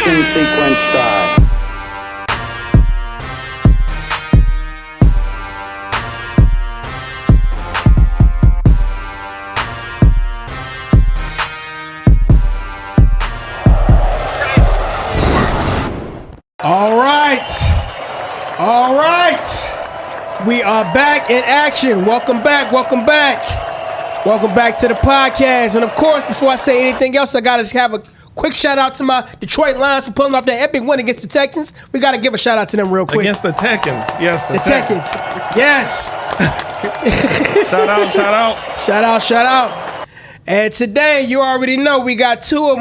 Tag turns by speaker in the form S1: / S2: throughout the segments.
S1: Ignition sequence start.
S2: All right. We are back in action. Welcome back. Welcome back to the podcast. And of course, before I say anything else, I gotta have a quick shout out to my Detroit Lions for pulling off that epic win against the Texans. We gotta give a shout out to them real quick.
S3: Against the Texans, yes,
S2: the Texans. Yes. Shout out. And today, you already know we got two of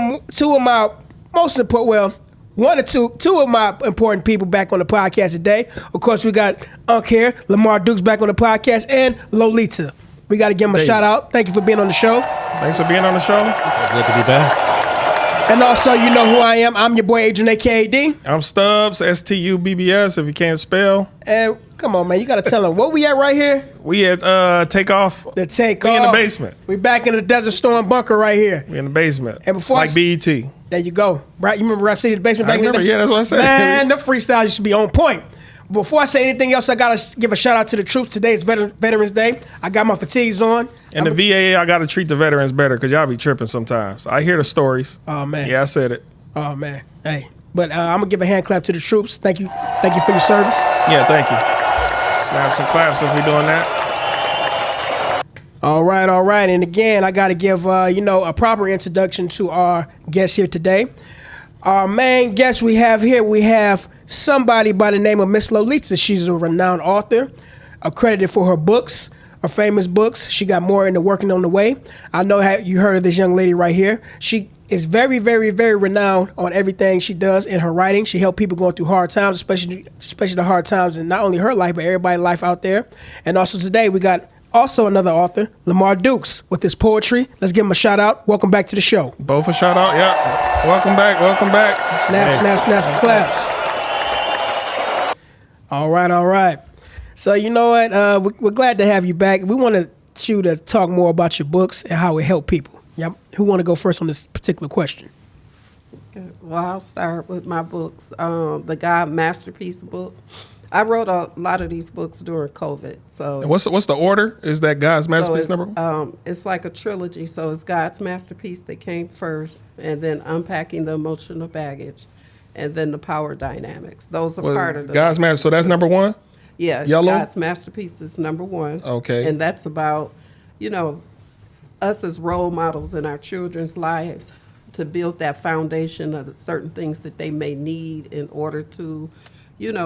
S2: my most important, well, one or two of my important people back on the podcast today. Of course, we got Unc here, Lamar Dukes back on the podcast, and Lolita. We got to give him a shout out. Thank you for being on the show.
S3: Thanks for being on the show.
S4: Good to be back.
S2: And also, you know who I am. I'm your boy, Adrian, a.k.a. D.
S3: I'm Stubbs, Stubbs, if you can't spell.
S2: And come on, man, you got to tell them. Where we at right here?
S3: We at Takeoff.
S2: The Takeoff.
S3: We in the basement.
S2: We back in the Desert Storm bunker right here.
S3: We in the basement.
S2: And before
S3: like BET.
S2: There you go. Right? You remember Rap City's basement back in the day?
S3: Yeah, that's what I said.
S2: Man, the freestyle used to be on point. Before I say anything else, I got to give a shout out to the troops. Today is Veterans Day. I got my fatigues on.
S3: And the VA, I got to treat the veterans better because y'all be tripping sometimes. I hear the stories.
S2: Oh, man.
S3: Yeah, I said it.
S2: Oh, man. Hey. But I'm going to give a hand clap to the troops. Thank you. Thank you for your service.
S3: Yeah, thank you. Snap some claps if we doing that.
S2: All right. And again, I got to give, a proper introduction to our guest here today. Our main guest we have somebody by the name of Miss Lolita. She's a renowned author, accredited for her books, her famous books. She got more in the working on the way. I know how you heard of this young lady right here. She is very, very, very renowned on everything she does in her writing. She helped people going through hard times, especially the hard times in not only her life, but everybody's life out there. And also today we got also another author, Lamarr Dukes, with his poetry. Let's give him a shout out. Welcome back to the show.
S3: Both a shout out, yeah. Welcome back.
S2: Snaps, claps. All right. So you know what? We're glad to have you back. We wanted you to talk more about your books and how it helped people. Yep. Who want to go first on this particular question?
S5: Okay. Well, I'll start with my books. The God Masterpiece book. I wrote a lot of these books during COVID. So
S3: and what's the order? Is that God's Masterpiece number one?
S5: It's like a trilogy. So it's God's Masterpiece that came first, and then Unpacking the Emotional Baggage, and then the Power Dynamics. Those are part of the
S3: God's Masterpiece. So that's number one?
S5: Yeah.
S3: Yellow?
S5: God's Masterpiece is number one.
S3: Okay.
S5: And that's about, us as role models in our children's lives to build that foundation of certain things that they may need in order to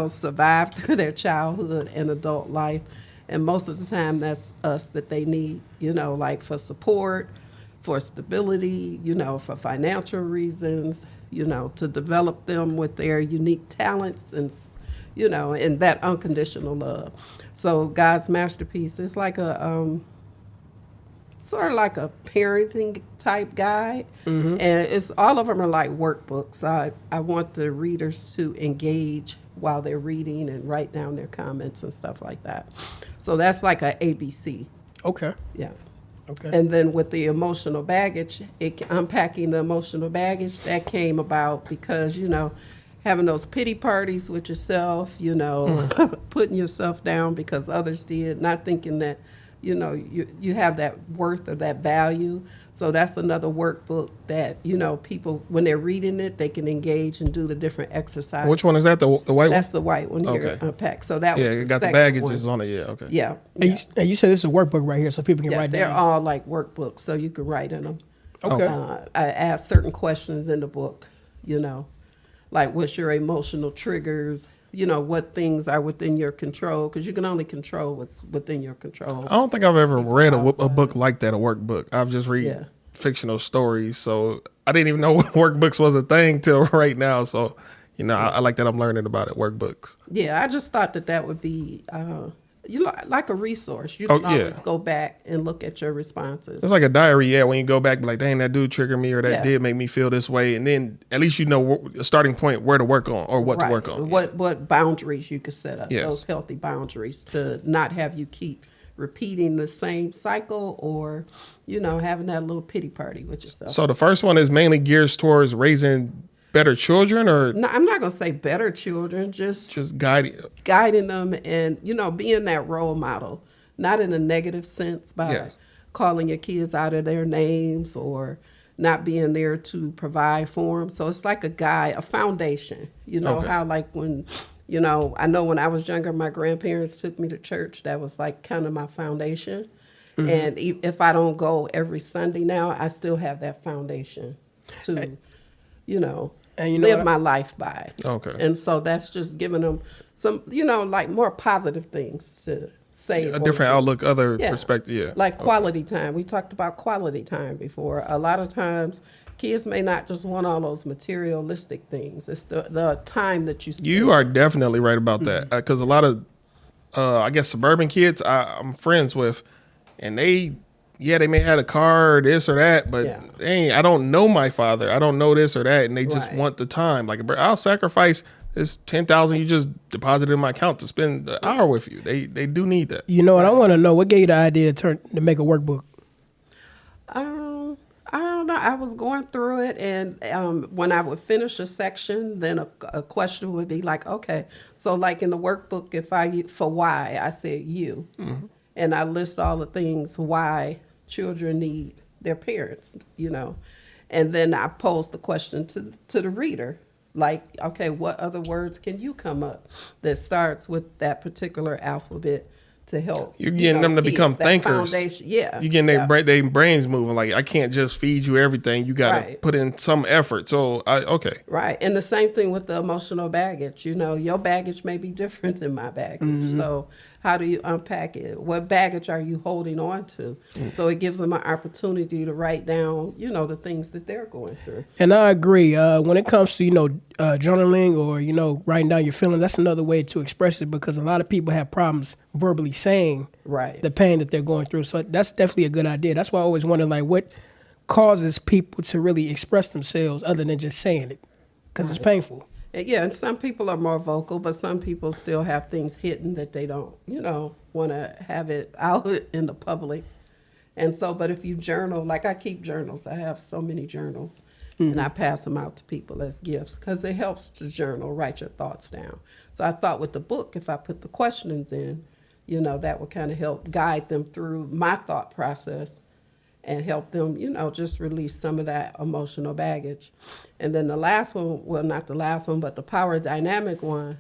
S5: survive through their childhood and adult life. And most of the time that's us that they need, like for support, for stability, for financial reasons, to develop them with their unique talents and, and that unconditional love. So God's Masterpiece is like a, sort of like a parenting type guide. Mm-hmm. And it's all of them are like workbooks. I want the readers to engage while they're reading and write down their comments and stuff like that. So that's like a ABC.
S2: Okay.
S5: Yeah.
S2: Okay.
S5: And then with the emotional baggage, Unpacking the Emotional Baggage, that came about because, having those pity parties with yourself, putting yourself down because others did, not thinking that, you have that worth or that value. So that's another workbook that, people, when they're reading it, they can engage and do the different exercises.
S3: Which one is that? The white one?
S5: That's the white one here, Unpack. So that was
S3: it got the baggages on it, yeah, okay.
S5: Yeah.
S2: And you said this is a workbook right here so people can write down.
S5: They're all like workbooks, so you can write in them.
S2: Okay.
S5: I ask certain questions in the book, like what's your emotional triggers, what things are within your control, because you can only control what's within your control.
S3: I don't think I've ever read a book like that, a workbook. I've just read fictional stories, so I didn't even know workbooks was a thing till right now. So, I like that I'm learning about it, workbooks.
S5: Yeah, I just thought that would be, like a resource. You can always go back and look at your responses.
S3: It's like a diary, when you go back, like, dang, that dude triggered me, or that did make me feel this way, and then at least a starting point where to work on or what to work on.
S5: What boundaries you could set up,
S3: yes.
S5: Those healthy boundaries to not have you keep repeating the same cycle or, having that little pity party with yourself.
S3: So the first one is mainly geared towards raising better children, or
S5: No, I'm not going to say better children, just
S3: guiding
S5: them and, being that role model, not in a negative sense by calling your kids out of their names or not being there to provide for them. So it's like a foundation, how like when, I know when I was younger, my grandparents took me to church. That was like kind of my foundation. Mm-hmm. And if I don't go every Sunday now, I still have that foundation to, live my life by.
S3: Okay.
S5: And so that's just giving them some, like more positive things to say.
S3: A different outlook, other perspective. Yeah.
S5: Like quality time. We talked about quality time before. A lot of times kids may not just want all those materialistic things. It's the time that you spend.
S3: You are definitely right about that. Because a lot of, I guess, suburban kids I'm friends with, and they may have a car or this or that, but I don't know my father. I don't know this or that, and they just want the time. Like, I'll sacrifice this $10,000 you just deposited in my account to spend an hour with you. They do need that.
S2: You know what? I want to know what gave you the idea to make a workbook.
S5: I don't know. I was going through it, and when I would finish a section, then a question would be like, okay, so like in the workbook, for why, I said you. Mm-hmm. And I list all the things why children need their parents, And then I pose the question to the reader, like, okay, what other words can you come up that starts with that particular alphabet to help?
S3: You're getting them to become thinkers.
S5: Yeah.
S3: You're getting their brains moving. Like, I can't just feed you everything. You got to put in some effort. So, okay.
S5: Right. And the same thing with the emotional baggage. Your baggage may be different than my baggage. Mm-hmm. So how do you unpack it? What baggage are you holding on to? Mm. So it gives them an opportunity to write down, the things that they're going through.
S2: And I agree. When it comes to, journaling or, writing down your feelings, that's another way to express it, because a lot of people have problems verbally saying the pain that they're going through. So that's definitely a good idea. That's why I always wonder, like, what causes people to really express themselves other than just saying it, because it's painful.
S5: Yeah, and some people are more vocal, but some people still have things hidden that they don't, want to have it out in the public. And so, but if you journal, like I keep journals, I have so many journals, and I pass them out to people as gifts because it helps to journal, write your thoughts down. So I thought with the book, if I put the questions in, that would kind of help guide them through my thought process and help them, just release some of that emotional baggage. And then the last one, well, not the last one, but the power dynamic one.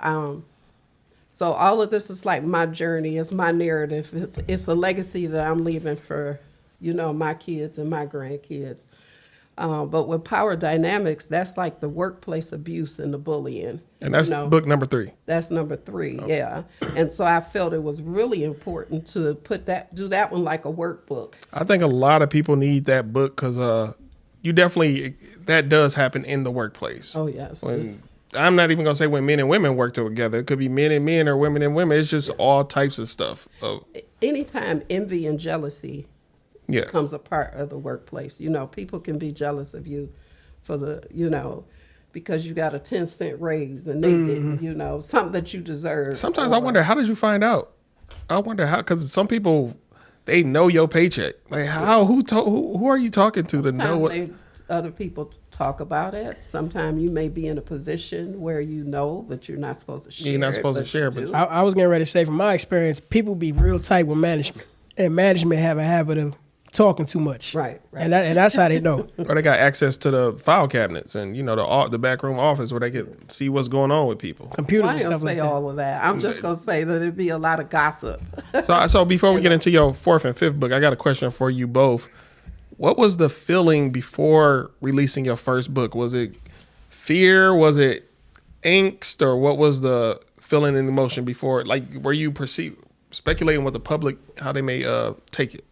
S5: So all of this is like my journey. It's my narrative. It's a legacy that I'm leaving for, my kids and my grandkids. But with power dynamics, that's like the workplace abuse and the bullying.
S3: And that's book number 3.
S5: That's number 3, yeah. And so I felt it was really important to do that one like a workbook.
S3: I think a lot of people need that book because that does happen in the workplace.
S5: Oh, yes.
S3: I'm not even going to say when men and women work together. It could be men and men or women and women. It's just all types of stuff.
S5: Anytime envy and jealousy becomes a part of the workplace. People can be jealous of you for because you got a 10-cent raise and they didn't, something that you deserve.
S3: Sometimes I wonder, how did you find out? I wonder how, because some people, they know your paycheck. Like, how, who are you talking to know what?
S5: Other people talk about it. Sometimes you may be in a position where but you're not supposed to share.
S3: You're not supposed to share.
S2: But I was getting ready to say, from my experience, people be real tight with management. And management have a habit of talking too much.
S5: Right.
S2: And that's how they know.
S3: Or they got access to the file cabinets and, the backroom office where they can see what's going on with people.
S2: Computers and stuff like that.
S5: I ain't gonna say all of that. I'm just going to say that it'd be a lot of gossip.
S3: So before we get into your 4th and 5th book, I got a question for you both. What was the feeling before releasing your first book? Was it fear? Was it angst? Or what was the feeling and emotion before? Like, were you speculating what the public, how they may take it?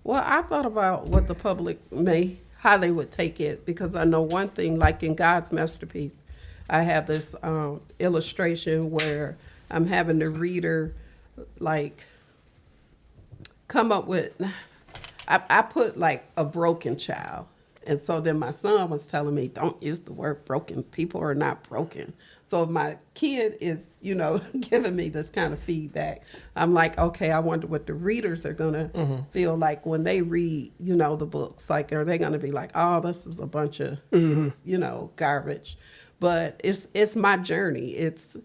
S5: Well, I thought about what the public how they would take it, because I know one thing, like in God's Masterpiece, I have this illustration where I'm having the reader, like, come up with, I put like a broken child. And so then my son was telling me, don't use the word broken. People are not broken. So if my kid is, giving me this kind of feedback, I'm like, okay, I wonder what the readers are going to feel like when they read, the books. Like, are they going to be like, oh, this is a bunch of, garbage? But it's my journey. It's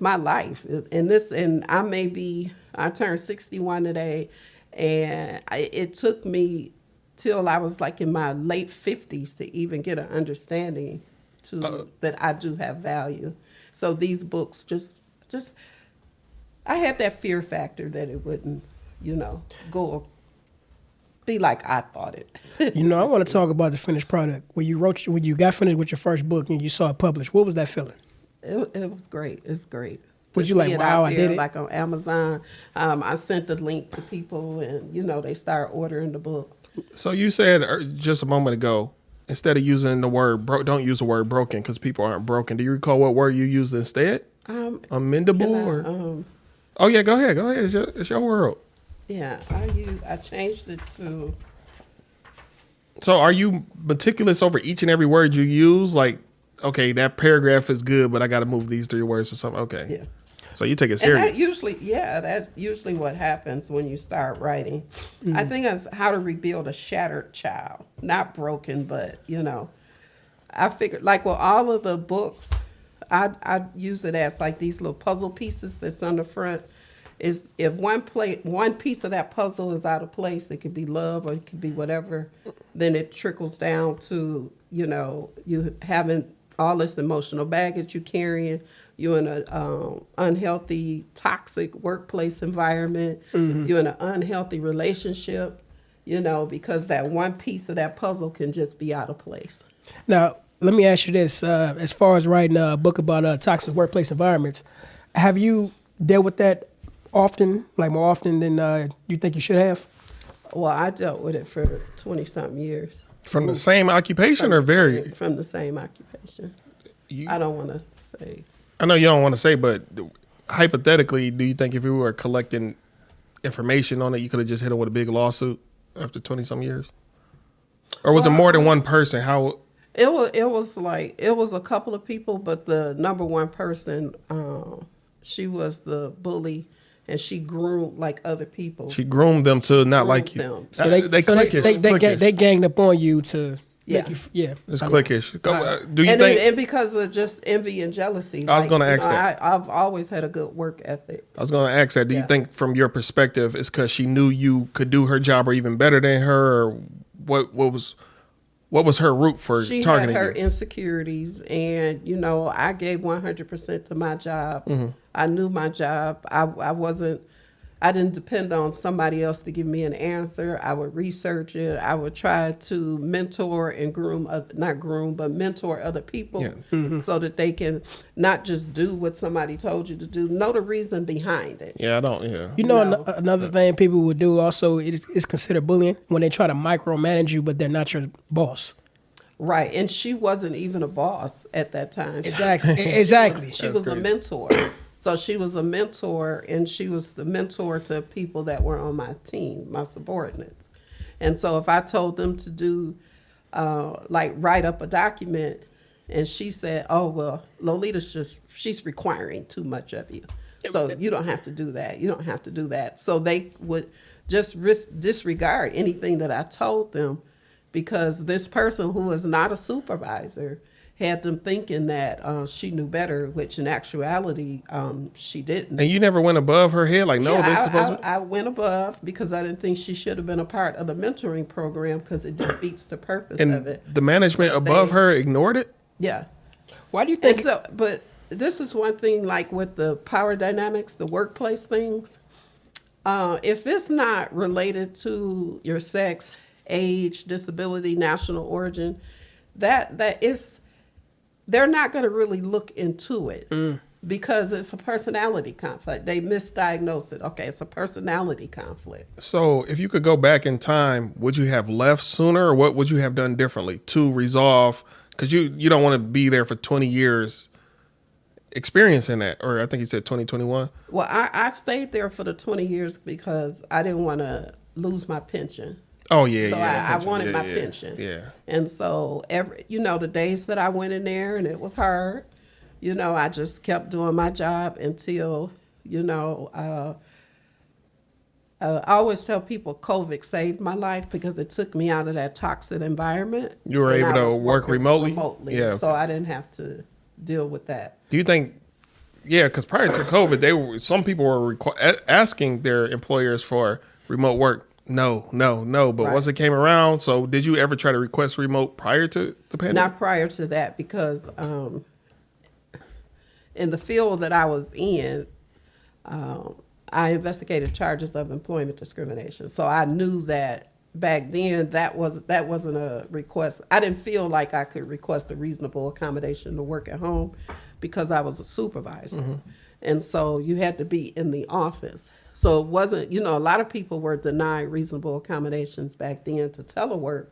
S5: my life. And I turned 61 today, and it took me till I was like in my late 50s to even get an understanding that I do have value. So these books just I had that fear factor that it wouldn't, go be like I thought it.
S2: I want to talk about the finished product. When you got finished with your first book and you saw it published, what was that feeling?
S5: It was great. It's great.
S2: Was you like, wow, I did it?
S5: Like on Amazon, I sent the link to people, and they start ordering the books.
S3: So you said just a moment ago, instead of using the word don't use the word broken because people aren't broken. Do you recall what word you used instead? Amendable Oh yeah, go ahead. It's your world.
S5: Yeah, I changed it to.
S3: So are you meticulous over each and every word you use? Like, okay, that paragraph is good, but I got to move these 3 words or something. Okay.
S5: Yeah.
S3: So you take it serious.
S5: And that's usually what happens when you start writing. I think it's how to rebuild a shattered child. Not broken, but, I figured, like with all of the books, I use it as like these little puzzle pieces that's on the front. Is if one piece of that puzzle is out of place, it could be love or it could be whatever, then it trickles down to, you having all this emotional baggage you're carrying. You're in an unhealthy, toxic workplace environment. You're in an unhealthy relationship, because that one piece of that puzzle can just be out of place. Now,
S2: let me ask you this. As far as writing a book about toxic workplace environments, have you dealt with that often, like more often than you think you should have?
S5: Well, I dealt with it for 20-something years.
S3: From the same occupation
S5: From the same occupation. I don't want to say.
S3: I know you don't want to say, but hypothetically, do you think if you were collecting information on it, you could have just hit him with a big lawsuit after 20-some years? Or was it more than one person? How?
S5: It was a couple of people, but the number one person, she was the bully, and she groomed like other people.
S3: She groomed them to not like you.
S5: Them.
S2: So they ganged up on you to.
S5: Yeah.
S3: It's cliquish. Do you think?
S5: And because of just envy and jealousy.
S3: I was going to ask that.
S5: I've always had a good work ethic.
S3: I was going to ask that. Do you think from your perspective, it's because she knew you could do her job or even better than her? Or what was her root for targeting you?
S5: She had her insecurities, and, I gave 100% to my job. I knew my job. I didn't depend on somebody else to give me an answer. I would research it. I would try to mentor and mentor other people so that they can not just do what somebody told you to do. Know the reason behind it.
S3: Yeah, I don't. Yeah.
S2: Another thing people would do also is consider bullying when they try to micromanage you, but they're not your boss.
S5: Right, and she wasn't even a boss at that time.
S2: Exactly.
S5: She was a mentor. So she was a mentor, and she was the mentor to people that were on my team, my subordinates. And so if I told them to do, write up a document, and she said, oh, well, Lolita's she's requiring too much of you. So you don't have to do that. You don't have to do that. So they would just disregard anything that I told them, because this person who is not a supervisor had them thinking that she knew better, which in actuality, she didn't.
S3: And you never went above her head? Like, no, this is supposed to...
S5: I went above because I didn't think she should have been a part of the mentoring program because it defeats the purpose of it.
S3: The management above her ignored it?
S5: Yeah.
S2: Why do you think...
S5: But this is one thing, like with the power dynamics, the workplace things. If it's not related to your sex, age, disability, national origin, that is... They're not going to really look into it because it's a personality conflict. They misdiagnose it. Okay, it's a personality conflict.
S3: So if you could go back in time, would you have left sooner, or what would you have done differently to resolve? Because you don't want to be there for 20 years experiencing that. Or I think you said 2021.
S5: Well, I stayed there for the 20 years because I didn't want to lose my pension.
S3: Oh yeah,
S5: So
S3: yeah.
S5: I wanted my pension.
S3: Yeah.
S5: And so the days that I went in there and it was hard, I just kept doing my job until, I always tell people COVID saved my life because it took me out of that toxic environment.
S3: You were
S5: and
S3: able
S5: I
S3: to
S5: was
S3: work
S5: working
S3: remotely? Yeah.
S5: So I didn't have to deal with that.
S3: Do you think? Yeah, because prior to COVID, some people were asking their employers for remote work. No. But
S5: Right.
S3: once it came around, so did you ever try to request remote prior to the pandemic?
S5: Not prior to that because in the field that I was in, I investigated charges of employment discrimination. So I knew that back then that wasn't a request. I didn't feel like I could request a reasonable accommodation to work at home because I was a supervisor. Mm-hmm. And so you had to be in the office. So it wasn't, a lot of people were denied reasonable accommodations back then to telework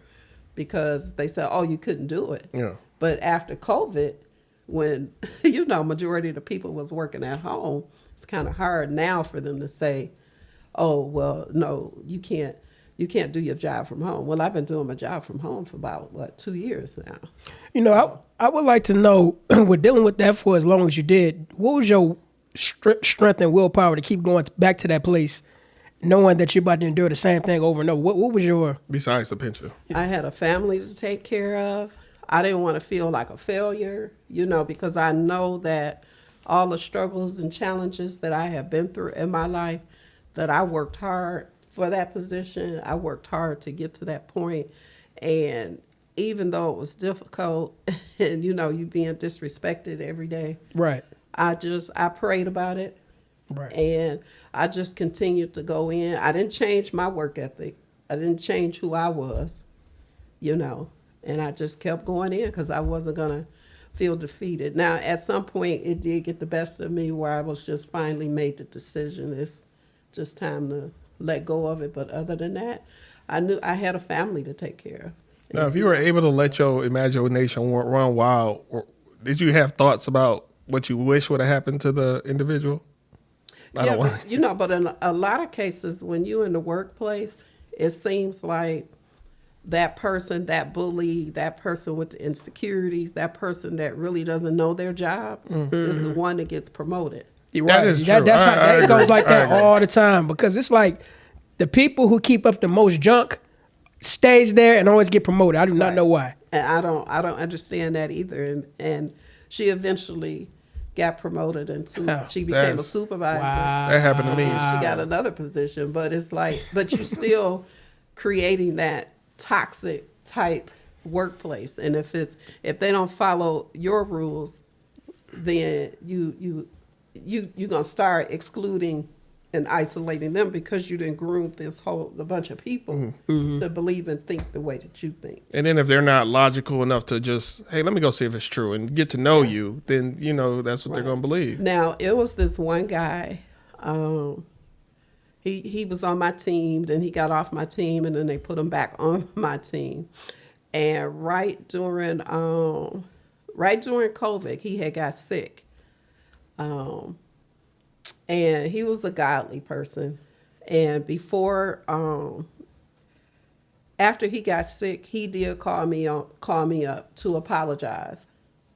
S5: because they said, oh, you couldn't do it.
S3: Yeah.
S5: But after COVID, when, majority of the people was working at home, it's kind of hard now for them to say, oh, well, no, you can't do your job from home. Well, I've been doing my job from home for about, 2 years now.
S2: I would like to know, with dealing with that for as long as you did, what was your strength and willpower to keep going back to that place, knowing that you're about to endure the same thing over and over? What was your...
S3: Besides the pension?
S5: I had a family to take care of. I didn't want to feel like a failure, because I know that all the struggles and challenges that I have been through in my life, that I worked hard for that position. I worked hard to get to that point. And even though it was difficult and, you being disrespected every day.
S2: Right.
S5: I prayed about it.
S2: Right.
S5: And I just continued to go in. I didn't change my work ethic. I didn't change who I was, and I just kept going in because I wasn't going to feel defeated. Now, at some point, it did get the best of me where I was just finally made the decision. It's just time to let go of it. But other than that, I knew I had a family to take care of.
S3: Now, if you were able to let your imagination run wild, did you have thoughts about what you wish would have happened to the individual?
S5: But in a lot of cases, when you're in the workplace, it seems like that person, that bully, that person with the insecurities, that person that really doesn't know their job is the one that gets promoted.
S2: You're right.
S3: That is true.
S2: That's how it goes like that
S3: I agree.
S2: all the time, because it's like the people who keep up the most junk stays there and always get promoted. I do not know why.
S5: And I don't understand that either. And she eventually got promoted into she became a supervisor.
S2: Wow.
S3: That happened to me.
S5: And she got another position, but it's like, but you're still creating that toxic type workplace. And if they don't follow your rules, then you're gonna start excluding and isolating them because you didn't groom a bunch of people to believe and think the way that you think.
S3: And then if they're not logical enough to just, hey, let me go see if it's true and get to know you, then, that's what they're going to believe.
S5: Now, it was this one guy, he was on my team, then he got off my team, and then they put him back on my team. And right during COVID, he had got sick. And he was a godly person. And after he got sick, he did call me up to apologize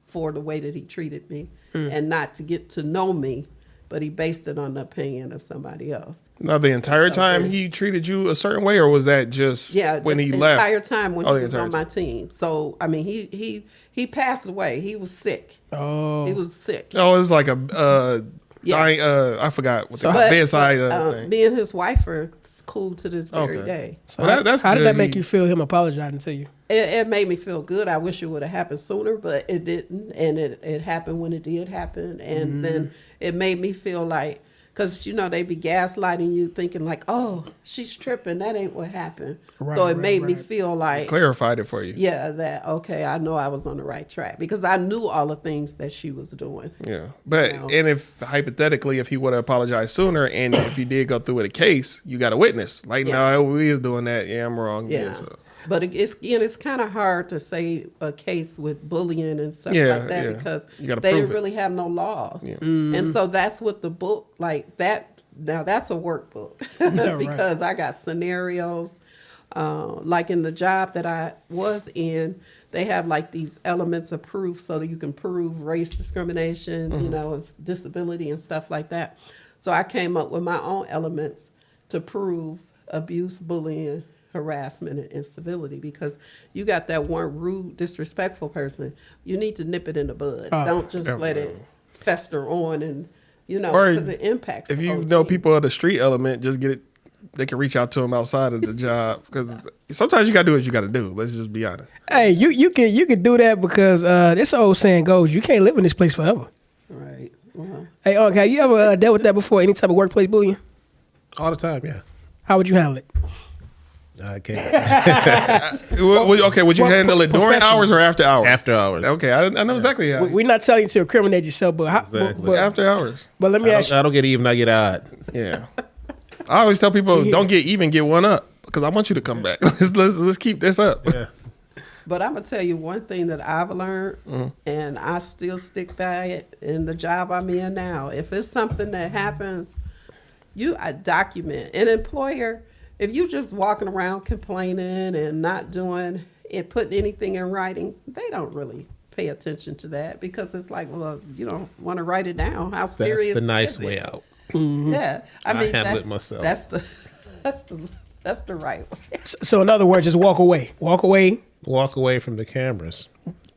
S5: for the way that he treated me and not to get to know me, but he based it on the opinion of somebody else.
S3: Now, the entire time he treated you a certain way, or was that just when he left?
S5: The entire time when he was on my team. So, I mean, he passed away. He was sick.
S2: Oh.
S5: He was sick.
S3: Oh, it was like a... I forgot what the bedside thing.
S5: Me and his wife are cool to this very day.
S2: So how did that make you feel, him apologizing to you?
S5: It made me feel good. I wish it would have happened sooner, but it didn't. And it happened when it did happen. And then it made me feel like, because, they be gaslighting you thinking like, oh, she's tripping. That ain't what happened. So it made me feel like.
S3: Clarified it for you.
S5: Yeah, that, okay, I know I was on the right track because I knew all the things that she was doing.
S3: Yeah. But, and if hypothetically, if he would have apologized sooner and if you did go through with a case, you got a witness. Like, no, we is doing that. Yeah, I'm wrong.
S5: Yeah.
S3: So.
S5: But it's kind of hard to say a case with bullying and stuff like that because they didn't really have no laws. Yeah. And so that's what the book, like that, now that's a workbook because I got scenarios Like in the job that I was in, they have like these elements of proof so that you can prove race discrimination, it's disability and stuff like that. So I came up with my own elements to prove abuse, bullying, harassment, and instability, because you got that one rude, disrespectful person. You need to nip it in the bud. Don't just let it fester on and, because it impacts
S3: if
S5: the
S3: you
S5: whole
S3: know
S5: team.
S3: people of the street element, just get it. They can reach out to them outside of the job, because sometimes you got to do what you got to do. Let's just be honest.
S2: Hey, you can do that because this old saying goes, you can't live in this place forever.
S5: Right. Well,
S2: Hey, have you ever dealt with that before? Any type of workplace bullying?
S4: All the time, yeah.
S2: How would you handle it?
S4: I can't.
S3: Okay, would you handle it during
S2: professional.
S3: hours or after hours?
S4: After hours.
S3: Okay, I know exactly how.
S2: We're not telling you to incriminate yourself, but
S4: Exactly.
S3: After hours.
S2: but let me ask you.
S4: I don't get even, I get odd.
S3: Yeah. I always tell people, don't get even, get one up, because I want you to come back. Let's keep this up.
S4: Yeah.
S5: But I'm going to tell you one thing that I've learned, and I still stick by it in the job I'm in now. If it's something that happens, I document. An employer, if you just walking around complaining and not doing and putting anything in writing, they don't really pay attention to that, because it's like, well, you don't want to write it down. How serious
S4: That's the nice
S5: is it?
S4: way out.
S5: Yeah. I mean,
S4: handle
S5: that's,
S4: it myself.
S5: That's the right way.
S2: So in other words, just walk away. Walk away.
S4: Walk away from the cameras.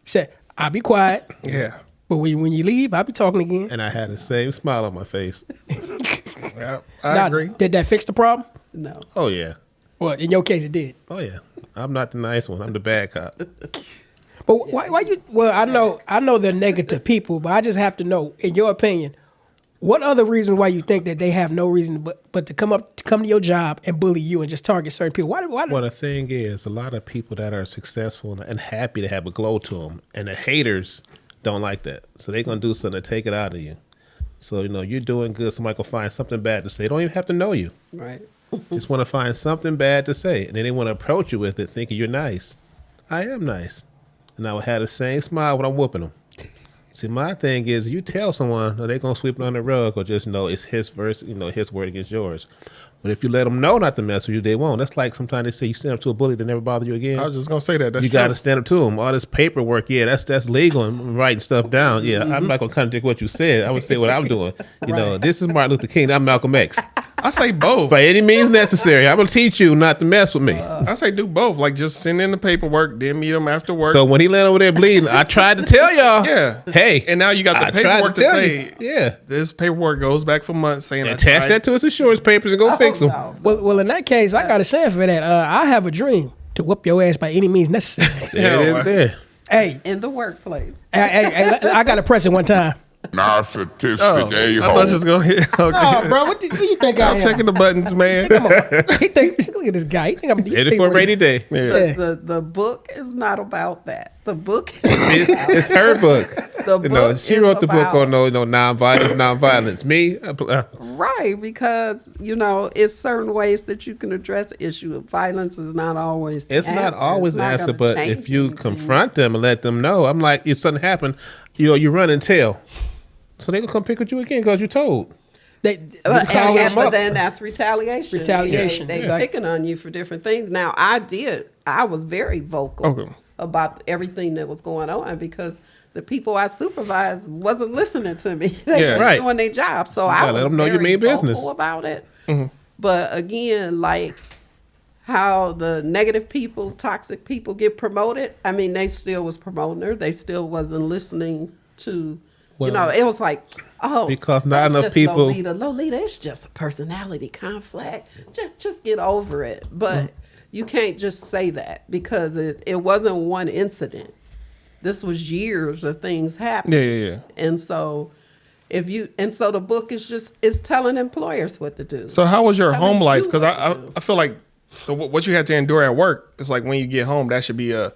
S2: Say, I'll be quiet.
S3: Yeah.
S2: But when you leave, I'll be talking again.
S4: And I had the same smile on my face.
S3: Yeah, I
S2: Now,
S3: agree.
S2: Did that fix the problem?
S5: No.
S4: Oh, yeah.
S2: Well, in your case, it did.
S4: Oh, yeah. I'm not the nice one. I'm the bad cop.
S2: But why you? Well, I know they're negative people, but I just have to know, in your opinion, what other reasons why you think that they have no reason but to come to your job and bully you and just target certain people? Why?
S4: Well, the thing is, a lot of people that are successful and happy to have a glow to them, and the haters don't like that. So they're going to do something to take it out of you. So, you're doing good. Somebody will find something bad to say. They don't even have to know you.
S5: Right.
S4: Just want to find something bad to say. And then they want to approach you with it thinking you're nice. I am nice. And I will have the same smile when I'm whooping them. See, my thing is, you tell someone, they're going to sweep it on the rug, or just know it's his verse, his word against yours. But if you let them know not to mess with you, they won't. That's like sometimes they say you stand up to a bully, they never bother you again.
S3: I was just going to say that. That's
S4: You got to stand up to them. All this paperwork, that's legal, and writing stuff down. Yeah, I'm not going to contradict what you said. I would say what I'm doing. This is Martin Luther King. I'm Malcolm X.
S3: I say both.
S4: By any means necessary. I'm going to teach you not to mess with me.
S3: I say do both. Like, just send in the paperwork, then meet them after work.
S4: So when he landed over there bleeding, I tried to tell y'all.
S3: Yeah.
S4: Hey.
S3: And now you got the
S4: I tried
S3: paperwork to
S4: tell
S3: say,
S4: you. Yeah.
S3: this paperwork goes back for months saying
S4: Attach that to his insurance papers and go fix them.
S5: No.
S2: Well, in that case, I got a saying for that. I have a dream to whoop your ass by any means necessary.
S4: There it is there.
S2: Hey,
S5: In the workplace.
S2: I got a present one time.
S1: Narcissistic
S3: I thought you was going to hit. Okay.
S2: Oh, bro, what do you think I
S3: I'm
S2: am?
S3: checking the buttons, man.
S2: Come on. He think, look at this guy. He think I'm
S4: Ready for a rainy day.
S3: Yeah.
S5: The book is not about that. The book is
S4: It's her book.
S5: The book
S4: She
S5: is
S4: wrote the book
S5: about-
S4: on nonviolence. Me,
S5: right, because it's certain ways that you can address the issue of violence. Is not always the
S4: it's not
S5: answer.
S4: always
S5: It's
S4: the
S5: not
S4: answer,
S5: gonna
S4: but
S5: change
S4: if you
S5: anything.
S4: confront them and let them know, I'm like, if something happened, you run and tell. So they gonna come pick with you again because you told.
S5: But
S4: call them up.
S5: then that's retaliation.
S2: Retaliation,
S5: They
S2: exactly.
S5: picking on you for different things. Now, I was very vocal
S3: Okay.
S5: about everything that was going on, because the people I supervised wasn't listening to me. They
S3: Yeah.
S5: were
S4: Right.
S5: doing their job. So
S4: gotta
S5: I was
S4: let them know you
S5: very
S4: mean business.
S5: vocal about it. But again, like how the negative people, toxic people get promoted, I mean, they still was promoting her. They still wasn't listening to,
S4: Well,
S5: it was like, oh,
S4: because not
S5: that's
S4: enough
S5: just
S4: people-
S5: Lolita, it's just a personality conflict. Just get over it. But you can't just say that, because it wasn't one incident. This was years of things happening.
S3: Yeah.
S5: And so so the book is telling employers what to do.
S3: So how was your
S5: Telling
S3: home life?
S5: you
S3: Because
S5: what to
S3: I
S5: do.
S3: feel like what you had to endure at work, it's like when you get home, that should be a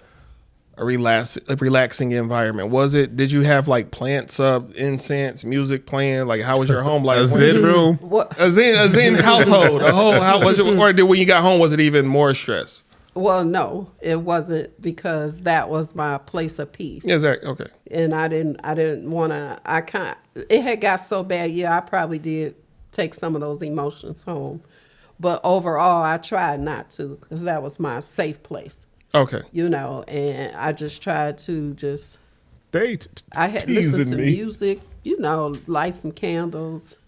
S3: relaxing environment. Was it? Did you have like plants up, incense, music playing? Like, how was your home life?
S4: A zen room.
S5: What?
S3: A zen household. A whole how was it? Or when you got home, was it even more stress?
S5: Well, no, it wasn't, because that was my place of peace.
S3: Is that okay?
S5: And I didn't want to, it had got so bad. Yeah, I probably did take some of those emotions home. But overall, I tried not to because that was my safe place,
S3: Okay.
S5: you know, and I just tried to just,
S4: They
S5: I had listened
S4: teasing
S5: to
S4: me.
S5: music, you know, light some candles,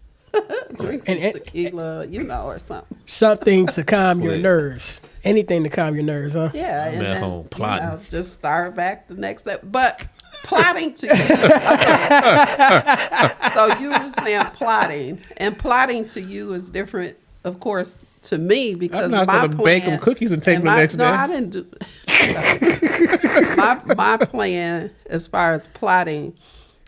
S5: drink some tequila, you know, or something.
S2: Something to calm your
S4: Lit.
S2: nerves. Anything to calm your nerves, huh?
S5: Yeah,
S4: I'm
S5: and
S4: at
S5: then,
S4: home plotting.
S5: you know, just start back the next day. But plotting to you. Okay. So you were saying plotting, and plotting to you is different, of course, to me because
S4: I'm not
S5: my
S4: going to bake them
S5: plan-
S4: cookies and take
S5: and
S4: them the
S5: my-
S4: next
S5: no,
S4: day.
S5: I didn't do. my plan, as far as plotting,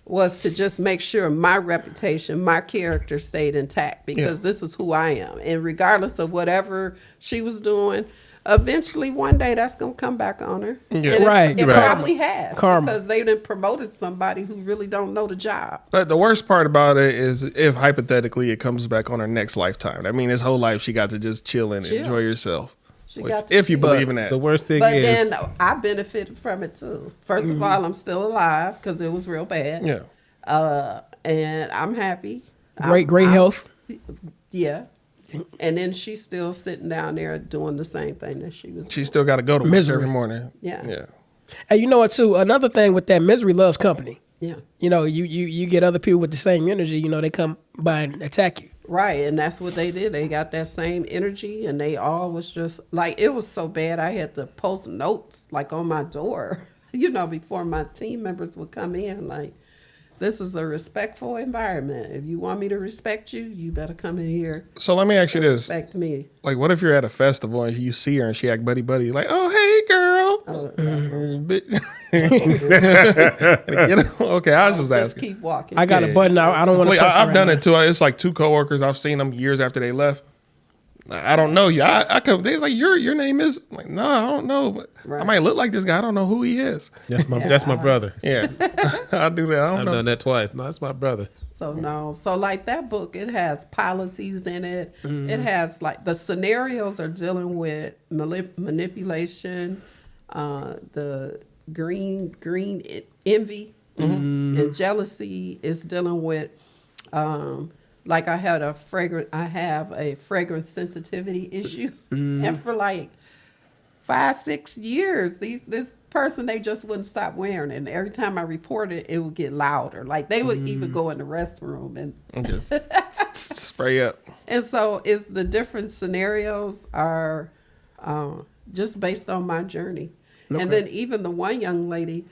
S5: was to just make sure my reputation, my character stayed intact because this is who I am. And regardless of whatever she was doing, eventually one day that's going to come back on her.
S3: Yeah.
S5: And
S2: Right.
S5: It
S4: Right.
S5: probably has.
S2: Karma.
S5: Because they done promoted somebody who really don't know the job.
S3: But the worst part about it is if hypothetically it comes back on her next lifetime. I mean, his whole life she got to just chill and
S5: Chill.
S3: enjoy yourself.
S5: She
S3: Which,
S5: got to
S3: if you
S5: chill.
S3: believe in that.
S4: The worst thing
S5: But
S4: is,
S5: then I benefited from it too. First of all, I'm still alive because it was real bad.
S3: Yeah.
S5: And I'm happy.
S2: Great health.
S5: Yeah. And then she's still sitting down there doing the same thing that she was
S3: She
S5: doing.
S3: still got to go to work
S2: Misery.
S3: every morning.
S5: Yeah.
S3: Yeah.
S2: And you know what, too? Another thing with that, misery loves company.
S5: Yeah.
S2: You know, you get other people with the same energy, you know, they come by and attack you.
S5: Right. And that's what they did. They got that same energy and they all was just like, it was so bad. I had to post notes like on my door, you know, before my team members would come in. Like, this is a respectful environment. If you want me to respect you, you better come in here.
S3: So let me ask you this.
S5: Respect me.
S3: Like, what if you're at a festival and you see her and she act buddy, like, oh, hey, girl. You know? Okay, I was just
S5: Just
S3: asking.
S5: keep walking.
S2: I got a button. I don't want to.
S3: Like, I've done it too. It's like two coworkers. I've seen them years after they left. I don't know you. I come. They's like, your name is. I'm like, no, I don't know. But I
S5: Right.
S3: might look like this guy. I don't know who he is.
S4: that's my brother.
S3: Yeah, I do that. I don't
S4: I've
S3: know.
S4: done that twice. No, that's my brother.
S5: So no. So like that book, it has policies in it. It has like the scenarios are dealing with manipulation, the green envy and jealousy is dealing with. Like I have a fragrance sensitivity issue, and for like 5-6 years, this person, they just wouldn't stop wearing it. And every time I reported, it would get louder. Like they would even go in the restroom and
S3: Just spray up.
S5: and so it's the different scenarios are just based on my journey.
S2: Okay.
S5: And then even the one young lady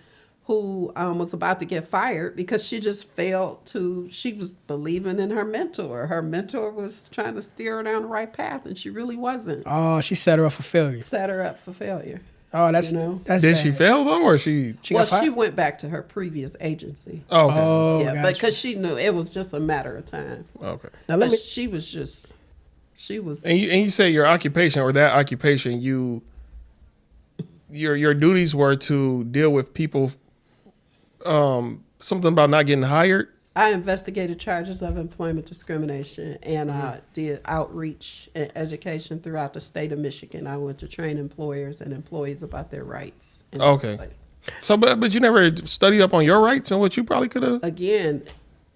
S5: who was about to get fired because she just she was believing in her mentor. Her mentor was trying to steer her down the right path and she really wasn't.
S2: Oh, she set her up for failure.
S5: Set her up for failure.
S2: Oh, that's
S5: You know?
S2: that's
S3: Did
S2: bad.
S3: she fail though, or she?
S2: She got fired?
S5: She went back to her previous agency.
S3: Oh, okay.
S2: Oh,
S5: yeah,
S2: gotcha.
S5: because she knew it was just a matter of time.
S3: Okay.
S2: Now let
S5: But
S2: me.
S5: she was
S3: And you say your occupation or that occupation, your duties were to deal with people. Something about not getting hired.
S5: I investigated charges of employment discrimination and I did outreach and education throughout the state of Michigan. I went to train employers and employees about their rights. And
S3: Okay.
S5: like,
S3: So, but you never study up on your rights and what you probably could have.
S5: again,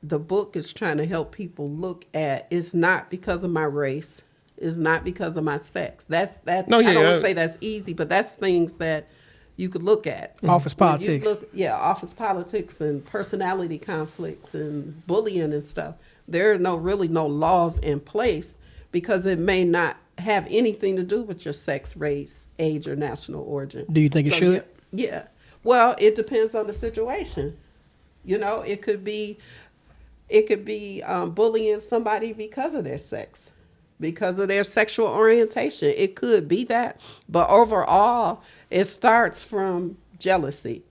S5: the book is trying to help people look at it's not because of my race, it's not because of my sex. That's that.
S3: No, yeah,
S5: I don't want
S3: yeah.
S5: to say that's easy, but that's things that you could look at.
S2: Office
S5: When you
S2: politics.
S5: office politics and personality conflicts and bullying and stuff. There are really no laws in place because it may not have anything to do with your sex, race, age, or national origin.
S2: Do you think it should?
S5: Yeah. Well, it depends on the situation. You know, it could be bullying somebody because of their sex, because of their sexual orientation. It could be that. But overall, it starts from jealousy.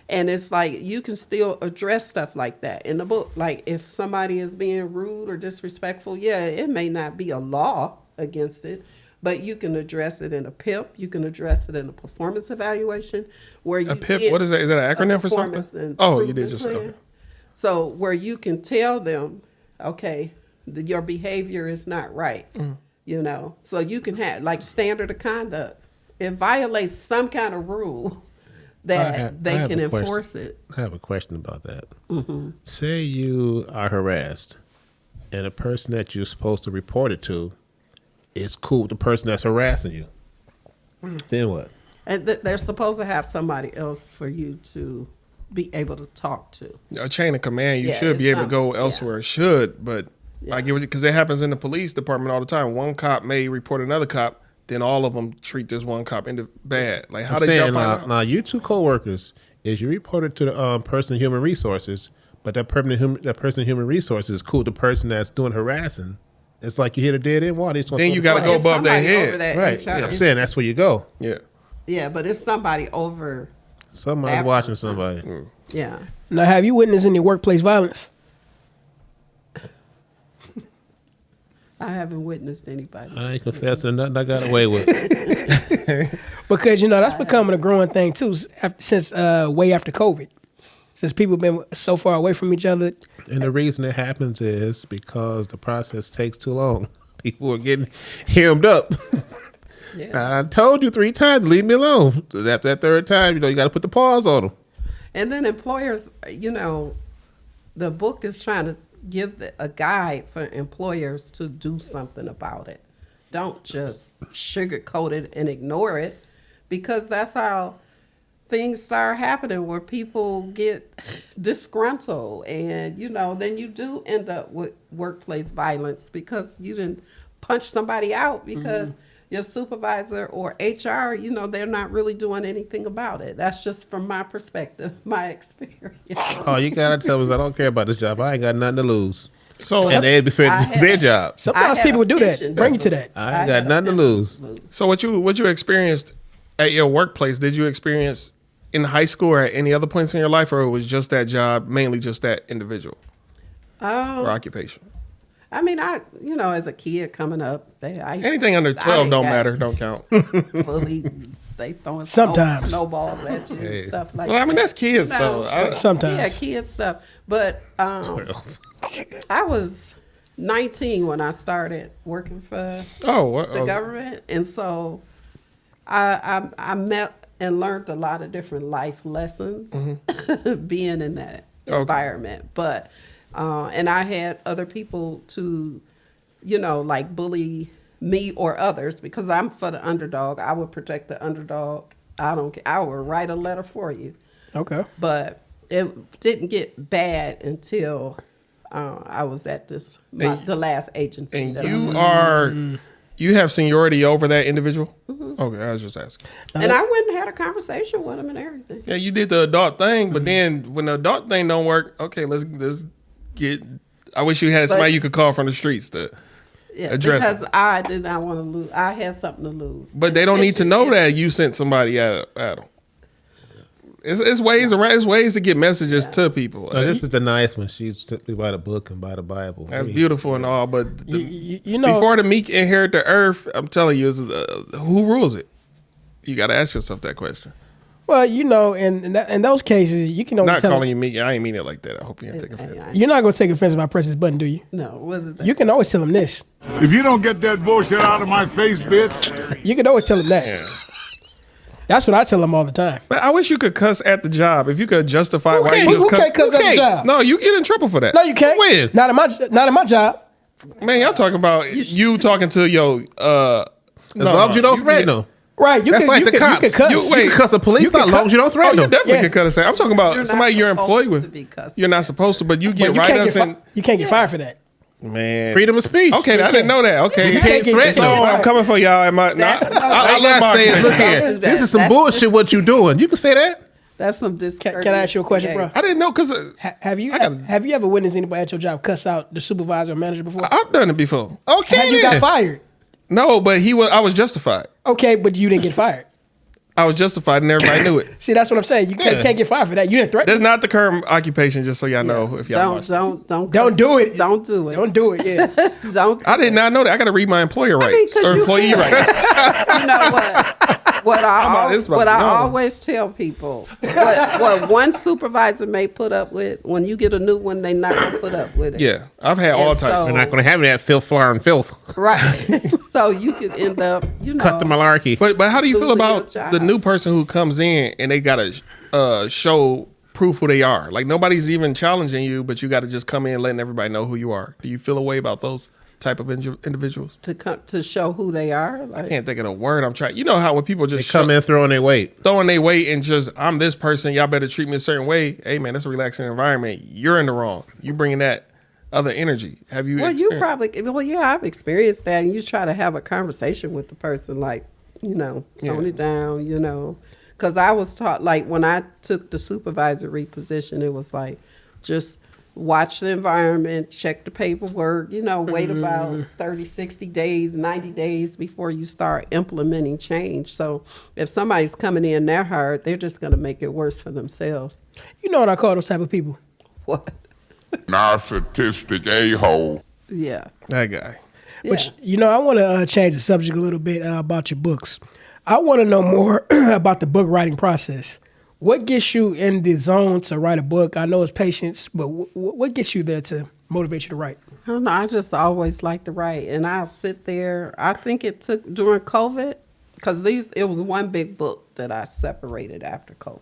S5: And it's like you can still address stuff like that in the book. Like if somebody is being rude or disrespectful, yeah, it may not be a law against it, but you can address it in a PIP. You can address it in a performance evaluation where you
S3: A PIP?
S5: get
S3: What is that? Is that an
S5: a
S3: acronym for
S5: performance
S3: something? Oh, you did
S5: improvement
S3: just
S5: plan.
S3: okay.
S5: So where you can tell them, okay, your behavior is not right, you know. So you can have like standard of conduct. It violates some kind of rule that they
S4: have
S5: can
S4: a question.
S5: enforce it.
S4: I have a question about that. Say you are harassed, and a person that you're supposed to report it to it's cool with the person that's harassing you. Then what?
S5: And they're supposed to have somebody else for you to be able to talk to.
S3: A chain of command, you
S5: Yeah,
S3: should be
S5: it's
S3: able to go
S5: not-
S3: elsewhere. Should, but I get because it happens in the police department all the time. One cop may report another cop, then all of them treat this one cop into bad. Like, how
S4: I'm
S3: did y'all
S4: saying,
S3: find out?
S4: now, you two co-workers, is you reported to the person in human resources, but that person in human resources is cool with the person that's doing harassing. It's like you hit a dead end wall.
S3: Then you got to go
S5: It's
S3: above their
S5: somebody
S3: head.
S5: over that
S4: right.
S5: HR.
S4: Yeah, I'm saying that's where you go.
S3: Yeah.
S5: Yeah, but it's somebody over.
S4: Somebody's
S5: That
S4: watching
S5: person.
S4: somebody.
S5: Yeah.
S2: Now, have you witnessed any workplace violence?
S5: I haven't witnessed anybody.
S4: I ain't confessing to nothing I got away with.
S2: Because that's becoming a growing thing too, since way after COVID. Since people been so far away from each other.
S4: And the reason it happens is because the process takes too long. People are getting hemmed up.
S5: Yeah.
S4: I told you 3 times, leave me alone. After that 3rd time, you got to put the pause on them.
S5: And then employers, the book is trying to give a guide for employers to do something about it. Don't just sugarcoat it and ignore it, because that's how things start happening, where people get disgruntled, and then you do end up with workplace violence because you didn't punch somebody out because your supervisor or HR, they're not really doing anything about it. That's just from my perspective, my experience.
S4: Oh, you got to tell us I don't care about this job. I ain't got nothing to lose.
S3: So,
S4: And they'd be fair
S5: I
S4: to
S5: had-
S4: their job.
S2: Sometimes
S5: I had
S2: people
S5: a
S2: do that.
S5: pension
S2: Bring you to that.
S4: I ain't got nothing to lose.
S3: so what you experienced at your workplace, did you experience in high school or at any other points in your life, or it was just that job, mainly just that individual or occupation?
S5: I mean, as a kid coming up,
S3: Anything under 12 don't matter, don't count.
S5: bullied. They throwing
S2: Sometimes.
S5: snowballs at you and stuff like
S3: Well, I
S5: that.
S3: mean, that's kids, though.
S2: Sometimes.
S5: Yeah, kids stuff. But I was 19 when I started working for the government, and so I met and learned a lot of different life lessons being in that environment. But and I had other people to, like bully me or others, because I'm for the underdog. I would protect the underdog. I don't care. I would write a letter for you.
S2: Okay.
S5: But it didn't get bad until I was at the last agency.
S3: And
S5: that
S3: you have seniority over that individual? Okay, I was just asking.
S5: and I went and had a conversation with him and everything.
S3: Yeah, you did the adult thing, but then when the adult thing don't work, okay, let's get. I wish you had somebody you could call from the streets to address
S5: because
S3: it.
S5: I did not want to lose. I had something to lose.
S3: But they don't need to know that you sent somebody at them. It's ways around. It's ways to get messages to people.
S4: This is the nice one. She's simply by the book and by the Bible.
S3: That's beautiful and all, but
S2: Before
S3: before the meek inherit the earth, I'm telling you, who rules it? You got to ask yourself that question.
S2: well, in those cases, you can only
S3: Not
S2: tell
S3: calling you meek. I ain't mean it like that. I hope you didn't take offense.
S2: You're not going to take offense if I press this button, do you?
S5: No, was it?
S2: You can always tell them this.
S1: If you don't get that bullshit out of my face, bitch.
S2: You can always tell them that.
S3: Yeah.
S2: That's what I tell them all the time.
S3: But I wish you could cuss at the job. If you could justify why you
S2: Who
S3: just
S2: can't cuss at the job?
S3: No, you get in trouble for that.
S2: No, you can't.
S4: When?
S2: Not in my job.
S3: Man, y'all talking about you talking to your
S4: As long as you don't threaten them.
S2: Right. You
S4: That's
S2: can,
S4: like
S2: you
S4: the
S2: can,
S4: cops.
S2: You can cuss.
S3: You- wait.
S4: You can cuss the police
S2: can
S4: as long as you don't
S3: Oh,
S4: threaten
S3: you
S4: them.
S3: definitely
S2: Yeah.
S3: could cut us. I'm talking about
S5: You're
S3: somebody
S5: not
S3: you're employed
S5: supposed to
S3: with.
S5: be cussing.
S3: You're not supposed to, but you
S2: But
S3: get
S2: you
S3: right
S2: can't
S3: us
S2: get
S3: and
S2: you can't get fired for that.
S3: man.
S4: Freedom of speech.
S3: Okay, I didn't know that. Okay,
S4: You can't threaten
S3: so
S4: them.
S3: I'm coming for y'all. Am I? No,
S5: That's-
S3: I
S4: All you gotta say is, look
S5: Don't do
S4: here,
S5: that.
S4: this is some
S5: That's
S4: bullshit what you doing. You can say that.
S5: That's some
S2: Can,
S5: discourteous.
S2: can I ask you a question, bro?
S3: I didn't know because
S2: Have you
S3: I gotta-
S2: have you ever witnessed anybody at your job cuss out the supervisor or manager before?
S3: I've done it before.
S4: Okay,
S2: Have you
S4: then.
S2: got fired?
S3: No, but I was justified.
S2: Okay, but you didn't get fired.
S3: I was justified, and everybody knew it.
S2: See, that's what I'm saying. You can't get fired for that. You didn't threaten.
S3: That's not the current occupation, just so y'all know if y'all watch.
S5: Don't
S2: Don't do it.
S5: Don't do it.
S2: Don't do it. Yeah.
S5: Don't.
S3: I did not know that. I got to read my employer rights
S5: 'cause
S3: or
S5: you
S3: employee
S5: can.
S3: rights.
S5: You know what?
S3: this about
S5: What
S3: to
S5: I
S3: go.
S5: always tell people, what one supervisor may put up with, when you get a new one, they not gonna put up with it.
S3: Yeah, I've had all
S5: And
S3: types.
S5: so-
S4: We're not going to have that filth, flour, and filth.
S5: Right. So you could end up,
S4: Cut the malarkey.
S3: But how do you feel
S5: Losing your
S3: about
S5: job.
S3: the new person who comes in and they got to show proof who they are? Like nobody's even challenging you, but you got to just come in letting everybody know who you are. Do you feel a way about those type of individuals?
S5: To come to show who they are.
S3: I can't think of the word I'm trying. You know how when people
S4: They
S3: just
S4: come in throwing their weight.
S3: and just, I'm this person, y'all better treat me a certain way. Hey man, that's a relaxing environment. You're in the wrong. You bringing that other energy. Have you?
S5: Well, I've experienced that, and you try to have a conversation with the person, like, tone it down, because I was taught, like, when I took the supervisory position, it was like, just watch the environment, check the paperwork, wait about 30, 60 days, 90 days before you start implementing change. So if somebody's coming in that hard, they're just going to make it worse for themselves.
S2: You know what I call those type of people?
S5: What?
S1: Narcissistic a-hole.
S5: Yeah.
S3: That guy.
S2: But, I want to change the subject a little bit about your books. I want to know more about the book writing process. What gets you in the zone to write a book? I know it's patience, but what gets you there to motivate you to write?
S5: I don't know. I just always like to write, and I'll sit there. I think it took during COVID, because it was one big book that I separated after COVID.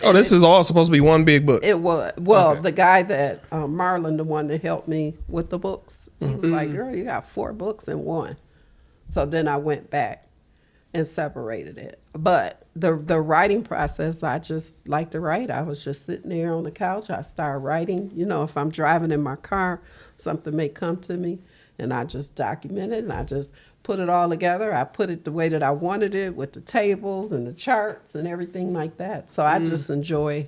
S3: Oh, this is all supposed to be one big book.
S5: It was. Well, the guy that, Marlon, the one that helped me with the books, he was like, girl, you got 4 books in one. So then I went back and separated it. But the writing process, I just like to write. I was just sitting there on the couch. I started writing. If I'm driving in my car, something may come to me, and I just document it, and I just put it all together. I put it the way that I wanted it, with the tables and the charts and everything like that. So I just enjoy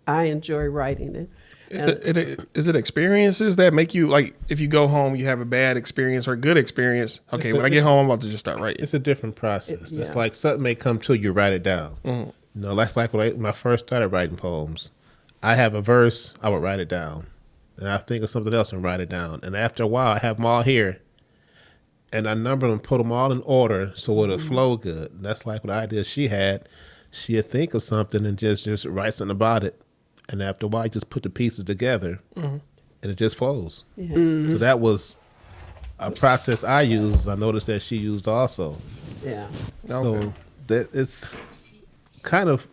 S5: writing it.
S3: Is it experiences that make you, like, if you go home, you have a bad experience or a good experience? Okay, when I get home, I'm about to just start writing.
S4: It's a different process. It's like something may come to you, write it down. Mm-hmm. That's like when I first started writing poems. I have a verse, I would write it down. And I think of something else and write it down. And after a while, I have them all here. And I number them, put them all in order so it'll flow good. And that's like what idea she had. She'd think of something and just write something about it. And after a while, you just put the pieces together, and it just flows. Yeah. Mm-hmm. So that was a process I used. I noticed that she used also.
S5: Yeah.
S4: So that it's kind of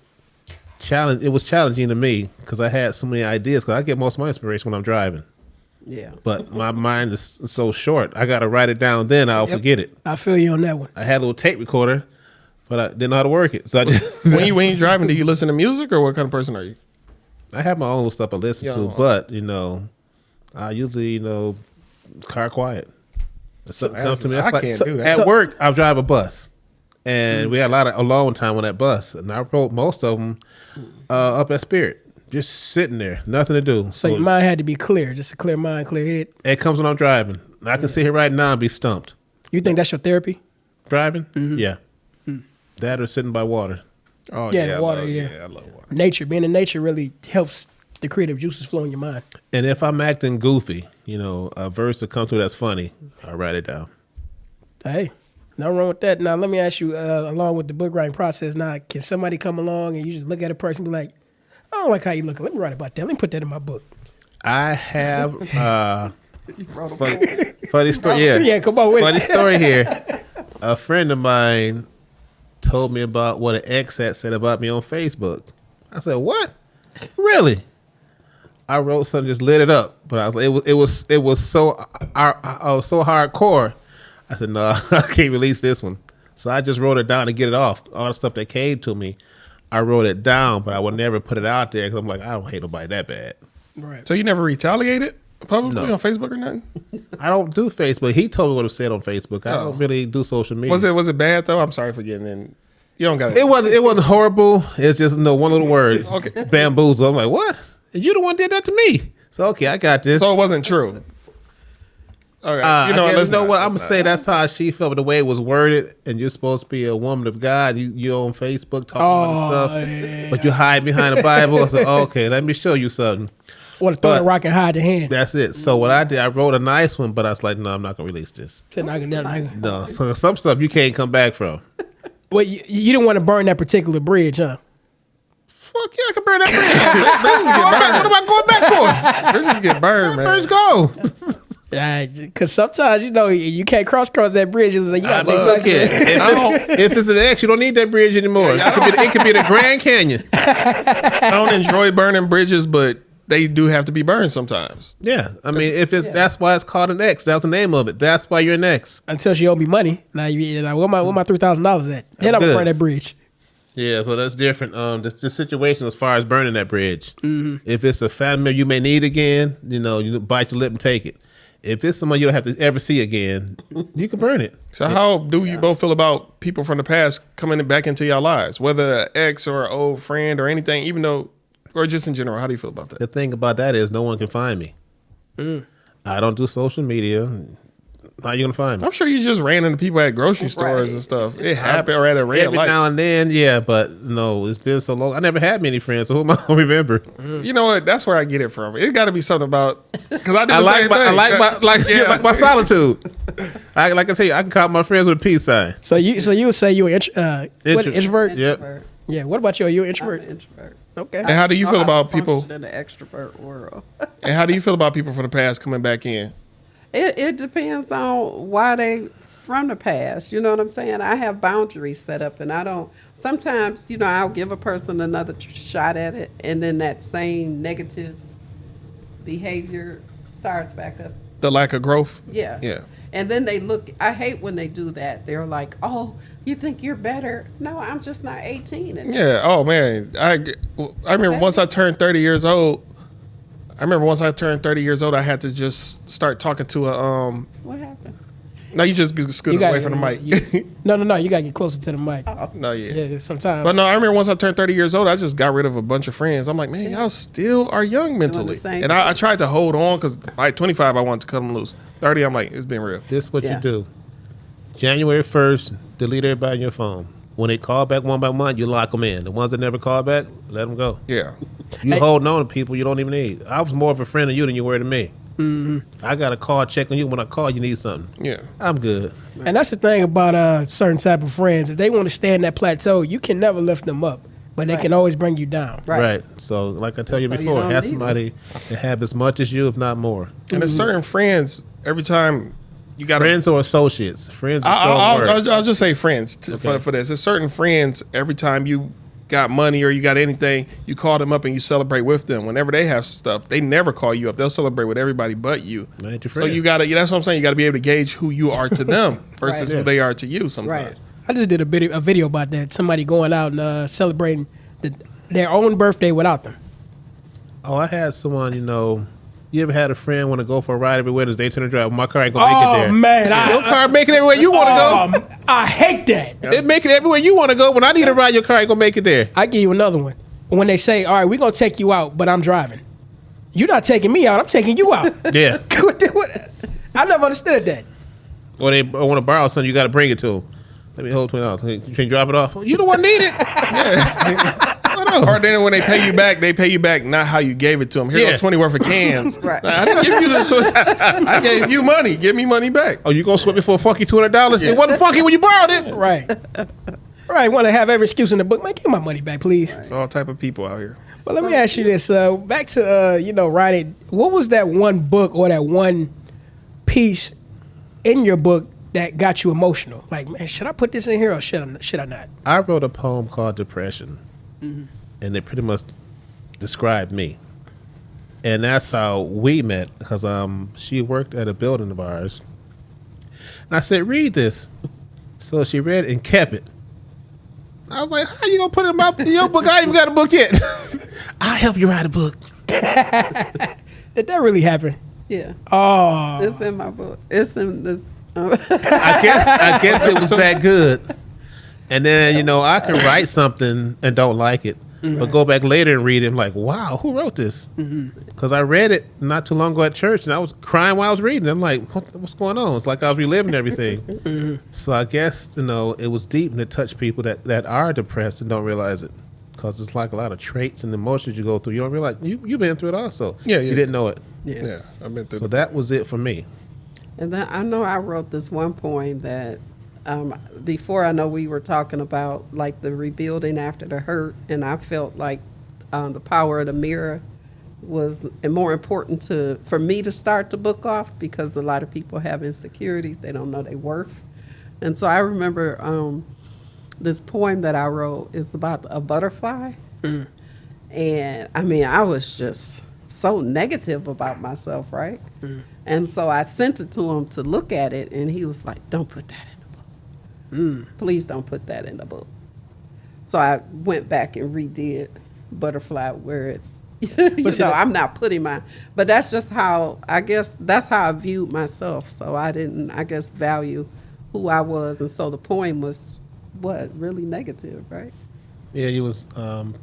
S4: challenge. It was challenging to me because I had so many ideas. Because I get most of my inspiration when I'm driving. Yeah. But my mind is so short. I got to write it down. Then I'll forget it.
S2: I feel you on that one.
S4: I had a little tape recorder, but I didn't know how to work it. So I just
S3: when you're driving, do you listen to music, or what kind of person are you?
S4: I have my own little stuff I listen to, but I usually car quiet. If something comes to me, that's can't do that. At work, I drive a bus, and we had a lot of alone time on that bus, and I wrote most of them up at Spirit, just sitting there, nothing to do.
S2: So your mind had to be clear, just a clear mind, clear head.
S4: It comes when I'm driving. I can sit here right now and be stumped.
S2: You think that's your therapy?
S4: Driving? Mm-hmm. Yeah. That or sitting by water.
S2: Oh yeah, water. I love water. Nature, being in nature really helps the creative juices flow in your mind.
S4: And if I'm acting goofy, a verse that comes through that's funny, I write it down.
S2: Hey, nothing wrong with that. Now let me ask you, along with the book writing process, now can somebody come along and you just look at a person and be like, I don't like how you look. Let me write about that. Let me put that in my book.
S4: I have funny story. Yeah,
S2: come on with
S4: funny story here. A friend of mine told me about what an ex had said about me on Facebook. I said, "What? Really?" I wrote something, just lit it up, but I was like, it was so so hardcore. I said, "No, I can't release this one." So I just wrote it down to get it off. All the stuff that came to me, I wrote it down, but I would never put it out there because I'm like, I don't hate nobody that bad.
S2: Right.
S3: So you never retaliated publicly on Facebook or nothing?
S4: I don't do Facebook. He told me what it said on Facebook. I don't really do social media.
S3: Was it bad though? I'm sorry for getting in. You don't got it.
S4: It wasn't horrible. It's just one little word. Okay. Bamboozle. I'm like, what? You the one did that to me. So okay, I got this.
S3: So it wasn't true. Okay.
S4: You know what? I'm gonna say that's how she felt, but the way it was worded, and you're supposed to be a woman of God. You're on Facebook talking about stuff, but you hide behind the Bible. I said, okay, let me show you something.
S2: Want to throw the rock and hide the hand.
S4: That's it. So what I did, I wrote a nice one, but I was like, no, I'm not gonna release this.
S2: No,
S4: so some stuff you can't come back from.
S2: Well, you didn't want to burn that particular bridge, huh?
S4: Fuck yeah, I can burn that bridge. What am I going back
S3: for? Bridges get burned, man.
S4: Bridges go.
S2: Because sometimes, you can't cross that bridge. It's like, you got
S4: if it's an X, you don't need that bridge anymore. It could be the Grand Canyon.
S3: I don't enjoy burning bridges, but they do have to be burned sometimes.
S4: Yeah, I mean, if it's that's why it's called an X. That's the name of it. That's why you're an X.
S2: Until she owed me money. Now you like, where my $3,000 at? Then I'm gonna burn that bridge.
S4: Yeah, so that's different. The situation as far as burning that bridge. If it's a family member you may need again, you bite your lip and take it. If it's someone you don't have to ever see again, you can burn it.
S3: So how do you both feel about people from the past coming back into your lives, whether an ex or an old friend or anything, even though, or just in general? How do you feel about that?
S4: The thing about that is no one can find me. I don't do social media. How you gonna find me?
S3: I'm sure you just ran into people at grocery stores and stuff. It happened, or at a red
S4: Every
S3: light.
S4: now and then, yeah, but no, it's been so long. I never had many friends, so who am I gonna remember?
S3: You know what? That's where I get it from. It's got to be something about because I do the
S4: I
S3: same thing.
S4: like my solitude. Like I tell you, I can call my friends with a peace sign.
S2: So you would say you an introvert?
S4: Yep.
S2: Yeah. What about you? Are you an introvert?
S5: I'm an introvert.
S2: Okay.
S3: And how do you feel about people
S5: in the extrovert world?
S3: And how do you feel about people from the past coming back in?
S5: It depends on why they from the past. You know what I'm saying? I have boundaries set up, and I don't. Sometimes, I'll give a person another shot at it, and then that same negative behavior starts back up.
S3: The lack of growth.
S5: Yeah.
S3: Yeah.
S5: And then they look. I hate when they do that. They're like, "Oh, you think you're better?" No, I'm just not 18. And
S3: Yeah. Oh man, I remember once I turned 30 years old. I had to just start talking to a
S5: What happened?
S3: No, you just scoot away from the mic.
S2: No. You gotta get closer to the mic.
S3: No, yeah.
S2: Yeah, sometimes.
S3: But no, I remember once I turned 30 years old, I just got rid of a bunch of friends. I'm like, man, y'all still are young mentally. And I tried to hold on because by 25, I wanted to cut them loose. 30, I'm like, it's been real.
S4: This is what you do. January 1st, delete everybody on your phone. When they call back one by one, you lock them in. The ones that never call back, let them go.
S3: Yeah.
S4: You holding on to people you don't even need. I was more of a friend of you than you were to me. I got a call, check on you. When I call, you need something.
S3: Yeah.
S4: I'm good.
S2: And that's the thing about certain type of friends. If they want to stay in that plateau, you can never lift them up, but they can always bring you down.
S4: Right. So, like I tell you before, have somebody that have as much as you, if not more.
S3: And there's certain friends, every time you got
S4: friends or associates. Friends. I'll
S3: just say friends for this. There's certain friends. Every time you got money or you got anything, you call them up and you celebrate with them. Whenever they have stuff, they never call you up. They'll celebrate with everybody but you. So you gotta. That's what I'm saying. You gotta be able to gauge who you are to them versus who they are to you. Sometimes.
S2: Right. I just did a video about that. Somebody going out and celebrating their own birthday without them.
S4: Oh, I had someone. You ever had a friend want to go for a ride everywhere? This Daytona Drive. My car ain't gonna make it there.
S2: Oh man,
S4: your car make it everywhere you want to go.
S2: I hate that.
S4: It make it everywhere you want to go. When I need a ride, your car ain't gonna make it there.
S2: I give you another one. When they say, "All right, we're gonna take you out, but I'm driving," you're not taking me out. I'm taking you out.
S4: Yeah.
S2: I never understood that.
S4: Or they want to borrow something, you got to bring it to them. Let me hold $20. You can drop it off. You don't want to need it.
S3: Yeah. Or then when they pay you back not how you gave it to them. Here's 20 worth of cans.
S5: Right.
S3: I didn't give you the 20. I gave you money. Give me money back.
S4: Oh, you gonna sweat me for a funky $200? It wasn't funky when you borrowed it.
S2: Right. Want to have every excuse in the book. Man, give my money back, please.
S3: It's all type of people out here.
S2: But let me ask you this. Back to writing. What was that one book or that one piece in your book that got you emotional? Like, man, should I put this in here or should I not?
S4: I wrote a poem called Depression. And it pretty much described me. And that's how we met, because she worked at a building of ours. And I said, read this. So she read it and kept it. I was like, how you going to put it in your book? I ain't even got a book yet. I'll help you write a book.
S2: Did that really happen?
S5: Yeah.
S2: Oh.
S5: It's in my book. It's in this.
S4: I guess it was that good. And then, I can write something and don't like it. But go back later and read it. I'm like, wow, who wrote this? Because I read it not too long ago at church, and I was crying while I was reading. I'm like, what's going on? It's like I was reliving everything. So I guess, it was deep and it touched people that are depressed and don't realize it. Because it's like a lot of traits and emotions you go through. You don't realize. You've been through it also.
S3: Yeah.
S4: You didn't know it.
S3: Yeah, I've been through
S4: So that was it for me.
S5: And then I know I wrote this one poem that before I know we were talking about like the rebuilding after the hurt, and I felt like the power of the mirror was more important for me to start the book off, because a lot of people have insecurities, they don't know their worth. And so I remember this poem that I wrote is about a butterfly. And I mean, I was just so negative about myself, right? And so I sent it to him to look at it, and he was like, "Don't put that in the book. Please don't put that in the book." So I went back and redid Butterfly, where it's, I'm not putting but that's just how, I guess, that's how I viewed myself. So I didn't, I guess, value who I was. And so the poem was, really negative, right?
S4: Yeah, you was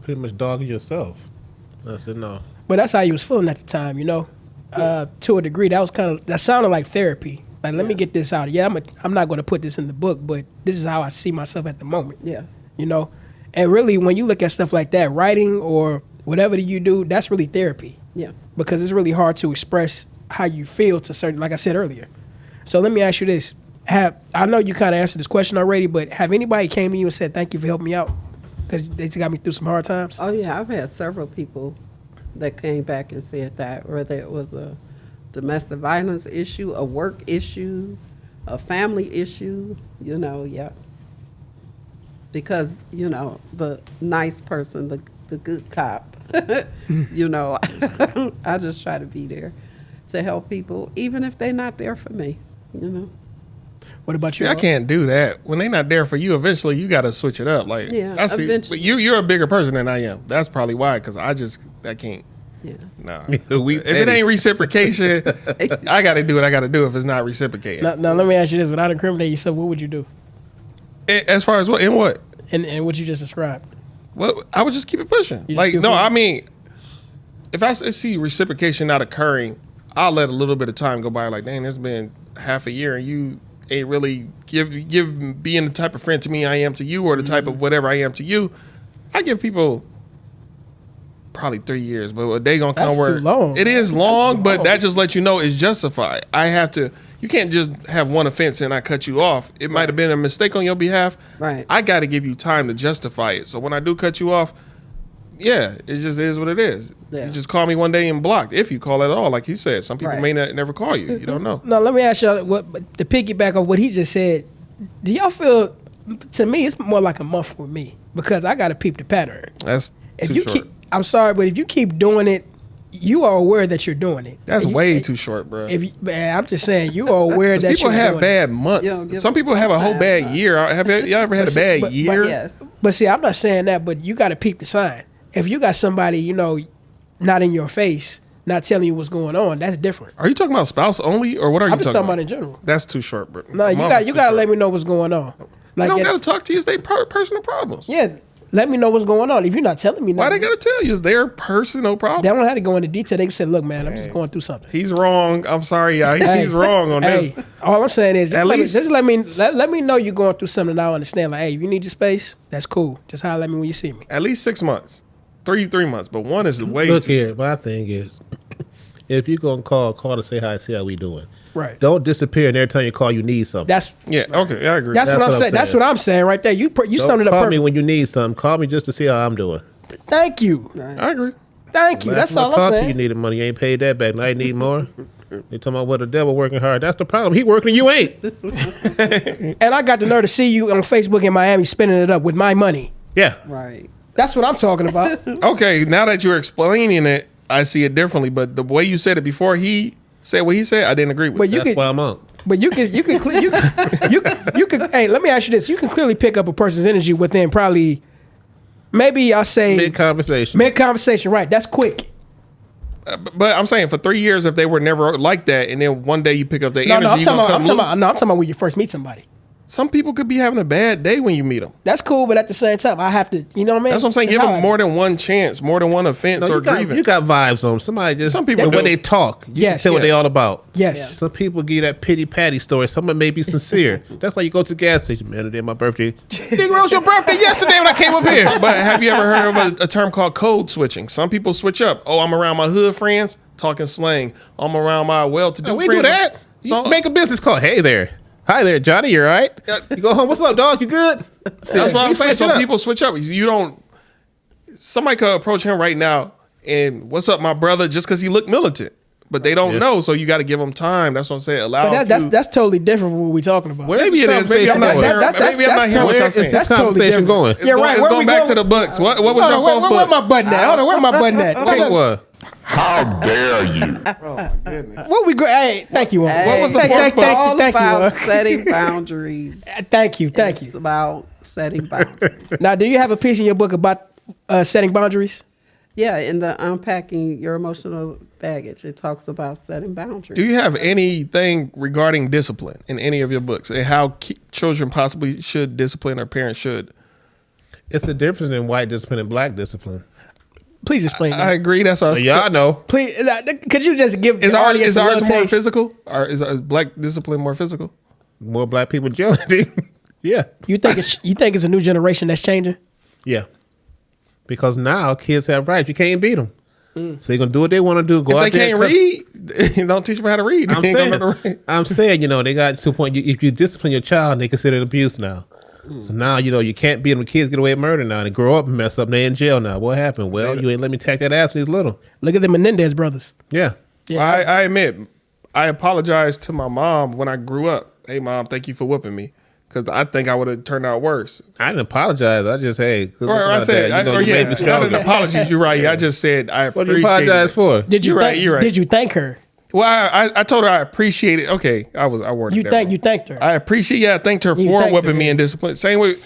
S4: pretty much dogging yourself. I said no.
S2: But that's how you was feeling at the time, to a degree. That sounded like therapy. Like, let me get this out. Yeah, I'm not going to put this in the book, but this is how I see myself at the moment.
S5: Yeah.
S2: And really, when you look at stuff like that, writing or whatever you do, that's really therapy.
S5: Yeah.
S2: Because it's really hard to express how you feel to certain, like I said earlier. So let me ask you this. I know you kind of answered this question already, but have anybody came to you and said, thank you for helping me out? Because they got me through some hard times?
S5: Oh, yeah. I've had several people that came back and said that, whether it was a domestic violence issue, a work issue, a family issue, yeah. Because, the nice person, the good cop, I just try to be there to help people, even if they're not there for me,
S2: What about you?
S3: See, I can't do that. When they're not there for you, eventually you got to switch it up. Like,
S5: Yeah,
S3: I see,
S5: eventually.
S3: but you're a bigger person than I am. That's probably why, because I can't.
S5: Yeah.
S3: Nah.
S4: We
S3: If it ain't reciprocation, I got to do what I got to do if it's not reciprocating.
S2: Now, let me ask you this. Without incriminating yourself, what would you do?
S3: As far as what? In what?
S2: And what you just described?
S3: Well, I would just keep it pushing.
S2: You
S3: Like,
S2: keep
S3: no,
S2: pushing?
S3: I mean, if I see reciprocation not occurring, I'll let a little bit of time go by. Like, dang, it's been half a year and you ain't really being the type of friend to me I am to you, or the type of whatever I am to you. I give people probably 3 years, but a day gonna come
S2: That's
S3: where
S2: too long.
S3: it is
S2: That's
S3: long,
S2: too
S3: but
S2: long.
S3: that just lets you know it's justified. You can't just have one offense and I cut you off. It might have been a mistake on your behalf.
S5: Right.
S3: I got to give you time to justify it. So when I do cut you off, yeah, it just is what it is.
S5: Yeah.
S3: You just call me one day and blocked, if you call at all. Like he said, some people
S5: Right.
S3: may never call you. You don't know.
S2: Now, let me ask y'all, to piggyback on what he just said, do y'all feel, to me, it's more like a month with me, because I got to peep the pattern.
S3: That's
S2: If
S3: too
S2: you
S3: short.
S2: I'm sorry, but if you keep doing it, you are aware that you're doing it.
S3: That's
S2: And you-
S3: way too short, bro.
S2: Man, I'm just saying, you are aware that
S3: People
S2: you're
S3: have
S2: doing
S3: bad
S5: You don't
S3: months.
S5: give
S3: Some people have a whole
S5: time,
S3: bad
S5: huh?
S3: year. Have you ever had a bad
S2: but-
S3: year?
S5: Yes.
S2: it. But see, I'm not saying that, but you got to peep the sign. If you got somebody, not in your face, not telling you what's going on, that's different.
S3: Are you talking about spouse only, or what are you
S2: I'm just talking about in
S3: about?
S2: general.
S3: That's too short, bro.
S2: No, you got to let me know what's going on.
S3: I don't
S2: yeah,
S3: got to talk to you. It's their personal problems.
S2: yeah, let me know what's going on. If you're not telling me
S3: Why they
S2: nothing,
S3: got to tell you? It's their personal problem.
S2: they don't have to go into detail. They can say, look, man, I'm just going through something.
S3: He's wrong. I'm sorry, y'all.
S2: Hey,
S3: He's wrong on
S2: hey,
S3: this.
S2: all I'm saying is,
S3: At least-
S2: just let me know you're going through something that I understand. Like, hey, if you need your space, that's cool. Just holler at me when you see me.
S3: At least 6 months. Three months. But one is way
S4: Look
S3: too.
S4: here, my thing is, if you're gonna call to say hi, see how we doing.
S2: Right.
S4: Don't disappear, and every time you call, you need something.
S2: That's
S3: Yeah, okay. I agree.
S2: what I'm
S4: what I'm
S2: saying. That's
S4: saying.
S2: what I'm saying right there. You
S4: Don't
S2: summed it up
S4: call
S2: perfect.
S4: me when you need something. Call me just to see how I'm doing.
S2: Thank you.
S3: I agree.
S2: Thank you.
S4: Last
S2: That's
S4: time I
S2: all I'm
S4: talked to you,
S2: saying.
S4: needed money. You ain't paid that back. Now you need more. They talking about what the devil working hard. That's the problem. He working and you ain't.
S2: And I got the nerve to see you on Facebook in Miami spending it up with my money.
S4: Yeah.
S5: Right.
S2: That's what I'm talking about.
S3: Okay, now that you're explaining it, I see it differently. But the way you said it before he said what he said, I didn't agree with.
S2: But you
S4: That's
S2: could,
S4: why I'm on.
S2: but you could. Hey, let me ask you this: you can clearly pick up a person's energy within probably, maybe I'll say
S4: Mid conversation.
S2: mid conversation. Right? That's quick.
S3: But I'm saying for 3 years, if they were never like that, and then one day you pick up their
S2: No,
S3: energy,
S2: I'm
S3: you
S2: talking
S3: gonna
S2: about.
S3: come loose.
S2: I'm talking about when you first meet somebody.
S3: Some people could be having a bad day when you meet them.
S2: That's cool, but at the same time, I have to. You know what I mean?
S3: That's what I'm saying.
S2: It's
S3: Give
S2: not
S3: them
S2: like-
S3: more than one chance, more than one offense
S4: No,
S3: or
S4: you got,
S3: grievance.
S4: you got vibes on them. Somebody just
S3: Some people
S4: the way
S3: do.
S4: they talk. You
S2: Yes.
S4: can tell what
S3: Yeah.
S4: they all about.
S2: Yes.
S4: Some people give you that pity patty story. Some of them may be sincere. That's like you go to the gas station, man. Today my birthday. Nigga, it was your birthday yesterday when I came up here.
S3: But have you ever heard of a term called code switching? Some people switch up. Oh, I'm around my hood friends talking slang. I'm around my well-to-do
S4: No, we
S3: friends.
S4: do that.
S3: So-
S4: You make a business call. Hey there. Hi there, Johnny. You all right? You go home. What's up, dog? You good?
S3: That's what I'm
S4: You
S3: saying.
S4: switch it
S3: Some
S4: up.
S3: people switch up. You don't. Somebody could approach him right now and what's up, my brother? Just because he look militant, but they don't
S4: Yeah.
S3: know. So you got to give them time. That's what I'm saying. Allow.
S2: But that's totally different from what we're talking about.
S4: Where
S3: maybe it
S4: this
S3: is. Maybe I'm not
S4: conversation
S3: hearing.
S4: going?
S3: Maybe I'm not hearing what
S4: Where
S3: y'all
S4: is
S3: saying.
S4: this
S2: That's totally
S4: conversation
S2: different.
S4: going?
S2: Yeah, right.
S3: It's
S2: Where
S3: going
S2: we
S3: back
S2: going?
S3: to the books. What was
S2: Hold
S3: your
S2: on,
S3: fourth
S2: where
S3: book?
S2: my button at? Hold on, where my button at?
S4: Pick one.
S1: How dare you?
S6: Oh my goodness.
S2: What we go? Hey, thank you.
S5: Hey,
S3: What was the
S2: thank,
S3: fourth
S2: thank,
S3: book?
S2: thank you,
S5: all
S2: thank
S5: about
S2: you.
S5: setting boundaries.
S2: Thank you, thank
S5: It's
S2: you.
S5: about setting boundaries.
S2: Now, do you have a piece in your book about setting boundaries?
S5: Yeah, in the Unpacking Your Emotional Baggage, it talks about setting boundaries.
S3: Do you have anything regarding discipline in any of your books and how children possibly should discipline or parents should?
S4: It's the difference in white discipline and black discipline.
S2: Please explain
S3: I
S2: that.
S3: agree. That's what I was,
S4: Y'all know.
S2: Please, could you just give
S3: Is
S2: the audience
S3: is
S2: a
S3: ours
S2: little
S3: more
S2: taste?
S3: physical? Or is black discipline more physical?
S4: More black people in jail. Yeah.
S2: You think it's a new generation that's changing?
S4: Yeah. Because now kids have rights. You can't beat them. So they're going to do what they want to do. Go
S3: If
S4: out
S3: they
S4: there.
S3: can't read, don't teach them how to read.
S4: I'm
S3: They ain't gonna
S4: saying,
S3: know how to read.
S4: I'm saying, they got to a point, if you discipline your child, they consider it abuse now. So now, you can't beat them. Kids get away with murder now. They grow up and mess up. They in jail now. What happened? Well, you ain't let me take that ass when he's little.
S2: Look at the Menendez brothers.
S4: Yeah.
S2: Yeah.
S3: I admit, I apologized to my mom when I grew up. Hey, Mom, thank you for whooping me. Because I think I would have turned out worse.
S4: I didn't apologize. I just, hey.
S3: Or I said,
S4: you made me
S3: not an
S4: stronger.
S3: apology. You're right. I just said I
S4: What
S3: appreciate
S4: do you apologize
S3: it.
S4: for?
S2: Did you
S3: You're right,
S2: thank,
S3: you're right.
S2: Did you thank her?
S3: Well, I told her I appreciate it. Okay, I worded
S2: You
S3: that
S2: thank
S3: wrong.
S2: you thanked her.
S3: I appreciate. Yeah, I thanked her
S2: You
S3: for
S2: thanked
S3: whooping
S2: her,
S3: me
S2: yeah.
S3: in discipline. Same way,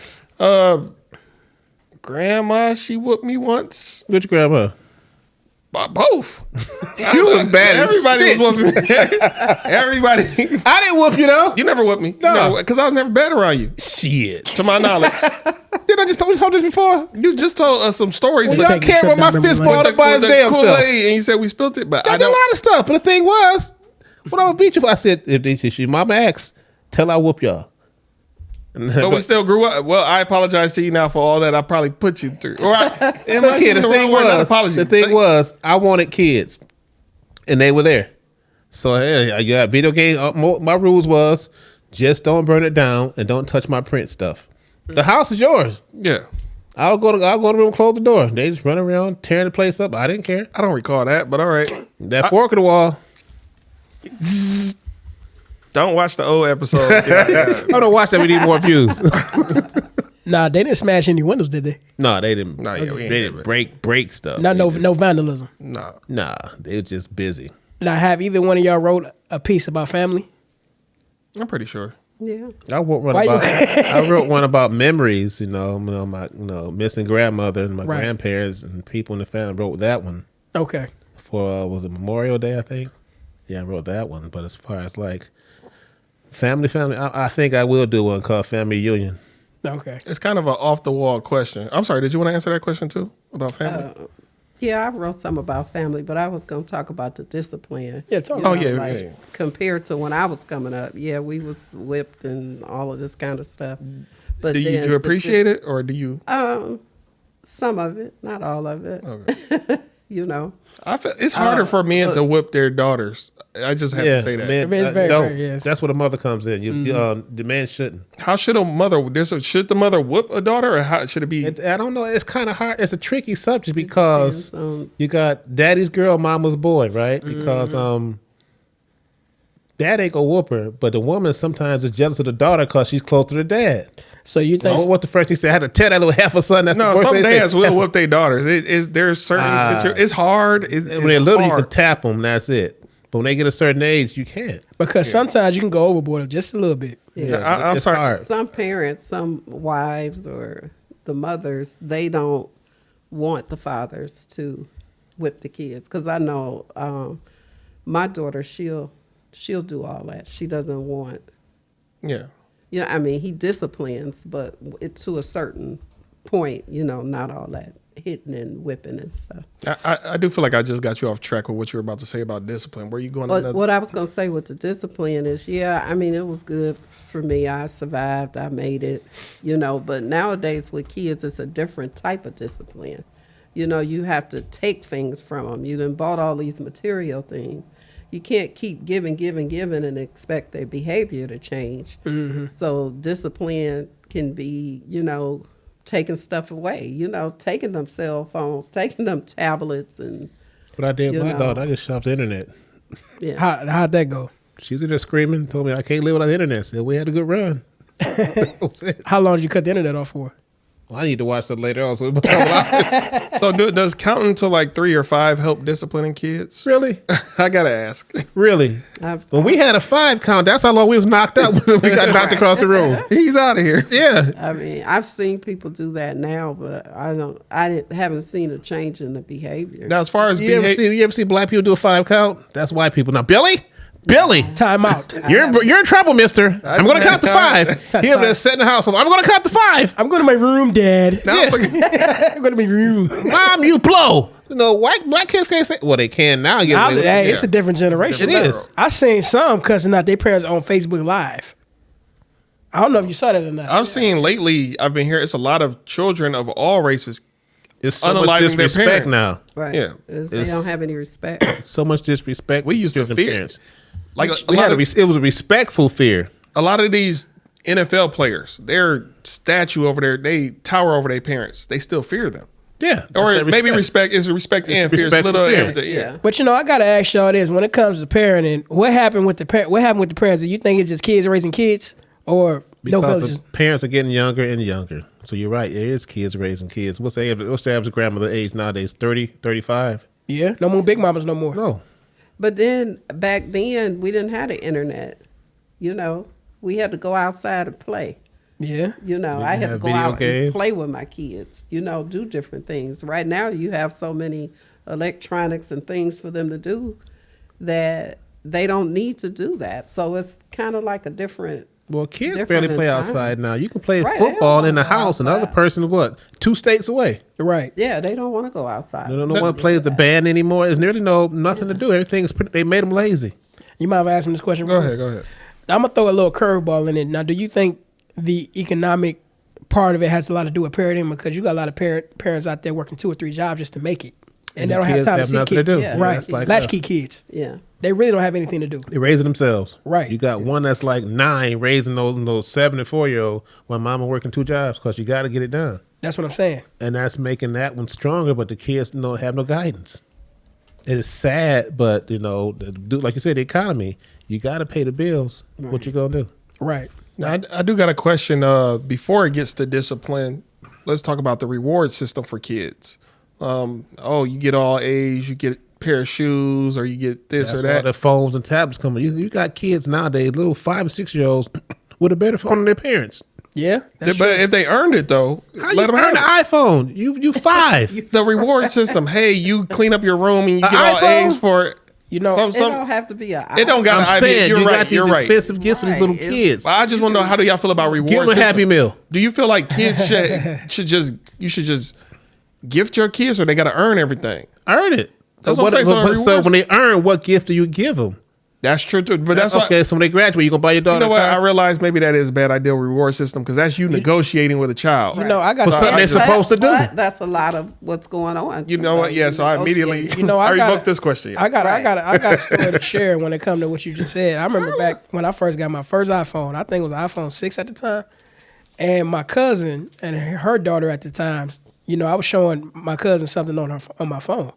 S3: grandma, she whooped me once.
S4: Which grandma?
S3: Both.
S4: You was bad as
S3: Everybody
S4: shit.
S3: was whooping me. Everybody.
S4: I didn't whoop you, though.
S3: You never whooped me.
S4: No.
S3: Because I was never bad around you,
S4: Shit.
S3: to my knowledge.
S4: Did I just told this before?
S3: You just told us some stories.
S4: Well,
S3: but
S4: y'all
S2: take a
S4: can't
S2: trip
S4: run my
S2: down
S4: fist
S2: memory
S4: ball
S2: lane.
S4: up by his
S3: with
S4: damn self.
S3: Kool-Aid, and you said we spilled it, but
S4: I
S3: I
S4: did a
S3: don't.
S4: lot of stuff, but the thing was, what I would beat you for, I said, if they said, your mama asks, tell I whoop y'all.
S3: But we still grew up. Well, I apologize to you now for all that I probably put you through. Or
S4: Look here, the thing was, I wanted kids, and they were there. So hey, you got video game. My rules was just don't burn it down and don't touch my print stuff. The house is yours.
S3: Yeah.
S4: I'll go to the room, close the door. They just run around tearing the place up. I didn't care.
S3: I don't recall that, but all right.
S4: That fork in the wall.
S3: Don't watch the old episode.
S4: I don't watch that. We need more views.
S2: Nah, they didn't smash any windows, did they?
S4: No, they didn't.
S3: No, yeah, we ain't
S4: they
S3: did
S4: didn't break stuff.
S2: No,
S4: They
S2: no,
S4: just-
S2: no vandalism.
S3: No.
S4: Nah, they were just busy.
S2: Now, have either one of y'all wrote a piece about family?
S3: I'm pretty sure.
S5: Yeah.
S4: I wrote one
S2: Why you-
S4: about. I wrote one about memories. My missing grandmother and my
S2: Right.
S4: grandparents and people in the family. Wrote that one
S2: Okay.
S4: for was it Memorial Day? I think. Yeah, I wrote that one. But as far as like family, I think I will do one called Family Reunion.
S2: Okay.
S3: It's kind of an off the wall question. I'm sorry. Did you want to answer that question too about family?
S5: Yeah, I wrote some about family, but I was going to talk about the discipline.
S2: Yeah, talk
S5: You
S2: about
S5: know,
S3: it. Oh, yeah,
S5: like,
S3: yeah.
S5: Compared to when I was coming up, yeah, we was whipped and all of this kind of stuff. But
S3: do you appreciate it or do you?
S5: Some of it, not all of it.
S3: Okay.
S5: You know,
S3: I feel it's harder for men to whip their daughters. I just have to say that.
S4: man,
S2: It's very,
S4: don't.
S2: very, yes.
S4: That's where the mother comes in. The man shouldn't.
S3: How should a mother? Should the mother whoop a daughter, or how should it be?
S4: I don't know. It's kind of hard. It's a tricky subject because
S5: depends on-
S4: you got daddy's girl, mama's boy, right? Because dad ain't gonna whoop her, but the woman sometimes is jealous of the daughter because she's close to the dad.
S2: So you think?
S4: So what the first thing said? I had to tell that little heifer son. That's
S3: No,
S4: the first
S3: some
S4: thing they
S3: dads
S4: say.
S3: will whoop their daughters. There's certain situations. It's hard. It's
S4: When they're little, you can
S3: hard.
S4: tap them. That's it. But when they get a certain age, you can't.
S2: Because sometimes you can go overboard just a little bit.
S3: I'm
S4: it's
S3: sorry.
S4: hard.
S5: some parents, some wives or the mothers, they don't want the fathers to whip the kids. Because I know my daughter, she'll do all that. She doesn't want.
S3: Yeah.
S5: You know, I mean, he disciplines, but to a certain point, not all that hitting and whipping and stuff.
S3: I do feel like I just got you off track with what you were about to say about discipline. Where you going?
S5: But what I was going to say with the discipline is, I mean, it was good for me. I survived. I made it, But nowadays with kids, it's a different type of discipline. You have to take things from them. You done bought all these material things. You can't keep giving and expect their behavior to change. Mm-hmm. So discipline can be, taking stuff away, taking them cell phones, taking them tablets and
S4: But I did
S5: You
S4: my
S5: know.
S4: daughter. I just shopped the internet.
S5: yeah.
S2: How'd that go?
S4: She's in there screaming, told me I can't live without the internet. Said we had a good run. That was it.
S2: How long did you cut the internet off for?
S4: Well, I need to watch that later on. So
S3: Does counting to like 3 or 5 help disciplining kids?
S4: really,
S3: I gotta ask.
S4: really. When we had a 5 count, that's how long we was knocked out when we got knocked across the room.
S3: He's out of here.
S4: Yeah.
S5: I mean, I've seen people do that now, but haven't seen a change in the behavior.
S3: Now, as far as
S4: You ever see black people do a 5 count? That's white people. Now, Billy,
S2: Time out.
S4: you're in trouble, mister. I'm going to count to 5. He over there sitting in the house. I'm going to count to 5.
S2: I'm going to my room, Dad.
S4: Yeah.
S2: I'm going to my room.
S4: Mom, you blow. You know, black kids can't say. Well, they can now.
S2: Hey, it's a different generation.
S4: It is.
S2: I seen some cussing out their parents on Facebook Live. I don't know if you saw that or not.
S3: I've seen lately, I've been hearing it's a lot of children of all races.
S4: It's so much
S3: unaliving their
S4: disrespect
S3: parents.
S4: now.
S5: Right.
S3: Yeah.
S5: They don't have any respect.
S4: So much disrespect.
S3: We used to
S4: children
S3: fear.
S4: parents.
S3: Like
S4: It was a respectful fear.
S3: a lot of these NFL players, their statue over there, they tower over their parents. They still fear them.
S4: Yeah.
S3: Or
S4: that's that
S3: maybe respect is respect and fear. It's
S4: respect
S3: little
S4: and fear.
S3: everything. Yeah.
S2: But I gotta ask y'all this: when it comes to parenting, what happened with the parents? Do you think it's just kids raising kids, or no
S4: Because
S2: fellas?
S4: the parents are getting younger and younger. So you're right. It is kids raising kids. What's the average grandmother age nowadays? 30, 35?
S2: Yeah, no more big mamas, no more.
S4: No.
S5: But then back then we didn't have the internet. We had to go outside and play.
S2: Yeah,
S5: I had to
S4: have
S5: go
S4: video
S5: out
S4: games.
S5: and play with my kids. Do different things. Right now you have so many electronics and things for them to do that they don't need to do that. So it's kind of like a different.
S4: Well, kids
S5: Different
S4: barely
S5: in
S4: play
S5: time.
S4: outside now. You can play
S5: Right, they
S4: football
S5: don't
S4: in the
S5: wanna go
S4: house, and the other
S5: outside.
S4: person, 2 states away.
S2: right.
S5: Yeah, they don't want to go outside.
S4: No one plays the band anymore. There's nearly nothing to do. Everything's they made them lazy.
S2: You might have asked me this question.
S3: Go ahead.
S2: I'm gonna throw a little curveball in it. Now, do you think the economic part of it has a lot to do with parenting? Because you got a lot of parents out there working 2 or 3 jobs just to make it, and they
S4: the
S2: don't have
S4: kids
S2: time to
S4: have
S2: see
S4: nothing
S2: kids.
S4: to do.
S5: Yeah.
S2: Right,
S4: That's like
S2: latchkey
S4: us.
S2: kids.
S5: Yeah.
S2: They really don't have anything to do.
S4: They're raising themselves.
S2: Right.
S4: You got one that's like 9 raising those 7 and 4-year-old while mama working 2 jobs because you got to get it done.
S2: That's what I'm saying.
S4: And that's making that one stronger, but the kids don't have no guidance. It is sad, but like you said, the economy, you got to pay the bills.
S5: Right.
S4: What you gonna do?
S2: Right.
S3: Now, I do got a question. Before it gets to discipline, let's talk about the reward system for kids. You get all A's, you get a pair of shoes, or you get this
S4: That's
S3: or
S4: why
S3: that.
S4: the phones and tablets coming. You got kids nowadays, little 5 and 6-year-olds, with a better phone than their parents.
S2: Yeah. That's
S3: But
S2: true.
S3: if they earned it though,
S4: How
S3: let
S4: you
S3: them
S4: earn
S3: have
S4: an
S3: it.
S4: iPhone? You 5.
S3: The reward system. Hey, you clean up your room and you get all
S4: iPhone?
S3: A's for it.
S2: You know,
S5: It don't have to be a.
S3: It don't got
S4: I'm
S3: an idea.
S4: saying
S3: You're
S4: you
S3: right.
S4: got these
S3: You're right.
S4: expensive gifts for these little
S5: Right. It's-
S4: kids.
S3: But I just want to know, how do y'all feel about reward
S4: Give them a
S3: system?
S4: Happy Meal.
S3: Do you feel like kids should just gift your kids, or they got to earn everything?
S4: Earn it.
S3: That's what I'm saying, so
S4: So when they earn, what gift do you give them?
S3: That's true too. But that's
S4: okay.
S3: why,
S4: So when they graduate, you gonna buy your
S3: you
S4: daughter
S3: know
S4: a
S3: what?
S4: car?
S3: I realize maybe that is a bad idea, reward system, because that's you negotiating with a child.
S2: I got
S4: For something they're
S2: some-
S4: supposed to do.
S5: But that's a lot of what's going on.
S3: You know what? Yeah. So I immediately,
S2: You know,
S3: I
S2: I got
S3: revoked this question.
S2: I got a story to share when it comes to what you just said. I remember back when I first got my first iPhone. I think it was an iPhone 6 at the time, and my cousin and her daughter at the time. I was showing my cousin something on my phone,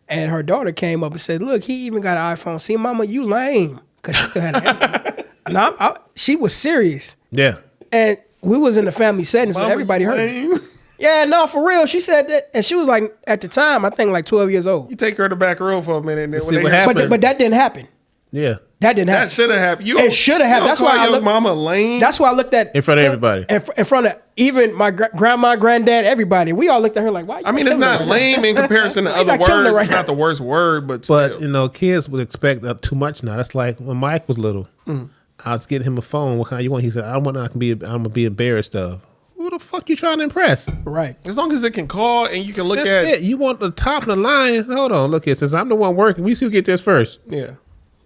S2: and her daughter came up and said, "Look, he even got an iPhone. See, Mama, you lame." Because she still had an Android. And she was serious.
S4: Yeah.
S2: And we was in the family setting, so everybody heard it. Yeah, no, for real. She said that, and she was like, at the time, I think like 12 years old.
S3: You take her to the back room for a minute, and then
S4: See what happened.
S2: But that didn't happen.
S4: Yeah.
S2: That didn't
S3: That
S2: happen.
S3: should have happened.
S2: It should have happened.
S3: You
S2: That's
S3: don't
S2: why
S3: call
S2: I
S3: your
S2: look.
S3: mama lame.
S2: That's why I looked at
S4: In front of everybody.
S2: in front of even my grandma, granddad, everybody. We all looked at her like, "Why?"
S3: I mean, it's not lame in comparison to
S2: You're
S3: other
S2: not killing
S3: words.
S2: it right
S3: It's
S2: now.
S3: not the worst word, but
S4: But
S3: still.
S4: kids would expect too much now. That's like when Mike was little. I was getting him a phone. What kind you want? He said, "I want. I'm gonna be embarrassed of." Who the fuck you trying to impress?
S2: Right.
S3: As long as it can call and you can look
S4: That's
S3: at
S4: it. You want the top of the line? Hold on. Look here. Since I'm the one working, we still get this first.
S3: yeah.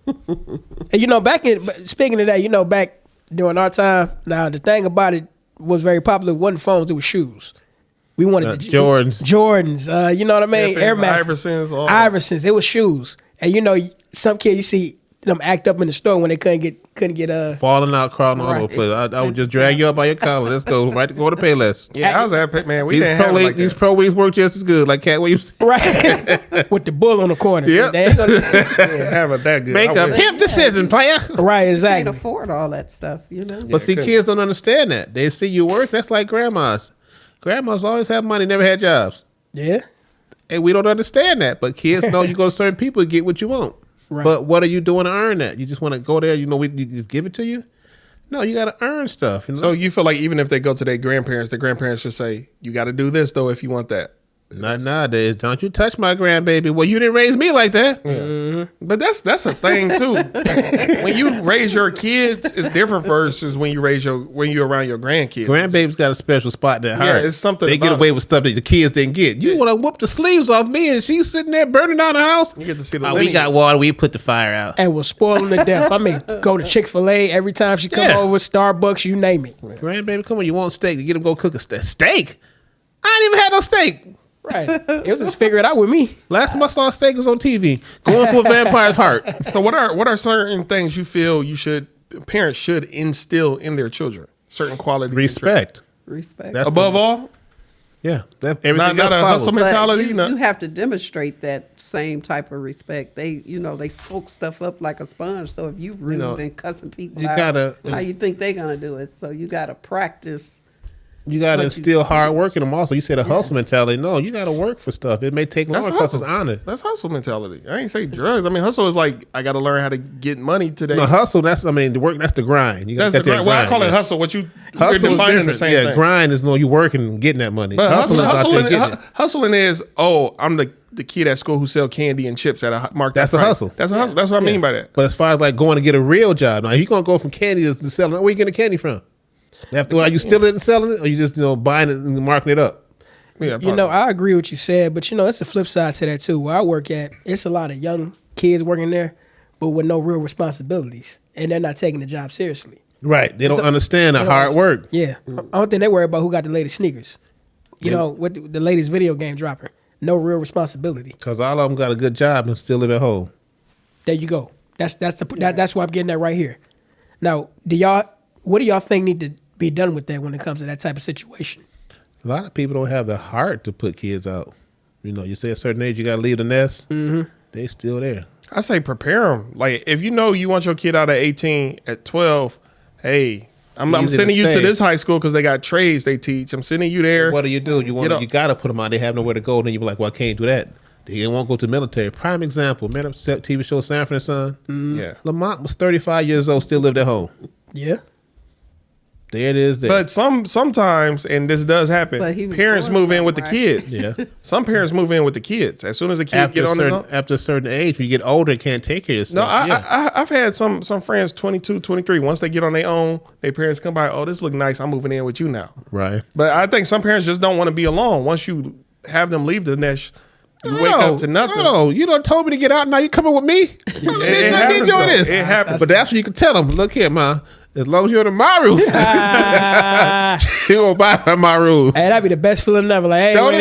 S2: And but speaking of that, back during our time, now the thing about it was very popular. It wasn't phones, it was shoes. We wanted
S4: Jordans.
S2: Jordans. You know what I mean? Air Max.
S3: Iversons, all
S2: Iversons. It was shoes. And some kids you see them act up in the store when they couldn't get
S4: Falling out, crawling all over the
S5: Right.
S4: place. I would just drag you up by your collar. Let's go. Go to Payless.
S3: Yeah, I was at man. We
S4: These
S3: didn't have it like
S4: these
S3: that.
S4: pro wings work just as good. Like Cat Williams.
S2: right with the bull on the corner.
S4: Yep.
S2: They ain't gonna-
S3: have it that good.
S4: Make
S3: I
S4: a
S3: wish.
S4: pimp decision, player.
S2: right,
S5: Can't
S2: exactly.
S5: afford all that stuff.
S4: But see,
S3: couldn't.
S4: kids don't understand that. They see you work. That's like grandmas. Grandmas always have money, never had jobs.
S2: Yeah.
S4: And we don't understand that. But kids know you go to certain people to get what you want.
S2: Right.
S4: But what are you doing to earn that? You just want to go there, we just give it to you? No, you got to earn stuff. You know?
S3: So you feel like even if they go to their grandparents, the grandparents should say, you got to do this, though, if you want that.
S4: Not nowadays. Don't you touch my grandbaby. Well, you didn't raise me like that.
S3: Yeah. Mm-hmm. But that's a thing too. When you raise your kids, it's different versus when you're around your grandkids.
S4: Grandbaby's got a special spot in their heart.
S3: It's something
S4: they get
S3: about
S4: away
S3: it.
S4: with stuff that the kids didn't get. You want to whoop the sleeves off me, and she's sitting there burning down the house.
S3: You get to see the
S4: we
S3: lineage.
S4: got water. We put the fire out.
S2: And will spoil them to death. I mean, go to Chick-fil-A every time she come
S4: Yeah.
S2: over, Starbucks, you name it.
S4: Grandbaby, come on. You want steak? Get them go cook a steak. I ain't even had no steak.
S2: Right. It was just figure it out with me.
S4: Last time I saw a steak was on TV. Going through a vampire's heart.
S3: So what are certain things you feel parents should instill in their children? Certain qualities.
S4: Respect.
S5: Respect.
S4: That's
S3: Above all,
S4: Yeah. Everything
S3: not
S4: else
S3: a
S4: follows.
S3: hustle
S5: But
S3: mentality.
S5: you have to demonstrate that same type of respect. They soak stuff up like a sponge. So if you rude and cussing people
S4: you
S5: out,
S4: gotta-
S5: how you think they're gonna do it? So you gotta practice.
S4: You got to
S5: What you-
S4: instill hard work in them also. You said a hustle mentality. No, you got to work for stuff. It may take
S3: That's
S4: longer because it's
S3: hustle.
S4: honored.
S3: That's hustle mentality. I ain't say drugs. I mean, hustle is like I got to learn how to get money today.
S4: No, hustle, the work, that's the grind. You got
S3: That's
S4: to
S3: the grind. Well, I call it hustle. You're
S4: Hustle is
S3: defining
S4: different.
S3: the same
S4: Yeah,
S3: thing.
S4: grind is you working and getting that money.
S3: But
S4: Hustle is out there getting it.
S3: hustling is, I'm the kid at school who sell candy and chips at a market.
S4: That's a hustle.
S3: That's a hustle. That's what I mean by that.
S4: But as far as like going to get a real job, now you're going to go from candy to selling. Where you getting the candy from? Are you stealing it and selling it? Or you just buying it and marking it up?
S3: Yeah,
S2: I agree with what you said, but it's the flip side to that too. Where I work at, it's a lot of young kids working there, but with no real responsibilities, and they're not taking the job seriously.
S4: Right. They don't understand the
S2: They don't
S4: hard work.
S2: Yeah, I don't think they worry about who got the latest sneakers. What the latest video game dropping. No real responsibility.
S4: Because all of them got a good job and still live at home.
S2: There you go. That's why I'm getting that right here. Now, what do y'all think need to be done with that when it comes to that type of situation?
S4: A lot of people don't have the heart to put kids out. You say a certain age, you got to leave the nest. Mm-hmm. They still there.
S3: I say prepare them. Like if you want your kid out at 18, at 12, hey, I'm
S4: Easy to
S3: sending you to
S4: say.
S3: this high school because they got trades they teach. I'm sending you there.
S4: What do? You got to put them out. They have nowhere to go. Then you be like, well, I can't do that. They won't go to the military. Prime example, man, TV show Sanford and Son.
S3: Yeah.
S4: Lamar was 35 years old, still lived at home.
S2: Yeah.
S4: There it is. There.
S3: But sometimes, and this does happen,
S5: But he was
S3: parents
S5: doing
S3: move in with the
S5: something,
S3: kids.
S4: Yeah.
S3: Some parents move in with the kids. As soon as the kid get on his own.
S4: After a certain age, when you get older, can't take care of yourself.
S3: No, I've had some friends, 22, 23, once they get on their own, their parents come by, oh, this look nice, I'm moving in with you now.
S4: Right.
S3: But I think some parents just don't want to be alone. Once you have them leave the nest, you wake up to nothing.
S4: No, you done told me to get out. Now you coming with me?
S3: It
S4: Let me
S3: happens,
S4: enjoy
S3: though.
S4: this.
S3: It happens.
S4: But that's when you can tell them, look here, ma. As long as you're under my roof, you gonna buy my roof.
S2: Hey, that'd be the best feeling ever. Like, hey,
S4: Don't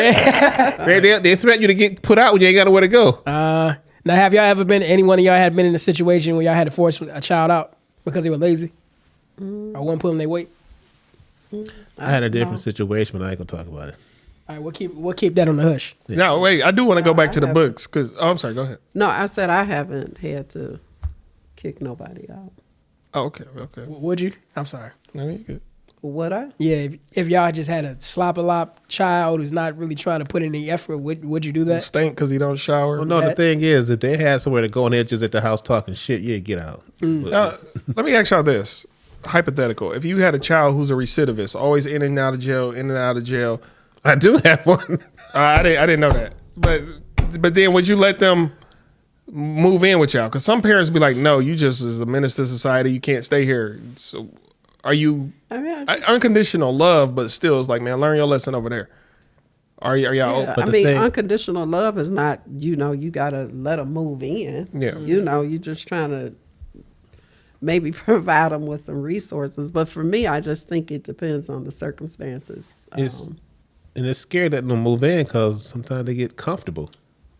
S2: wait,
S4: they threaten you to get put out when you ain't got nowhere to go.
S2: now have y'all ever been? Any one of y'all had been in a situation where y'all had to force a child out because they were lazy or wasn't pulling their weight?
S4: I had a different situation, but I ain't gonna talk about it.
S2: All right, we'll keep that on the hush.
S3: No, wait, I do want to go back to the
S5: haven't.
S3: books because, I'm sorry, go ahead.
S5: No, I said I haven't had to kick nobody out.
S3: Oh, okay.
S2: Would you? I'm sorry.
S3: No, you're good.
S5: Would I?
S2: Yeah, if y'all just had a slop-a-lop child who's not really trying to put in the effort, would you do that?
S3: Stink because he don't shower.
S4: Well, no, the thing is, if they had somewhere to go and they're just at the house talking shit, yeah, get out.
S3: Let me ask y'all this. Hypothetical. If you had a child who's a recidivist, always in and out of jail,
S4: I do have one.
S3: I didn't know that. But then would you let them move in with y'all? Because some parents be like, no, you just is a menace to society. You can't stay here. So are you unconditional love, but still it's like, man, learn your lesson over there. Are y'all
S5: Yeah,
S3: open?
S5: I mean, unconditional love is not, you got to let them move in.
S3: Yeah.
S5: You're just trying to maybe provide them with some resources. But for me, I just think it depends on the circumstances.
S4: And it's scary that they'll move in because sometimes they get comfortable.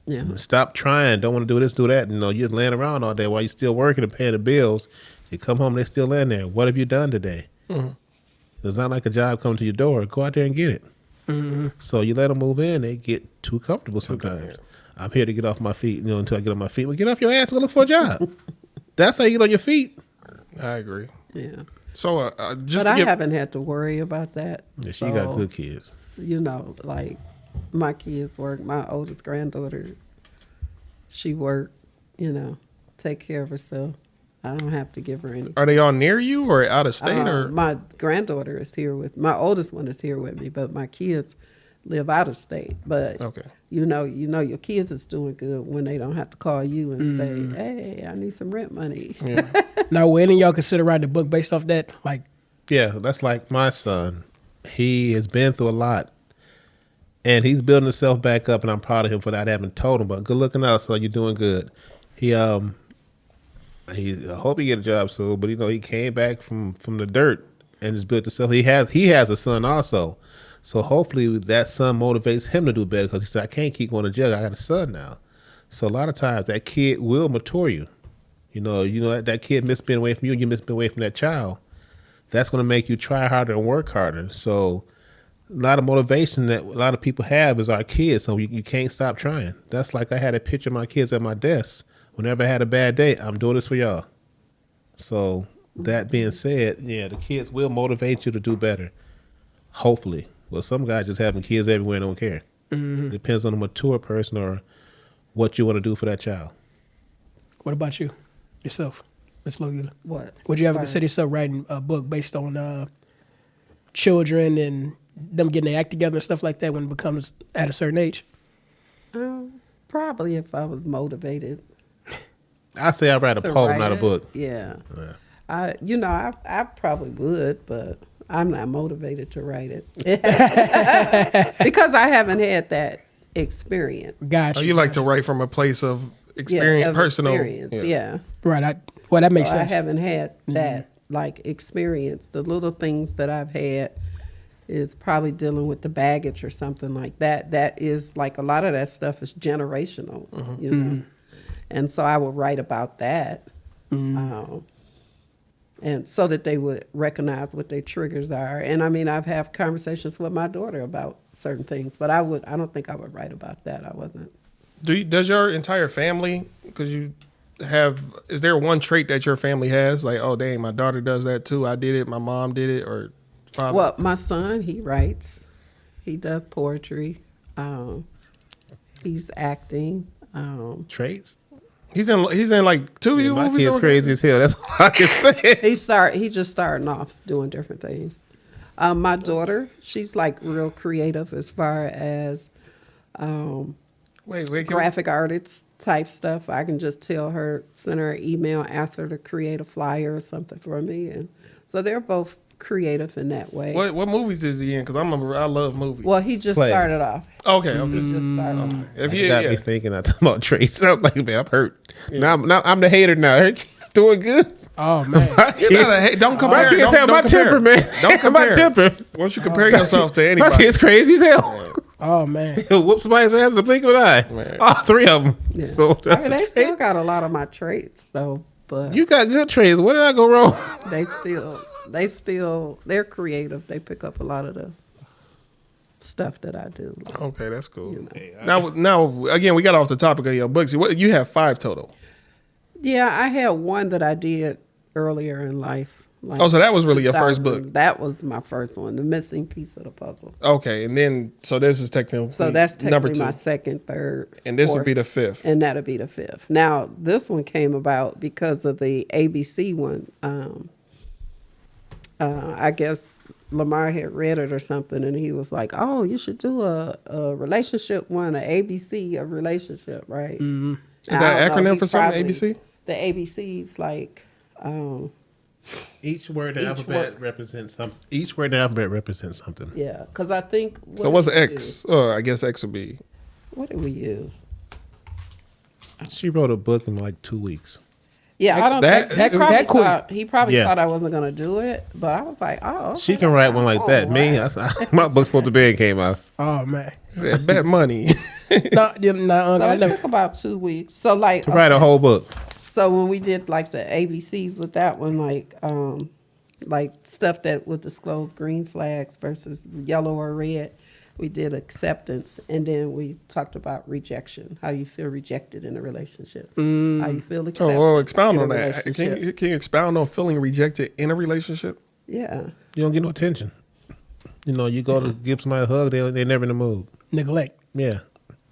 S5: Yeah.
S4: Stop trying. Don't want to do this, do that. You're just laying around all day while you're still working and paying the bills. You come home, they're still in there. What have you done today? Mm-hmm. It's not like a job coming to your door. Go out there and get it. Mm-hmm. So you let them move in, they get too comfortable sometimes. I'm here to get off my feet, until I get on my feet. Well, get off your ass and go look for a job. That's how you get on your feet.
S3: I agree.
S5: Yeah.
S3: So
S5: But I haven't had to worry about that.
S4: Yeah, she got good kids.
S5: you know, like my kids work. My oldest granddaughter, she work, you know, take care of herself. I don't have to give her any.
S3: Are they all near you or out of state or?
S5: My granddaughter is here with my oldest one is here with me, but my kids live out of state. But
S3: Okay.
S5: you know, your kids is doing good when they don't have to call you and say, "Hey, I need some rent money."
S3: Yeah.
S2: Now, will any of y'all consider writing a book based off that? Like,
S4: Yeah, that's like my son. He has been through a lot, and he's building himself back up, and I'm proud of him for that. I haven't told him, but good looking out, so you're doing good. I hope he get a job soon, but you know he came back from the dirt and just built himself. He has a son also, so hopefully that son motivates him to do better because he said I can't keep going to jail. I got a son now, so a lot of times that kid will mature you. You know that kid miss being away from you, and you miss being away from that child. That's going to make you try harder and work harder. So a lot of motivation that a lot of people have is our kids, so you can't stop trying. That's like I had a picture of my kids at my desk. Whenever I had a bad day, I'm doing this for y'all. So that being said, yeah, the kids will motivate you to do better. Hopefully. Well, some guys just having kids everywhere and don't care. Depends on a mature person or what you want to do for that child.
S2: what about you, yourself, Miss Lolita?
S5: What?
S2: Would you ever consider yourself writing a book based on children and them getting their act together and stuff like that when it becomes at a certain age?
S5: Probably if I was motivated.
S4: I say I write a
S5: to
S4: poem,
S5: write
S4: not a
S5: it.
S4: book.
S5: Yeah.
S4: Yeah.
S5: I probably would, but I'm not motivated to write it because I haven't had that experience.
S2: Gotcha.
S3: Oh, you like to write from a place of experience,
S5: of
S3: personal.
S5: experience. Yeah.
S2: Right. Well, that makes
S5: So I
S2: sense.
S5: haven't had that like experience. The little things that I've had is probably dealing with the baggage or something like that. That is like a lot of that stuff is generational, you know. And so I would write about that. And so that they would recognize what their triggers are. And I mean, I've had conversations with my daughter about certain things, but I don't think I would write about that. I wasn't.
S3: Does your entire family, because you have, is there one trait that your family has? Like, oh, dang, my daughter does that too. I did it. My mom did it. Or father?
S5: Well, my son, he writes. He does poetry. He's acting.
S4: Traits?
S3: He's in like two of you
S4: My
S3: movies.
S4: kid's crazy as hell. That's all I can say.
S5: He just starting off doing different things. My daughter, she's like real creative as far as
S3: Wait,
S5: graphic artist type stuff. I can just tell her, send her an email, ask her to create a flyer or something for me, and so they're both creative in that way.
S3: What movies is he in? Because I love movies.
S5: Well, he just
S4: Plays.
S5: started off.
S3: Okay.
S5: He just started off.
S3: If
S4: You
S3: you,
S4: got
S3: yeah.
S4: me thinking I talking about traits. I'm like, man, I'm hurt. Now I'm the hater now. Her kid's doing good.
S2: Oh man.
S4: My
S3: You're
S4: kids,
S3: not a, don't compare.
S4: my kids
S3: don't,
S4: have
S3: don't
S4: my
S3: compare.
S4: temper, man.
S3: Don't compare.
S4: My temper.
S3: Once you compare yourself to
S4: My
S3: anybody,
S4: kid's crazy as hell.
S2: Oh man.
S4: He'll whoop somebody's ass in the blink of an eye.
S3: Man.
S4: All three of them.
S5: Yeah.
S4: So
S5: I
S4: that's
S5: mean, they
S4: a
S5: still
S4: trait.
S5: got a lot of my traits, though. But
S4: You got good traits. Where did I go wrong?
S5: they're creative. They pick up a lot of the stuff that I do.
S3: okay, that's cool. Now, again, we got off the topic of your books. You have 5 total.
S5: Yeah, I had one that I did earlier in life. Like
S3: Oh, so that was really your first
S5: 2000.
S3: book.
S5: That was my first one, the missing piece of the puzzle.
S3: Okay, and then so this is technically
S5: So that's
S3: number
S5: technically
S3: 2,
S5: my second, third,
S3: and this would
S5: fourth,
S3: be the 5th.
S5: and that'll be the 5th. Now, this one came about because of the ABC one. I guess Lamar had read it or something, and he was like, "Oh, you should do a relationship one, a ABC, a relationship, right?"
S3: Is that acronym for something? ABC?
S5: The ABC's like.
S4: Each word in the
S5: Each
S4: alphabet
S5: word.
S4: represents something. Each word in the alphabet represents something.
S5: Yeah, because I think.
S3: So what's
S5: did
S3: the
S5: we
S3: X?
S5: use?
S3: Oh, I guess X would be.
S5: What did we use?
S4: She wrote a book in like 2 weeks.
S5: Yeah, I don't
S3: That-
S5: think
S3: that
S5: he probably
S2: quick.
S5: thought he probably
S4: Yeah.
S5: thought I wasn't gonna do it, but I was like, oh, okay,
S4: She can write one like that. Me, my book's supposed to be and came out.
S2: Oh man.
S3: Said bet money.
S2: No,
S5: So
S2: I
S5: it
S2: know.
S5: took about 2 weeks. So like,
S4: To write a whole book.
S5: so when we did like the ABCs with that one, like stuff that would disclose green flags versus yellow or red, we did acceptance, and then we talked about rejection. How you feel rejected in a relationship. How you feel accepted.
S3: Oh, well, expound
S5: in a
S3: on that.
S5: relationship.
S3: Can you expound on feeling rejected in a relationship?
S5: Yeah.
S4: You don't get no attention. You know, you go to give somebody a hug, they're never in the mood.
S2: Neglect.
S4: Yeah.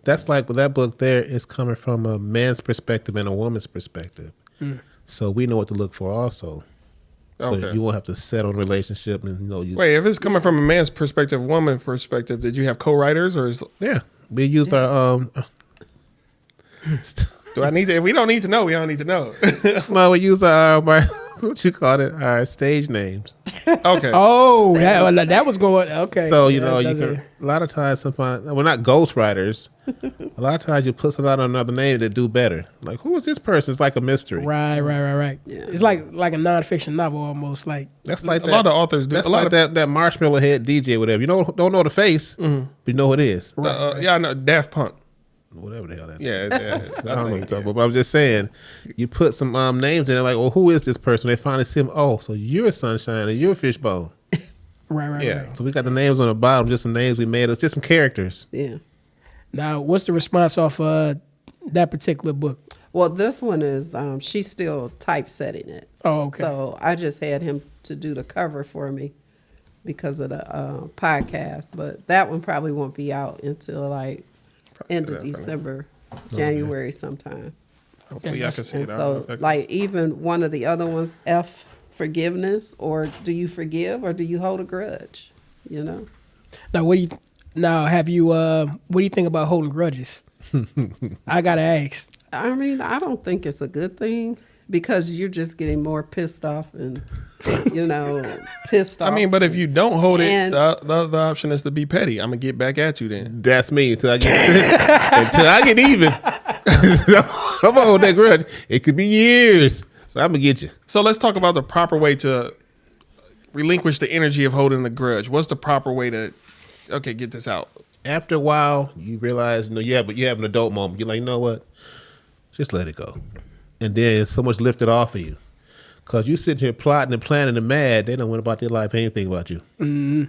S4: That's like with that book there is coming from a man's perspective and a woman's perspective. So we know what to look for also. So
S3: Okay.
S4: you won't have to settle in a relationship and
S3: Wait, if it's coming from a man's perspective, woman's perspective, did you have co-writers or is
S4: yeah. We use our
S3: do I need to? If we don't need to know, we don't need to know.
S4: no, we use our what you call it, our stage names.
S3: Okay.
S2: Oh, that was going okay.
S4: So
S2: Yeah,
S4: you
S2: that's
S4: can
S2: it.
S4: a lot of times sometimes we're not ghostwriters. A lot of times you put something on another name that do better. Like who is this person? It's like a mystery.
S2: Right.
S5: Yeah.
S2: It's like a nonfiction novel almost. Like
S4: That's like
S3: A lot of authors do.
S4: That's
S3: A lot
S4: like
S3: of
S4: that marshmallow head DJ, whatever. You don't know the face, but you know who it is.
S3: yeah, I know Daft Punk.
S4: Whatever the hell that is.
S3: Yeah.
S4: I don't know what you're talking about, but I'm just saying, you put some names in there, like, well, who is this person? They finally see him. Oh, so you're Sunshine and you're Fishbone.
S2: right.
S3: Yeah.
S2: Right.
S4: So we got the names on the bottom, just some names we made. It's just some characters.
S5: Yeah.
S2: Now, what's the response off that particular book?
S5: Well, this one is she's still typesetting it.
S2: Oh, okay.
S5: So I just had him to do the cover for me because of the podcast. But that one probably won't be out until like end of December, January sometime.
S3: Hopefully, I can see
S5: And
S3: it.
S5: so, like even one of the other ones, forgiveness, or do you forgive or do you hold a grudge? You know.
S2: Now, have you? What do you think about holding grudges? I gotta ask.
S5: I mean, I don't think it's a good thing because you're just getting more pissed off and, pissed off.
S3: I mean, but if you don't hold it,
S5: And-
S3: the other option is to be petty. I'm gonna get back at you then.
S4: That's me until I get even. I'm gonna hold that grudge. It could be years, so I'm gonna get you.
S3: So let's talk about the proper way to relinquish the energy of holding a grudge. What's the proper way to, get this out?
S4: After a while, you realize, you have an adult moment. You're like, you know what? Just let it go. And then it's so much lifted off of you. Because you sitting here plotting and planning and mad, they don't want about their life, anything about you.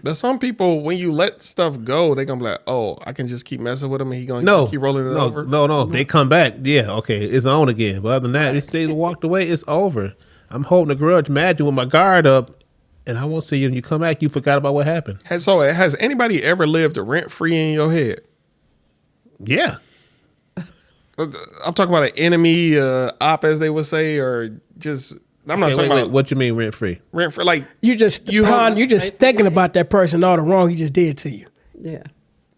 S3: But some people, when you let stuff go, they're gonna be like, "Oh, I can just keep messing with him, and he gonna
S4: No.
S3: keep rolling it over."
S4: No. They come back. Yeah, okay. It's on again. But other than that, if they walked away, it's over. I'm holding a grudge, mad you with my guard up, and I won't see you. And you come back, you forgot about what happened.
S3: Has anybody ever lived rent free in your head?
S4: Yeah.
S3: I'm talking about an enemy, op, as they would say, or just. I'm not
S4: Okay,
S3: talking
S4: wait,
S3: about
S4: what you mean rent free?
S3: rent free. Like
S2: You just thinking about that person, all the wrong he just did to you.
S5: Yeah.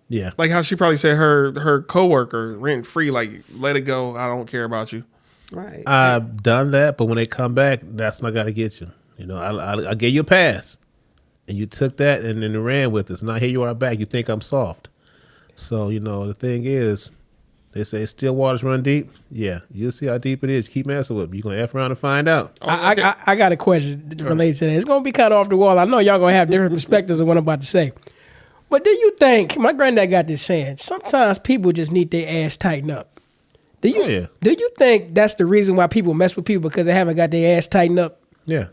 S4: Yeah.
S3: like how she probably said her coworker rent free. Like, let it go. I don't care about you.
S5: Right.
S4: I've done that, but when they come back, that's when I got to get you. I gave you a pass, and you took that and then ran with us. Now here you are back. You think I'm soft. So, the thing is, they say still waters run deep. Yeah, you'll see how deep it is. Keep messing with them. You're going to F around and find out.
S2: I got a question related to that. It's gonna be kind of off the wall. I know y'all gonna have different perspectives of what I'm about to say. But do you think my granddad got this saying? Sometimes people just need their ass tightened up. Do you?
S4: Oh, yeah.
S2: Do you think that's the reason why people mess with people because they haven't got their ass tightened up?
S4: Yeah.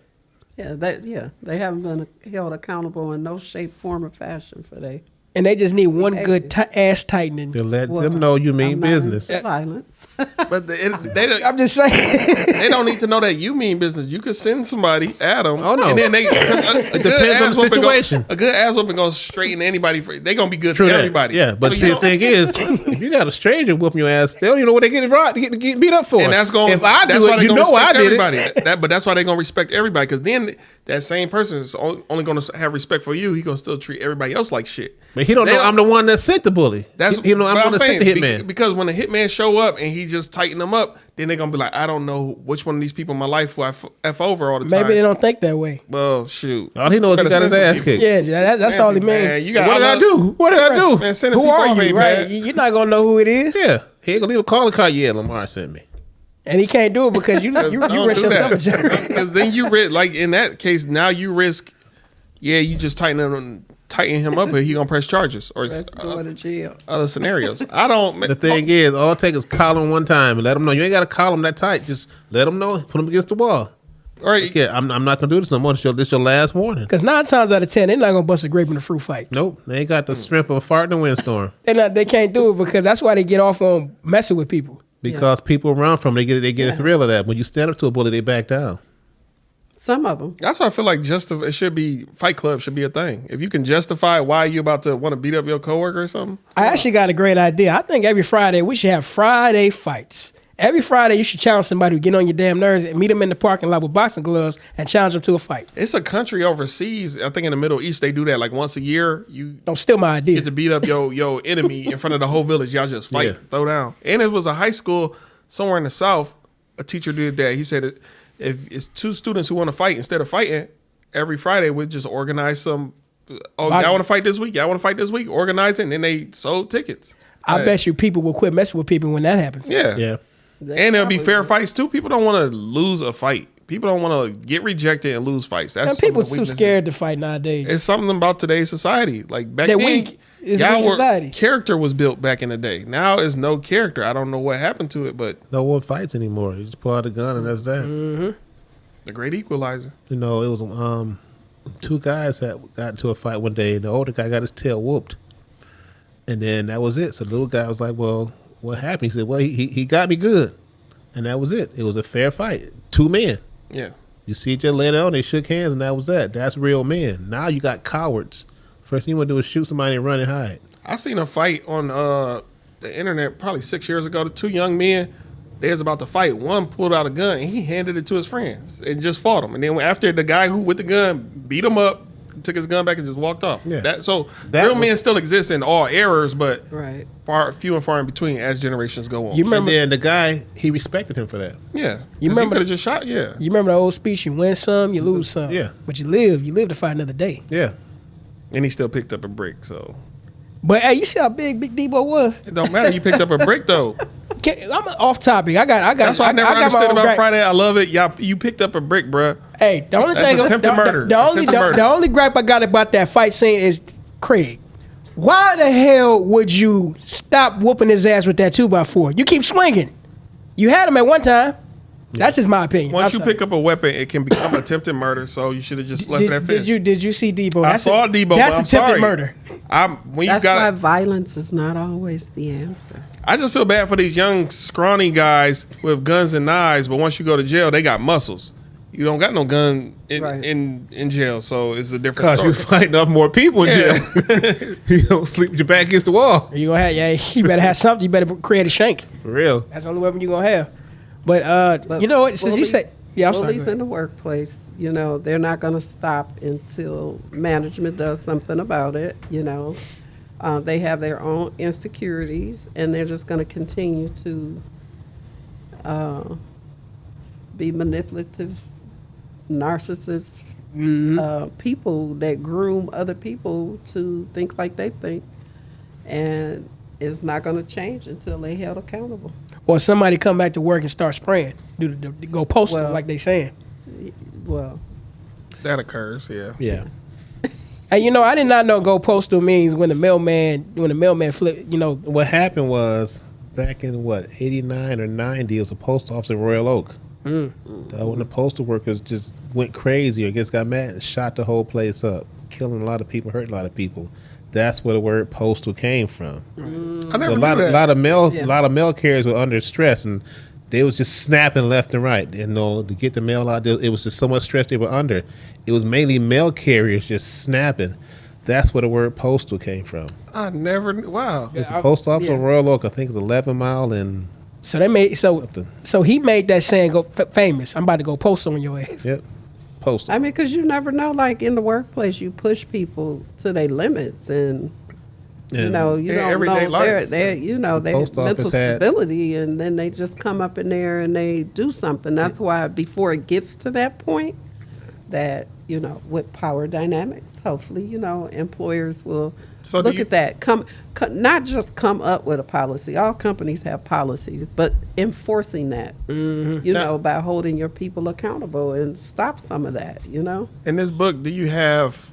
S5: They haven't been held accountable in no shape, form, or fashion for they.
S2: And they just need one good ass tightening.
S4: To let them know you mean
S5: I'm not
S4: business.
S5: into violence.
S3: But they don't.
S2: I'm just saying.
S3: They don't need to know that you mean business. You could send somebody at them.
S4: Oh, no.
S3: And then
S4: It depends on the situation.
S3: A good ass whooping goes straight into anybody. They're gonna be good
S4: True
S3: for
S4: that.
S3: everybody.
S4: Yeah, but
S3: So
S4: see,
S3: you
S4: the thing is, if you got a stranger whooping your ass, they don't even know what they get beat up for.
S3: and that's going.
S4: If I
S3: that's
S4: do
S3: why
S4: it,
S3: they
S4: you
S3: gonna
S4: know I
S3: respect
S4: did
S3: everybody.
S4: it.
S3: But that's why they're gonna respect everybody, because then that same person is only gonna have respect for you. He gonna still treat everybody else like shit.
S4: But he don't know I'm the one that sent the bully.
S3: That's
S4: I'm the one that sent the
S3: saying,
S4: hitman.
S3: because when the hitman show up and he just tighten them up, then they're gonna be like, I don't know which one of these people in my life who I f over all the time.
S2: Maybe they don't think that way.
S3: Well, shoot.
S4: All he knows is he got his ass kicked.
S2: Yeah, that's all he
S3: Man,
S2: means.
S3: you got
S4: What did I do? What did I do?
S3: Man, sending
S2: Who
S3: people
S2: are
S3: off
S2: you,
S3: ain't
S2: right?
S3: bad.
S2: You're not gonna know who it is,
S4: Yeah, he ain't gonna leave a calling card. Yeah, Lamar sent me.
S2: and he can't do it because you risk yourself a jury.
S3: Because then you risk, like in that case, now you risk. Yeah, you just tighten him up, but he gonna press charges or
S5: Let's go to jail.
S3: other scenarios. I don't.
S4: The thing is, all it takes is call him one time and let him know. You ain't got to call him that tight. Just let him know. Put him against the wall.
S3: Or
S4: Yeah, I'm not gonna do this no more. This your last warning.
S2: Because 9 times out of 10, they're not gonna bust a grape in a fruit fight.
S4: Nope, they ain't got the strength of a fart in a windstorm
S2: They can't do it because that's why they get off on messing with people.
S4: because people run from it. They get a thrill of that. When you stand up to a bully, they back down.
S5: Some of them.
S3: That's why I feel like it should be Fight Club should be a thing. If you can justify why you about to want to beat up your coworker or something.
S2: I actually got a great idea. I think every Friday we should have Friday fights. Every Friday you should challenge somebody to get on your damn nerves and meet them in the parking lot with boxing gloves and challenge them to a fight.
S3: It's a country overseas. I think in the Middle East they do that like once a year. You
S2: Don't steal my idea.
S3: get to beat up your enemy in front of the whole village. Y'all just fight, throw down. And it was a high school somewhere in the South. A teacher did that. He said if it's two students who want to fight, instead of fighting, every Friday we'd just organize some. Oh, y'all want to fight this week? Y'all want to fight this week? Organize it, and then they sold tickets.
S2: I bet you people will quit messing with people when that happens.
S3: Yeah.
S4: Yeah.
S3: And there'll be fair fights too. People don't want to lose a fight. People don't want to get rejected and lose fights. That's
S2: And people
S3: some of the
S2: too
S3: weaknesses.
S2: scared to fight nowadays.
S3: It's something about today's society. Like back
S2: They're
S3: then,
S2: weak. It's
S3: y'all
S2: weak
S3: were,
S2: society.
S3: character was built back in the day. Now is no character. I don't know what happened to it, but
S4: No one fights anymore. You just pull out a gun and that's that.
S3: the great equalizer.
S4: You know, it was two guys that got into a fight one day. The older guy got his tail whooped, and then that was it. So the little guy was like, "Well, what happened?" He said, "Well, he got me good," and that was it. It was a fair fight. Two men.
S3: Yeah.
S4: You see each other later on. They shook hands, and that was that. That's real men. Now you got cowards. First thing you want to do is shoot somebody and run and hide.
S3: I seen a fight on the internet probably 6 years ago. The two young men, they was about to fight. One pulled out a gun and he handed it to his friends and just fought him. And then after the guy who with the gun beat him up, took his gun back and just walked off.
S4: Yeah.
S3: That
S4: That
S3: real men still exist in all eras, but
S5: Right.
S3: few and far in between as generations go on.
S2: You remember?
S4: And then the guy, he respected him for that.
S3: Yeah.
S2: You
S3: 'Cause
S2: remember-
S3: he could have just shot? Yeah.
S2: You remember the old speech? You win some, you lose some.
S4: Yeah.
S2: But you live to fight another day.
S4: Yeah.
S3: And he still picked up a brick, so
S2: But hey, you see how big Debo was?
S3: it don't matter. You picked up a brick though.
S2: I'm off topic. I got.
S3: That's what I never
S2: got my
S3: understood
S2: own
S3: about
S2: gripe.
S3: Friday. I love it. Y'all, you picked up a brick, bruh.
S2: Hey, the only
S3: That's
S2: thing,
S3: attempted murder.
S2: The only gripe I got about that fight scene is Craig. Why the hell would you stop whooping his ass with that 2x4? You keep swinging. You had him at one time. That's just my opinion.
S3: Once
S2: I'm
S3: you
S2: sorry.
S3: pick up a weapon, it can become attempted murder. So you should have just left that finish.
S2: Did you see Debo?
S3: I saw Debo.
S2: That's
S3: but I'm
S2: attempted
S3: sorry.
S2: murder.
S3: When you
S5: That's why
S3: got,
S5: violence is not always the answer.
S3: I just feel bad for these young, scrawny guys with guns and knives. But once you go to jail, they got muscles. You don't got no gun
S5: Right.
S3: in jail, so it's a different
S4: Because you
S3: story.
S4: fighting off more people in
S3: Yeah.
S4: jail. You don't sleep with your back against the wall.
S2: You gonna have you better have something. You better create a shank.
S4: For real.
S2: That's the only weapon you gonna have. But you know what? Since you say, I'm sorry.
S5: bullies in the workplace, you know, they're not going to stop until management does something about it. You know, they have their own insecurities, and they're just going to continue to be manipulative, narcissists, people that groom other people to think like they think, and it's not going to change until they held accountable.
S2: Or somebody come back to work and start spraying, go postal
S5: Well-
S2: like they saying.
S5: Well,
S3: That occurs, yeah.
S4: Yeah.
S2: Hey, you know, I did not know go postal means when the mailman flip. You know,
S4: What happened was back in 89 or 90, it was a post office in Royal Oak. When the postal workers just went crazy or just got mad and shot the whole place up, killing a lot of people, hurting a lot of people. That's where the word postal came from.
S3: I
S4: So
S3: never
S4: a
S3: knew
S4: lot
S3: that.
S4: of mail carriers were under stress, and they was just snapping left and right. You know, to get the mail out, it was just so much stress they were under. It was mainly mail carriers just snapping. That's where the word postal came from.
S3: I never knew. Wow.
S4: It's a post office in Royal Oak. I think it's 11 Mile and
S2: so they made
S4: something.
S2: so he made that saying go famous. I'm about to go postal on your ass.
S4: Yep, postal.
S5: I mean, because you never know. Like in the workplace, you push people to their limits, and you
S4: And
S5: know you
S3: Yeah,
S5: don't
S3: everyday
S5: know
S3: life.
S5: their
S4: post
S5: mental
S4: office had-
S5: stability, and then they just come up in there and they do something. That's why before it gets to that point, that you know, with power dynamics, hopefully, you know, employers will
S3: So do
S5: look
S3: you-
S5: at that. Not just come up with a policy. All companies have policies, but enforcing that, you
S3: Now-
S5: know, by holding your people accountable and stop some of that, you know.
S3: In this book, do you have?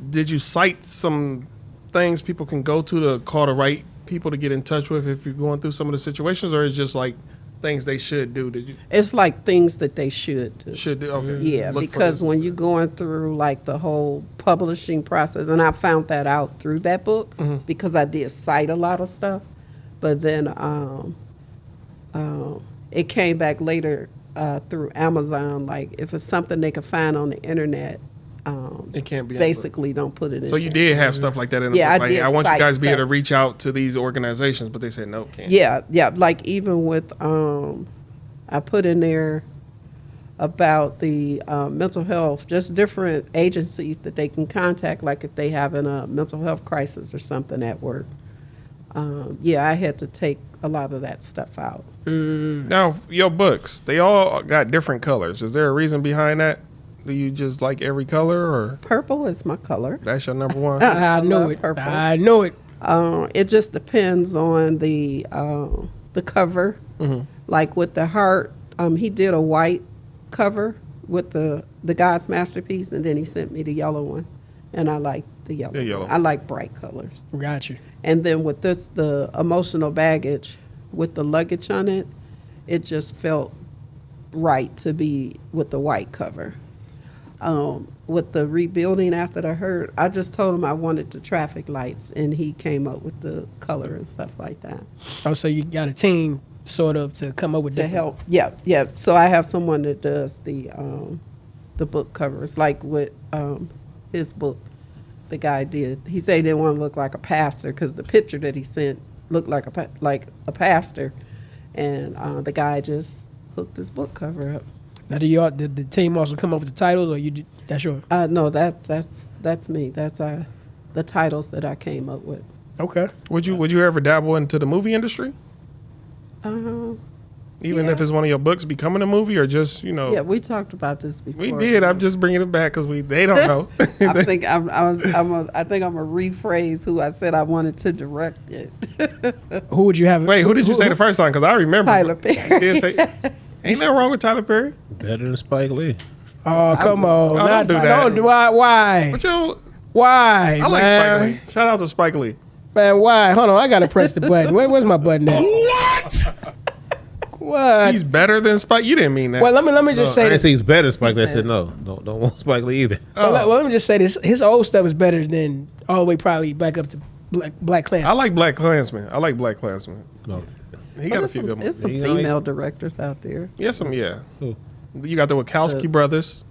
S3: Did you cite some things people can go to call the right people to get in touch with if you're going through some of the situations, or is just like things they should do? Did you
S5: It's like things that they should do.
S3: should do? Okay.
S5: Yeah,
S3: Look for
S5: because
S3: this.
S5: when you're going through like the whole publishing process, and I found that out through that book because I did cite a lot of stuff, but then it came back later through Amazon. Like if it's something they can find on the internet,
S3: It can't be on
S5: basically don't put it in.
S3: So you
S5: there.
S3: did have stuff like that in the
S5: Yeah,
S3: book.
S5: I
S3: Like,
S5: did
S3: I want you
S5: cite
S3: guys to be able to
S5: stuff.
S3: reach out to these organizations, but they said no, can't.
S5: Yeah. Like even with I put in there about the mental health, just different agencies that they can contact, like if they having a mental health crisis or something at work. I had to take a lot of that stuff out.
S3: Now, your books, they all got different colors. Is there a reason behind that? Do you just like every color, or
S5: Purple is my color.
S3: that's your number one?
S2: I know
S5: love
S2: it.
S5: purple.
S2: I know it.
S5: It just depends on the cover. Like with the heart, he did a white cover with the God's masterpiece, and then he sent me the yellow one, and I like the yellow.
S3: The yellow.
S5: One. I like bright colors.
S2: Got you.
S5: And then with this, the emotional baggage with the luggage on it, it just felt right to be with the white cover. With the rebuilding after the hurt, I just told him I wanted the traffic lights, and he came up with the color and stuff like that
S2: Oh, so you got a team sort of to come up with
S5: to
S2: different-
S5: help. Yeah. So I have someone that does the book covers, like with his book. The guy did. He said he didn't want to look like a pastor because the picture that he sent looked like a pastor, and the guy just hooked his book cover up.
S2: Now, did the team also come up with the titles, or that's your?
S5: No, that's me. That's the titles that I came up with.
S2: Okay.
S3: Would you ever dabble into the movie industry? Even
S5: Yeah.
S3: if it's one of your books becoming a movie, or just
S5: Yeah, we talked about this before.
S3: We did. I'm just bringing it back because they don't know.
S5: I think I'm a rephrase who I said I wanted to direct it.
S2: Who would you have?
S3: Wait, who did you say the first time? Because I remember.
S5: Tyler Perry.
S3: You did say, ain't nothing wrong with Tyler Perry.
S4: Better than Spike Lee.
S2: Oh, come on!
S3: don't do that.
S2: Why?
S3: But yo,
S2: Why?
S3: I like
S2: man?
S3: Spike Lee. Shout out to Spike Lee.
S2: Man, why? Hold on, I gotta press the button. Where's my button at? What?
S3: He's better than Spike. You didn't mean that.
S2: Well, let me just
S4: I
S2: say
S4: didn't
S2: this.
S4: say he's better than Spike Lee. I said no. Don't want Spike Lee either.
S2: Well, let me just say this. His old stuff is better than all the way probably back up to Black Clan.
S3: I like Black Klansman. I like Black Klansman.
S4: No.
S3: He got a few good
S5: It's
S3: ones.
S5: some
S4: You know,
S5: female directors out there.
S3: Yes, yeah.
S4: Who?
S3: You got the Wachowski brothers.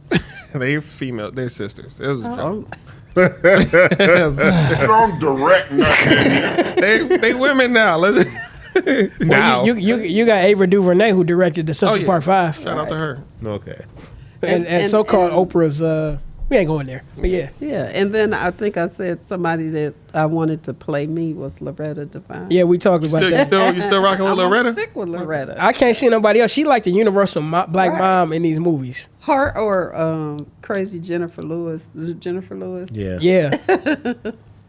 S3: They female. They're sisters. It was a joke.
S1: Don't direct nothing.
S3: They women now. Let's now.
S2: You got Ava DuVernay who directed the Central Park 5
S3: Shout out to her.
S4: Okay.
S2: and so-called Oprah's. We ain't going there, but yeah.
S5: Yeah, and then I think I said somebody that I wanted to play me was Loretta Devine.
S2: Yeah, we talked about that.
S3: You still rocking with
S5: I'm gonna
S3: Loretta?
S5: stick with Loretta.
S2: I can't see nobody else. She like the universal black mom in these movies.
S5: Her or crazy Jennifer Lewis. Is it Jennifer Lewis?
S4: Yeah.
S2: Yeah,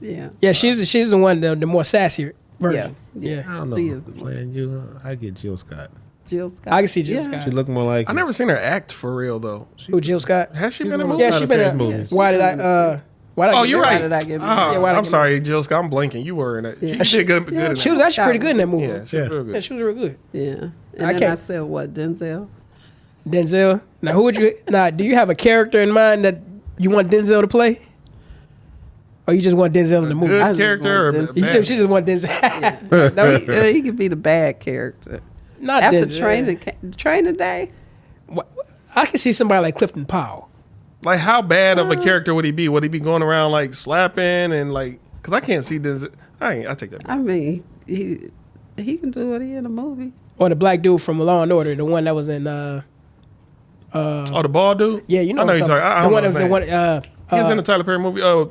S5: Yeah.
S2: yeah. She's the one, the more sassier version.
S5: Yeah.
S4: I don't know.
S5: She is the one.
S4: Playing you, I get Jill Scott.
S5: Jill Scott.
S2: I can see Jill
S5: Yeah.
S2: Scott.
S4: She look more like.
S3: I never seen her act for real though.
S2: Who, Jill Scott?
S3: Has she
S4: She's
S3: been in
S4: the one
S3: movies?
S2: Yeah, she
S4: Tyler
S2: been
S4: Perry
S2: in
S4: movies.
S2: Why did I?
S3: Oh, you're
S5: Why
S3: right.
S5: did I give you-
S3: Oh,
S2: Yeah, why did I
S3: I'm
S2: give
S3: sorry, Jill Scott. I'm blanking. You were in it. She did good in
S2: She was
S3: that.
S2: actually pretty good in that movie.
S3: Yeah, she was
S4: Yeah.
S3: real
S2: Yeah,
S3: good.
S2: she was real good.
S5: Yeah. And
S2: I
S5: then
S2: can't-
S5: I said what? Denzel?
S2: Denzel. Now, who would you? Now, do you have a character in mind that you want Denzel to play, or you just want Denzel in the movie?
S3: Good
S5: I just
S3: character or
S5: want
S2: You
S3: bad?
S2: said she just want Denzel.
S5: No, he could be the bad character.
S2: Not
S5: After
S2: Denzel.
S5: training day,
S2: I can see somebody like Clifton Powell.
S3: Like, how bad of a character would he be? Would he be going around like slapping and like? Because I can't see Denzel. I take that back.
S5: I mean, he can do it in a movie.
S2: Or the black dude from Law and Order, the one that was in.
S3: Oh, the bald dude.
S2: Yeah, you know.
S3: I know
S2: what
S3: you're
S2: I'm
S3: talking. I
S2: the
S3: don't
S2: one
S3: know
S2: that was
S3: his
S2: in
S3: name.
S2: one.
S3: He was in the Tyler Perry movie. Oh,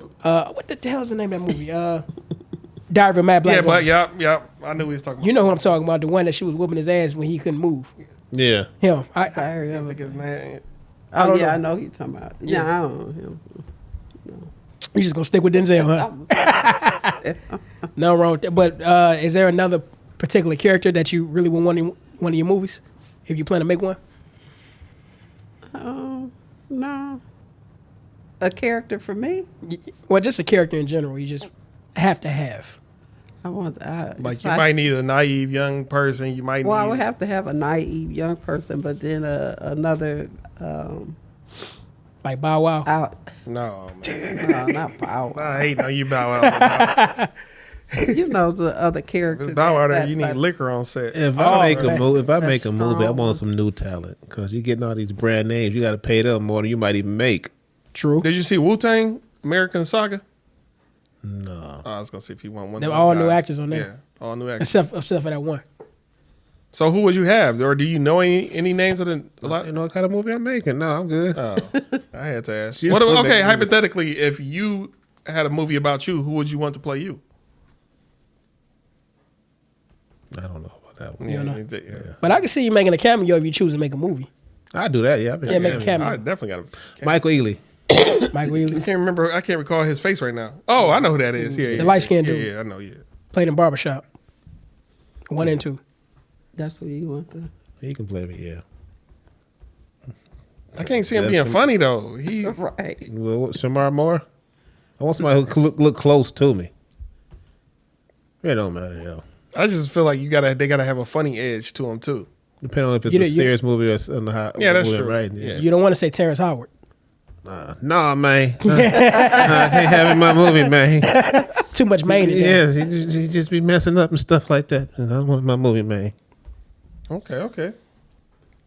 S2: What the hell is the name of that movie? Diary of a Mad Black
S3: yeah,
S2: Woman.
S3: but yep. I knew he was talking.
S2: You know who I'm talking about? The one that she was whooping his ass when he couldn't move.
S4: Yeah.
S2: Him. I
S5: Diary of a-
S3: think his name.
S5: Oh
S2: don't
S5: yeah,
S2: know.
S5: I know who you're talking about.
S2: Yeah.
S5: Yeah, I don't know him.
S2: you just gonna stick with Denzel, huh? No wrong with that. But is there another particular character that you really would want in one of your movies, if you plan to make one?
S5: No. A character for me?
S2: Well, just a character in general. You just have to have.
S5: I want.
S3: Like, you might need a naive young person. You might
S5: Well, I
S3: need.
S5: would have to have a naive young person, but then another.
S2: Like Bow Wow.
S5: Out.
S3: No, man.
S5: No, not Bow Wow.
S3: I hate no you bow out.
S5: you know, the other character.
S3: If it's Bow Wow there,
S5: that-
S3: you need
S5: that-
S3: liquor on set.
S4: If I make a
S2: okay.
S4: movie, I
S5: strong.
S4: want some new talent because you're getting all these brand names. You got to pay them more than you might even make.
S2: True.
S3: Did you see Wu-Tang, American Saga?
S4: No,
S3: Oh, I was going to see if you want one.
S2: They're
S3: of
S2: all
S3: those
S2: new
S3: guys.
S2: actors on there.
S3: Yeah, all new actors.
S2: Except for that one.
S3: So who would you have? Or do you know any names of the a lot?
S4: you know what kind of movie I'm making? No, I'm good.
S3: Oh, I had to ask.
S4: You
S3: What,
S4: know
S3: okay,
S4: that-
S3: hypothetically, if you had a movie about you, who would you want to play you?
S4: I don't know about that one.
S3: Yeah,
S2: know.
S3: yeah.
S2: But I can see you making a cameo if you choose to make a movie.
S4: I do that. Yeah,
S2: Yeah, make a cameo.
S3: I definitely got a.
S4: Michael Ealy.
S2: Mike Wheeler
S3: I can't remember. I can't recall his face right now. Oh, I know who that is. Yeah, yeah,
S2: light-skinned
S3: yeah,
S2: dude.
S3: Yeah, I know. Yeah.
S2: played in Barbershop. 1 and 2.
S5: That's what you want to.
S4: He can play me. Yeah.
S3: I can't see him being funny though. He
S5: Right.
S4: Well, what, Shamar Moore? I want somebody who can look close to me. It don't matter, yo.
S3: I just feel like they gotta have a funny edge to him too.
S4: Depending on if it's
S2: You
S4: a
S2: know, you-
S4: serious movie or on the hot.
S3: Yeah, that's
S4: movie,
S3: true.
S4: Right?
S3: Yeah.
S2: You don't want to say Terrence Howard.
S4: Nah, man. I can't have it in my movie, man.
S2: Too much main in there.
S4: Yes, he just be messing up and stuff like that. I don't want my movie, man.
S3: Okay.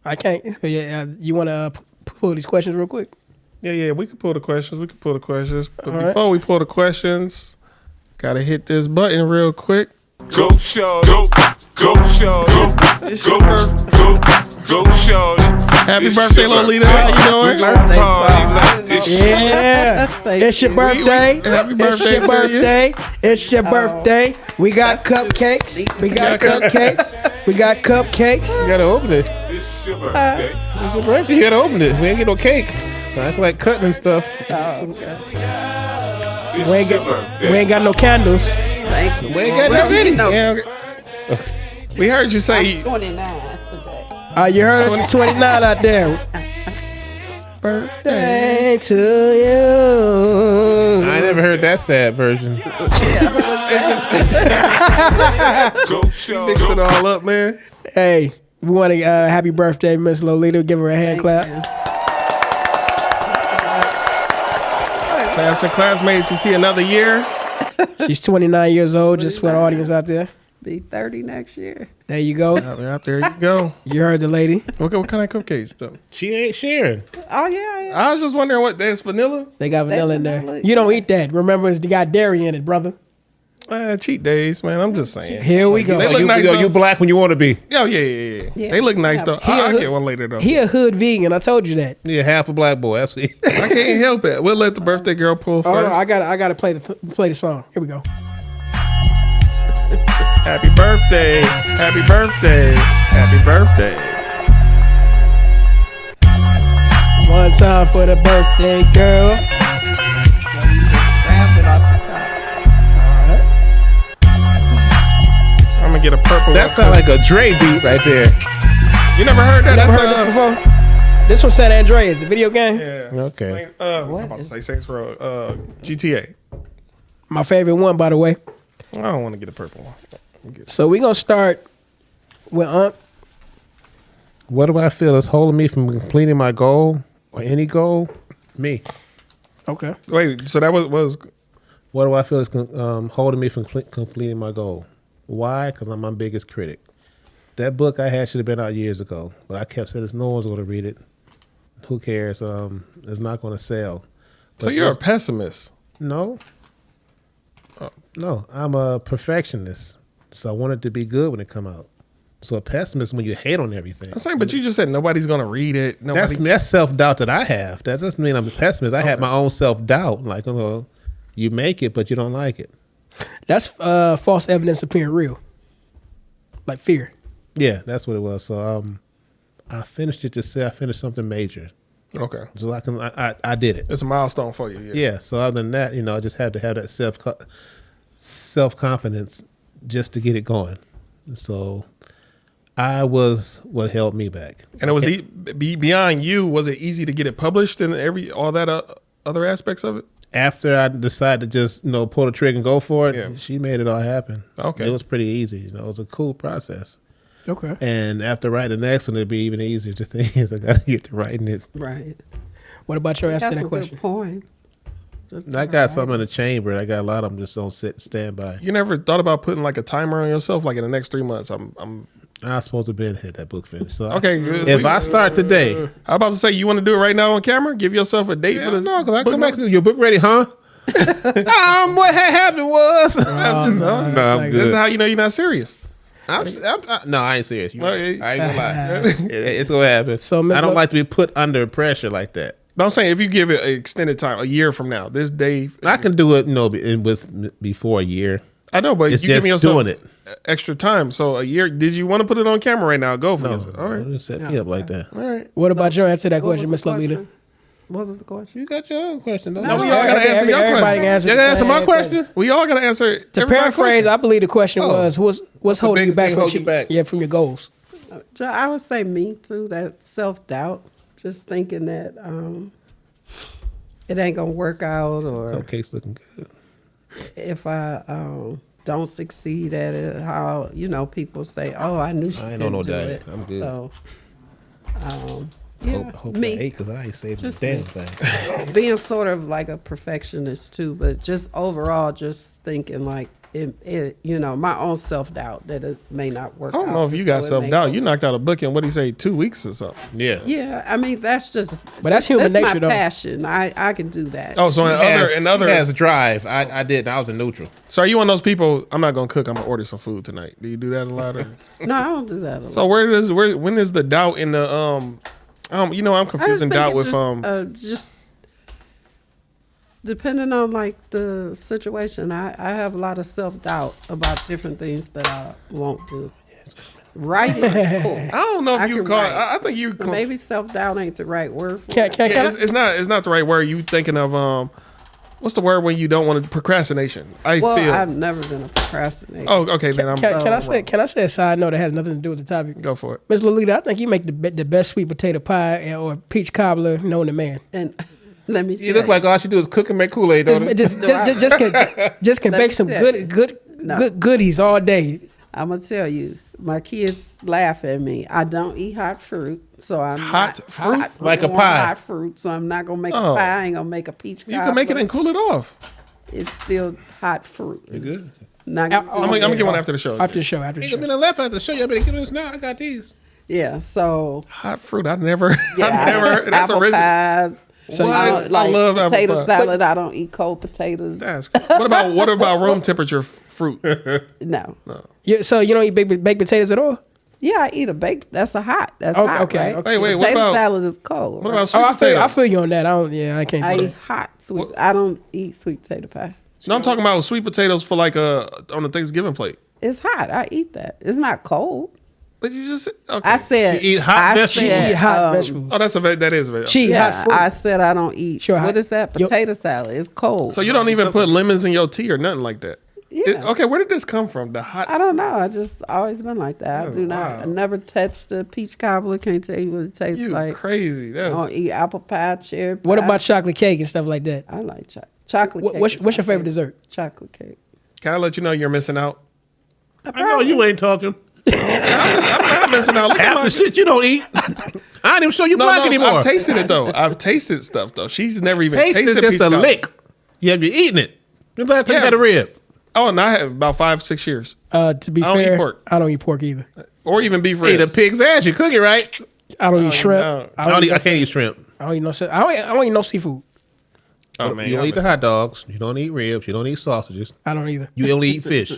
S2: I can't. Yeah, you want to pull these questions real quick?
S3: Yeah. We could pull the questions. But
S2: All right.
S3: before we pull the questions, gotta hit this button real quick.
S1: Go show, go show,
S3: It's your birthday.
S1: go show.
S3: Happy birthday, Lolita. How you doing?
S2: Yeah. It's your birthday.
S3: Happy
S2: It's
S3: birthday
S2: your
S3: to you.
S2: birthday. It's your birthday. We got cupcakes. We got cupcakes. We got cupcakes.
S4: You gotta open it.
S1: It's your birthday.
S4: It's your birthday. You gotta open it. We ain't get no cake. I feel like cutting and stuff.
S2: We ain't got no candles.
S5: Thank you.
S4: We ain't got that many.
S3: Yeah, okay. We heard you say
S5: I'm 29 today.
S2: You heard it's 29 out there. Birthday to you.
S4: I ain't never heard that sad version.
S1: Go show,
S3: mixed it all up, man.
S2: Hey, we want to happy birthday, Miss Lolita. Give her a hand clap.
S3: Class and classmates, you see another year.
S2: She's 29 years old, just for the audience out there.
S5: Be 30 next year.
S2: There you go.
S3: Out there you go.
S2: You heard the lady.
S3: What kind of cupcakes though?
S4: She ain't sharing.
S5: Oh, yeah.
S3: I was just wondering what there's vanilla.
S2: They got vanilla in there.
S5: vanilla,
S2: You don't eat that. Remember, it's got dairy in it, brother.
S3: Cheat days, man. I'm just saying.
S2: Here we go.
S3: They look
S4: you,
S3: nice,
S4: you,
S3: though.
S4: you black when you want to be.
S3: Oh yeah.
S5: Yeah.
S3: They look nice though.
S2: He a
S3: I'll
S2: hood-
S3: get one later though.
S2: He a hood vegan. I told you that.
S4: Yeah, half a black boy. That's what he,
S3: I can't help it. We'll let the birthday girl pull
S2: Oh,
S3: first.
S2: no, I gotta play the song. Here we go.
S3: Happy birthday. Happy birthday. Happy birthday.
S2: One time for the birthday girl.
S5: Grab it off the top.
S3: I'm gonna get a purple
S4: that
S3: one.
S4: sound like a Dre beat right there.
S3: You never heard that?
S2: Never
S3: That's,
S2: heard this before? This from San Andreas, the video game.
S3: Yeah.
S4: Okay.
S3: I'm about to say Saints Row. GTA.
S2: My favorite one, by the way.
S3: I don't want to get a purple one.
S2: So we're gonna start with Unc.
S4: What do I feel is holding me from completing my goal or any goal? Me.
S2: Okay.
S3: Wait, so that was
S4: What do I feel is holding me from completing my goal? Why? Because I'm my biggest critic. That book I had should have been out years ago, but I kept saying, no one's going to read it. Who cares? It's not going to sell.
S3: so
S4: But
S3: you're a
S4: just-
S3: pessimist.
S4: No. No, I'm a perfectionist. So I want it to be good when it come out. So a pessimist when you hate on everything.
S3: I'm saying, but you just said nobody's gonna read it. Nobody.
S4: That's self-doubt that I have. That doesn't mean I'm a pessimist. I have my own self-doubt. Like, you make it, but you don't like it.
S2: That's false evidence appearing real. Like fear.
S4: Yeah, that's what it was. So I finished it to say I finished something major.
S3: Okay,
S4: So I did it.
S3: it's a milestone for you.
S4: Yeah. So other than that, I just had to have that self-confidence just to get it going. So I was what held me back.
S3: And it was beyond you. Was it easy to get it published and all that other aspects of it?
S4: After I decided to just pull the trigger and go for it,
S3: Yeah.
S4: she made it all happen.
S3: Okay.
S4: It was pretty easy. It was a cool process.
S2: Okay.
S4: And after writing the next one, it'd be even easier. The thing is, I got to get to writing it.
S5: Right.
S2: What about your answer
S5: That's
S2: to that
S5: some
S2: question?
S5: good points. Just
S4: I got some in the chamber. I got a lot of them just on standby.
S3: You never thought about putting like a timer on yourself, like in the next 3 months? I'm
S4: I was supposed to be hit that book finished. So
S3: okay.
S4: if I start today,
S3: I'm about to say, you want to do it right now on camera? Give yourself a date for this.
S4: no, because I
S3: book
S4: come back
S3: month?
S4: to your book ready, huh? What had happened was I'm
S3: This is
S4: good.
S3: how you know you're not serious.
S4: No, I ain't serious.
S3: Well,
S4: I ain't gonna lie. It's gonna happen.
S2: So,
S4: I don't like to be put under pressure like that.
S3: But I'm saying, if you give it an extended time, a year from now, this day,
S4: I can do it, before a year.
S3: I know, but
S4: It's
S3: you give
S4: just
S3: yourself
S4: doing it.
S3: extra time. So a year. Did you want to put it on camera right now? Go for it. All right.
S4: Don't set me up like that.
S3: All right.
S2: What about your answer to that
S5: What was
S2: question,
S5: the
S2: Miss Lolita?
S5: question? What was the question?
S4: You got your own question, though.
S3: No, we all gotta answer your
S2: Everybody can
S3: question.
S2: answer
S4: You
S2: the
S4: gotta answer
S2: same
S4: my question.
S3: We all gotta answer.
S2: To
S3: everybody's
S2: paraphrase, I believe the question
S4: Oh.
S2: was, what's
S4: the
S2: holding you
S4: biggest
S2: back
S4: thing
S2: from
S4: hold you back?
S2: Yeah, from your goals.
S5: I would say me too. That self-doubt, just thinking that it ain't gonna work out, or
S4: Cupcake's looking good.
S5: if I don't succeed at it, how people say, "Oh, I knew she
S4: I ain't
S5: couldn't
S4: on no
S5: do
S4: diet.
S5: it."
S4: I'm good.
S5: So,
S4: Hope
S5: me
S4: I ate because I ain't saving the
S5: Just
S4: damn
S5: me.
S4: thing.
S5: being sort of like a perfectionist too, but just overall, just thinking like my own self-doubt that it may not work.
S3: I don't
S5: out,
S3: know if you got
S5: so it
S3: self
S5: may
S3: doubt.
S5: go-
S3: You knocked out a book in, what do you say, 2 weeks or something?
S4: Yeah.
S5: Yeah, I mean that's just.
S2: But that's human
S5: that's
S2: nature,
S5: my
S2: though.
S5: passion. I can do that.
S3: Oh, so in other.
S4: He has drive. I didn't. I was in neutral.
S3: So are you one of those people? I'm not gonna cook. I'm gonna order some food tonight. Do you do that a lot? Or?
S5: No, I don't do that. A lot.
S3: So when is the doubt in the I'm
S5: I just
S3: confusing
S5: think
S3: doubt
S5: it
S3: with
S5: just depending on like the situation. I have a lot of self-doubt about different things that I won't do. Writing is cool.
S3: I don't know if
S5: I
S3: you
S5: can
S3: call.
S5: write.
S3: I think you.
S5: But maybe self-doubt ain't the right word for
S2: Can,
S5: it.
S2: can,
S3: Yeah,
S2: can I-
S3: it's not the right word. You thinking of what's the word when you don't want to procrastination?
S5: Well,
S3: feel.
S5: I've never been a procrastinator.
S3: Oh, okay. Then I'm
S2: can I say a side note that has nothing to do with the topic?
S3: go for it.
S2: Miss Lolita, I think you make the best sweet potato pie or peach cobbler known to man.
S5: And let me tell
S4: You look like all she do is cook and make Kool-Aid, don't it?
S2: Just can
S5: Let
S2: bake
S5: me
S2: some
S5: tell
S2: good
S5: No.
S2: goodies all day.
S5: I'm gonna tell you, my kids laugh at me. I don't eat hot fruit, so I'm
S3: Hot
S5: not,
S3: fruit?
S5: hot,
S4: Like a
S5: want
S4: pie.
S5: Hot fruit, so I'm not gonna make
S3: Oh.
S5: a pie. I ain't gonna make a peach.
S3: You can make it and cool it off.
S5: It's still hot fruit. It's
S4: good.
S5: Not
S2: I'm
S3: I'm gonna get one after the show.
S2: After the show.
S4: Ain't gonna be no left after the show. Y'all better get this now. I got these.
S5: yeah. So
S3: Hot fruit. I never.
S5: yeah,
S3: I never. That's
S5: apple
S3: original.
S5: pies.
S2: So
S5: I
S3: you-
S5: don't like
S3: I love apple
S5: potato
S3: pie.
S5: salad. I don't eat cold potatoes.
S3: That's what about room temperature fruit?
S5: No.
S2: So you don't eat baked potatoes at all?
S5: Yeah, I eat a baked. That's a hot. That's
S2: Okay,
S5: hot,
S2: okay,
S5: right?
S2: okay.
S3: Wait, what
S5: Potato
S3: about-
S5: salad is cold.
S3: What
S5: right?
S3: about sweet
S2: Oh, I
S3: potatoes?
S2: feel you on that. I can't.
S5: I
S2: do
S5: eat
S2: that.
S5: hot sweet. I don't eat sweet potato pie.
S3: No, I'm talking about sweet potatoes for like on the Thanksgiving plate.
S5: It's hot. I eat that. It's not cold.
S3: But you just okay.
S5: I said
S4: She eat hot
S5: I
S4: vegetables?
S5: said,
S2: Eat hot
S5: um,
S2: vegetables.
S3: Oh, that is a veg.
S2: She eat
S5: Yeah,
S2: hot fruit.
S5: I said I don't eat.
S2: Sure,
S5: What
S2: hot-
S5: is that?
S2: Yo-
S5: Potato salad. It's cold.
S3: So you don't even put lemons in your tea or nothing like that.
S5: Yeah.
S3: Okay, where did this come from? The hot.
S5: I don't know. I just always been like that. I do not.
S3: wow.
S5: I never touched the peach cobbler. Can't tell you what it tastes
S3: You
S5: like.
S3: crazy.
S5: I don't
S3: That's
S5: eat apple pie, cherry pie.
S2: What about chocolate cake and stuff like that?
S5: I like chocolate cake.
S2: What's
S5: is
S2: your
S5: my
S2: favorite dessert?
S5: Chocolate cake.
S3: Can I let you know you're missing out?
S4: I know you ain't talking.
S3: I'm not missing out. Look at
S4: Half
S3: my
S4: the shit you don't eat. I ain't even show you black anymore.
S3: I've tasted it though. I've tasted stuff though. She's never even
S4: Taste
S3: tasted
S4: is just
S3: peach
S4: a
S3: cobbler.
S4: lick. You have you eaten it? When's the last time you
S3: Yeah.
S4: had a rib?
S3: Oh, and I have about 5-6 years,
S2: To be
S3: I don't eat
S2: fair,
S3: pork.
S2: I don't eat pork either.
S3: or even beef
S4: Eat a
S3: ribs.
S4: pig's ass. You cook it right.
S2: I don't eat shrimp.
S3: no.
S2: I don't eat
S4: I can't eat shrimp.
S2: I don't eat no. I don't eat no seafood.
S3: Oh man,
S4: You don't
S3: y'all
S4: eat the hot dogs. You don't eat ribs. You don't eat sausages.
S2: I don't either.
S4: You only eat fish.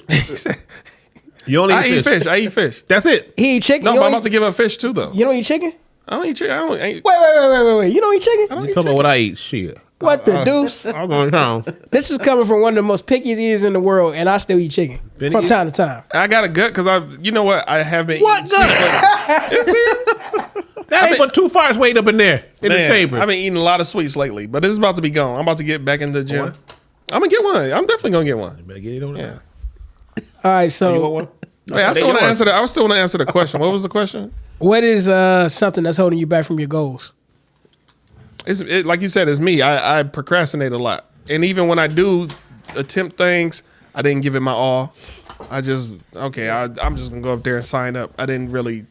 S4: You only
S3: I
S4: eat
S3: eat fish. I eat fish.
S4: That's it.
S2: He eat chicken.
S3: No,
S2: you,
S3: but I'm
S2: don't
S3: about to
S2: eat,
S3: give up fish too though.
S2: you don't eat chicken?
S3: I don't eat chicken. I ain't.
S2: Wait. You don't eat chicken?
S4: You talking about what I eat? Shit.
S2: What the deuce?
S4: I'm going down.
S2: This is coming from one of the most pickiest eaters in the world, and I still eat chicken
S4: Been
S2: from
S4: eat-
S2: time to time.
S3: I got a gut because you know what? I have been.
S4: What
S3: eating
S4: That ain't but 2 fires waiting up in there in the
S3: Man,
S4: chamber.
S3: I've been eating a lot of sweets lately, but this is about to be gone. I'm about to get back in the gym.
S4: One?
S3: I'm gonna get one. I'm definitely gonna get one.
S4: Better get it on
S3: Yeah.
S2: All right,
S4: You want
S2: so
S4: one?
S3: Wait, I still want to answer that. I still want to answer the question. What was the question?
S2: what is something that's holding you back from your goals?
S3: Like you said, it's me. I procrastinate a lot, and even when I do attempt things, I didn't give it my all. I'm just gonna go up there and sign up. I didn't really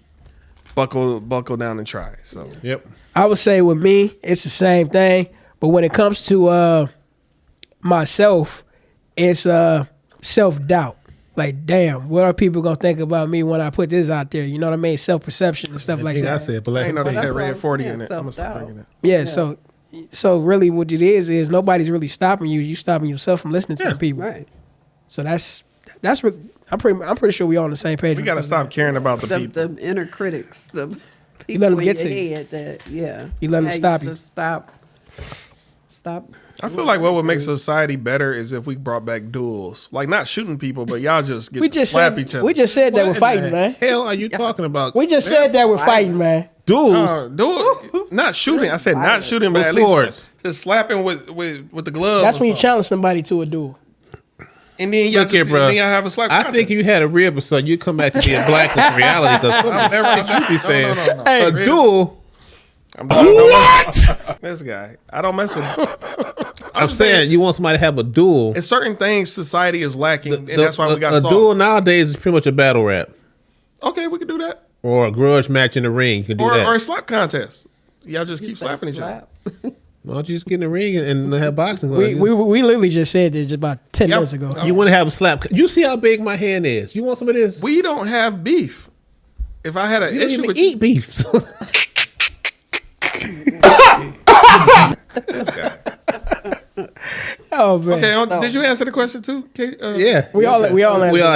S3: buckle down and try. So
S4: Yep.
S2: I would say with me, it's the same thing. But when it comes to myself, it's self-doubt. Like, damn, what are people gonna think about me when I put this out there? You know what I mean? Self-perception and stuff like that.
S4: I said, but
S3: I ain't know they
S4: like,
S3: had red
S5: That's
S3: 40
S5: what
S3: in
S5: I'm
S3: it. I'm gonna start
S5: self-doubt.
S3: drinking it.
S2: Yeah, so really what it is nobody's really stopping you. You stopping yourself from listening to the people.
S5: Right.
S2: So that's what I'm pretty sure we all on the same page.
S3: We got to stop caring about the people.
S5: The inner critics, the
S2: You let
S5: people
S2: them
S5: in
S2: get
S5: your
S2: to you.
S5: head that, yeah.
S2: You let them
S5: Hey,
S2: stop you.
S5: Just stop.
S3: I feel like what would make society better is if we brought back duels. Like, not shooting people, but y'all just get to slap each other.
S2: We just said that
S4: what
S2: we're
S4: in
S2: fighting,
S4: the
S2: man.
S4: hell are you talking about?
S2: We just said that we're fighting, man.
S4: Duels.
S3: Not shooting. I said not shooting, but
S4: With
S3: at least
S4: swords.
S3: just slapping with the glove.
S2: That's
S3: or
S2: when you
S3: something.
S2: challenge somebody to a duel.
S3: And then y'all
S4: Look here,
S3: just,
S4: bro.
S3: then y'all have a slap.
S4: I think you had a rib or something. You come back to being black in reality because everything you be saying.
S3: no.
S2: Hey,
S4: A duel.
S3: This guy. I don't mess with him.
S4: I'm saying you want somebody to have a duel.
S3: It's certain things society is lacking, and that's why we got
S4: a
S3: soft.
S4: duel nowadays is pretty much a battle rap
S3: Okay, we can do that.
S4: or a grudge match in the ring. You can do that.
S3: Or a slap contest. Y'all just keep
S5: Say
S3: slapping each other.
S5: slap.
S4: Why don't you just get in the ring and have boxing?
S2: we literally just said this just about 10
S3: Yep.
S2: minutes ago.
S4: You want to have a slap? You see how big my hand is. You want some of this?
S3: We don't have beef. If I had an
S4: You don't
S3: issue
S4: even
S3: with
S4: eat beef.
S2: Oh man,
S3: okay, did you answer the question too? Kate?
S4: Yeah,
S2: we all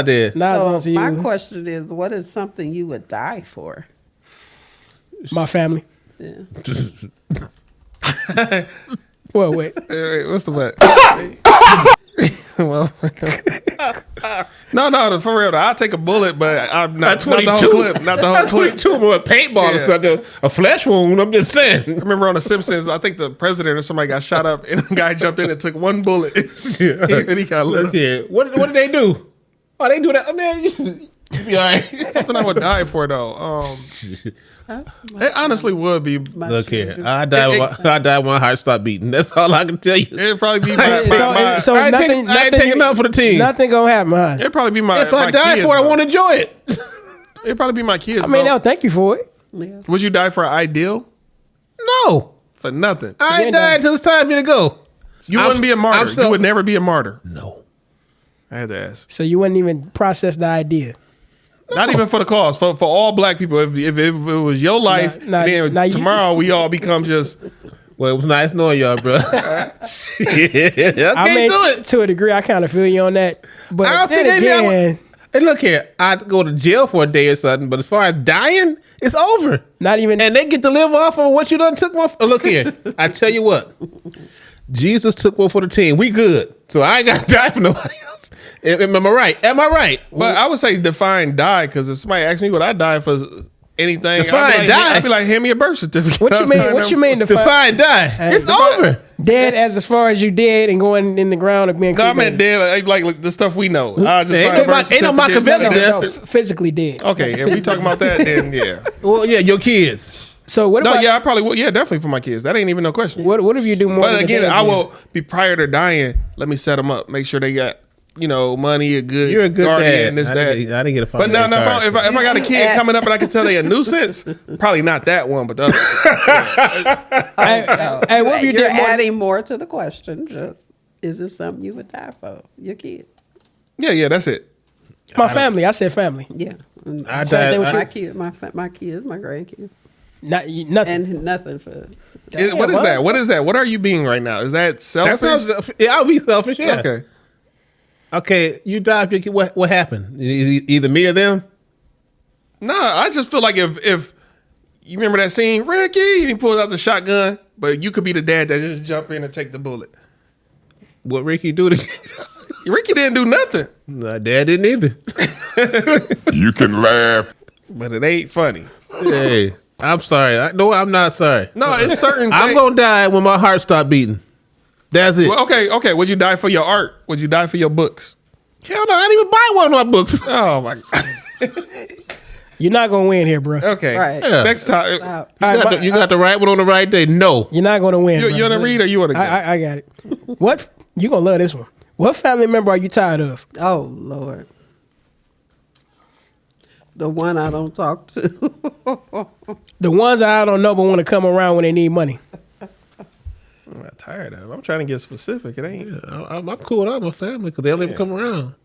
S4: did.
S2: Now it's on to
S5: So
S2: you.
S5: my question is, what is something you would die for?
S2: My family.
S5: Yeah.
S2: Well, wait.
S3: Wait, what's the what? Well, no, for real though. I'll take a bullet, but I'm not the whole clip. Not the whole clip.
S4: 22 more paintball or
S3: Yeah.
S4: something. A flesh wound. I'm just saying.
S3: I remember on The Simpsons, I think the president or somebody got shot up, and the guy jumped in and took one bullet, and he got lit
S4: Look
S3: up.
S4: here. What did they do? Oh, they do that. Oh, man, you be all right.
S3: Something I would die for though. It honestly would be.
S4: Look here. I died when my heart stopped beating. That's all I can tell you.
S3: It'd probably be my.
S2: So
S4: I ain't
S2: nothing,
S4: taking nothing for the team.
S2: Nothing gonna happen, huh?
S3: It'd probably be my.
S4: If I
S3: my
S4: die
S3: kids,
S4: for it, I
S3: though.
S4: want to enjoy it.
S3: It'd probably be my kids.
S2: I mean,
S3: though.
S2: they'll thank you for it.
S5: Yeah.
S3: Would you die for an ideal?
S4: No.
S3: For nothing.
S4: I ain't died until it's time for me to go.
S3: You wouldn't be a martyr. You would never be a martyr.
S4: No.
S3: I had to ask.
S2: So you wouldn't even process the idea.
S3: Not even for the cause. For all black people. If it was your life, then tomorrow we all become just.
S4: Well, it was nice knowing y'all, bro. I
S2: I mean,
S4: do it.
S2: to a degree, I kind of feel you on that. But
S4: I don't
S2: then
S4: think
S2: again,
S4: hey, look here. I'd go to jail for a day or something, but as far as dying, it's over.
S2: not even.
S4: And they get to live off of what you done took one. Look here. I tell you what. Jesus took one for the team. We good. So I ain't got to die for nobody else. Am I right? Am I right?
S3: But I would say define die, because if somebody asks me what I die for anything,
S4: Define die?
S3: I'd be like, hand me a birth certificate.
S2: What you mean? What you mean?
S4: Define die. It's over.
S2: Dead as far as you dead and going in the ground and being.
S3: No, I meant dead, like the stuff we know. I just
S4: Ain't
S3: find a birth
S4: no Machiavelli
S3: certificate.
S4: death.
S2: Physically dead.
S3: Okay, if we talking about that, then yeah.
S4: Well, yeah, your kids.
S2: So what
S3: No,
S2: about?
S3: yeah, I probably would. Yeah, definitely for my kids. That ain't even no question.
S2: What if you do more?
S3: But
S2: than
S3: again,
S2: the dead
S3: I
S2: do?
S3: will be prior to dying. Let me set them up. Make sure they got money, a good.
S4: You're a good
S3: guardian,
S4: dad.
S3: This,
S4: I
S3: that.
S4: didn't get a phone.
S3: But no, if I got a kid coming up and I can tell they a nuisance, probably not that one, but the other.
S2: Hey, what if you
S5: You're
S2: did more?
S5: adding more to the question. Just, is this something you would die for? Your kids?
S3: Yeah, that's it.
S2: My family. I said family.
S5: Yeah.
S4: I
S2: Same thing with
S4: died.
S5: My kid, my kids, my grandkids,
S2: Nothing.
S5: and nothing for.
S3: What is that? What is that? What are you being right now? Is that
S4: That
S3: selfish?
S4: sounds. Yeah, I'll be selfish. Yeah.
S3: Okay.
S4: Okay. You died. What happened? Either me or them.
S3: No, I just feel like if you remember that scene, Ricky, and he pulls out the shotgun, but you could be the dad that just jump in and take the bullet.
S4: What Ricky do to?
S3: Ricky didn't do nothing,
S4: My dad didn't either.
S1: You can laugh.
S3: but it ain't funny.
S4: Hey, I'm sorry. No, I'm not sorry.
S3: No, it's certain.
S4: I'm
S3: things-
S4: gonna die when my heart stop beating. That's it.
S3: Well, okay. Would you die for your art? Would you die for your books?
S4: Hell no, I didn't even buy one of my books.
S3: Oh my god.
S2: You're not gonna win here, bro.
S3: Okay.
S5: Right.
S4: Yeah.
S3: Next time.
S5: Stop.
S4: You got the right one on the right day. No.
S2: You're not gonna win.
S3: You
S2: bro.
S3: want to read or you want to go?
S2: I got it. What you gonna love this one? What family member are you tired of?
S5: Oh Lord. The one I don't talk to.
S2: The ones that I don't know but want to come around when they need money.
S3: I'm not tired of it. I'm trying to get specific. It ain't.
S4: I'm cool with all my family because they don't even come around.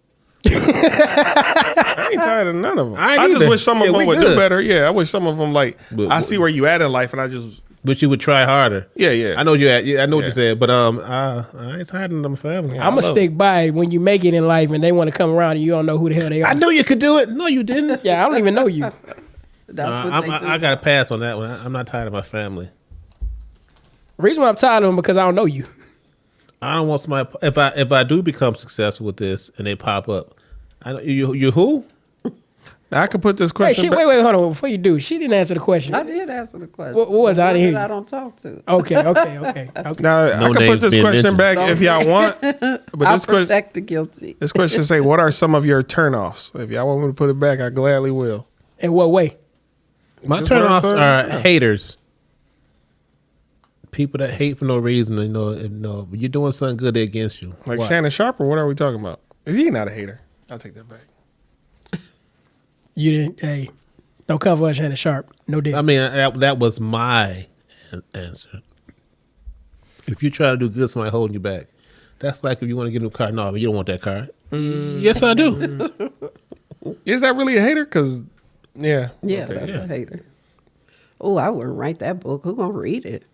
S3: I ain't tired of none of them.
S4: I ain't
S3: I just
S4: either.
S3: wish some of
S4: Yeah,
S3: them
S4: we
S3: would
S4: good.
S3: do better. Yeah, I wish some of them I see where you at in life, and I just
S4: But you would try harder.
S3: yeah.
S4: I know you at. I know what
S3: Yeah.
S4: you said, but I ain't tired of them family.
S2: I'm gonna stick by it when you make it in life and they want to come around and you don't know who the hell they are.
S4: I knew you could do it. No, you didn't.
S2: Yeah, I don't even know you.
S5: That's what they do.
S4: I got to pass on that one. I'm not tired of my family.
S2: The reason why I'm tired of them because I don't know you.
S4: I don't want somebody. If I do become successful with this and they pop up, you who?
S3: I could put this
S2: Wait,
S3: question.
S2: wait, hold on. Before you do, she didn't answer the question.
S5: I did answer the question.
S2: What was it? I didn't hear you.
S5: I don't talk to.
S2: Okay.
S3: Now
S4: No
S3: I could
S4: names
S3: put this
S4: being
S3: question
S4: mentioned.
S3: back if y'all want. But
S5: I'll
S3: this question,
S5: protect the guilty.
S3: this question say, what are some of your turnoffs? If y'all want me to put it back, I gladly will.
S2: In what way?
S4: My
S3: Just what I
S4: turnoffs
S3: said.
S4: are
S3: Yeah.
S4: haters. People that hate for no reason. When you're doing something good, they're against you.
S3: Like
S4: Why?
S3: Shannon Sharp, or what are we talking about? Is he not a hater? I'll take that back.
S2: You didn't. Hey, don't come for us, Shannon Sharp. No deal.
S4: I mean, that was my answer. If you try to do good, somebody holding you back. That's like if you want to get a new car. No, you don't want that car. Yes, I do.
S3: Is that really a hater? Because
S5: Yeah, that's a hater. Oh, I wouldn't write that book. Who gonna read it?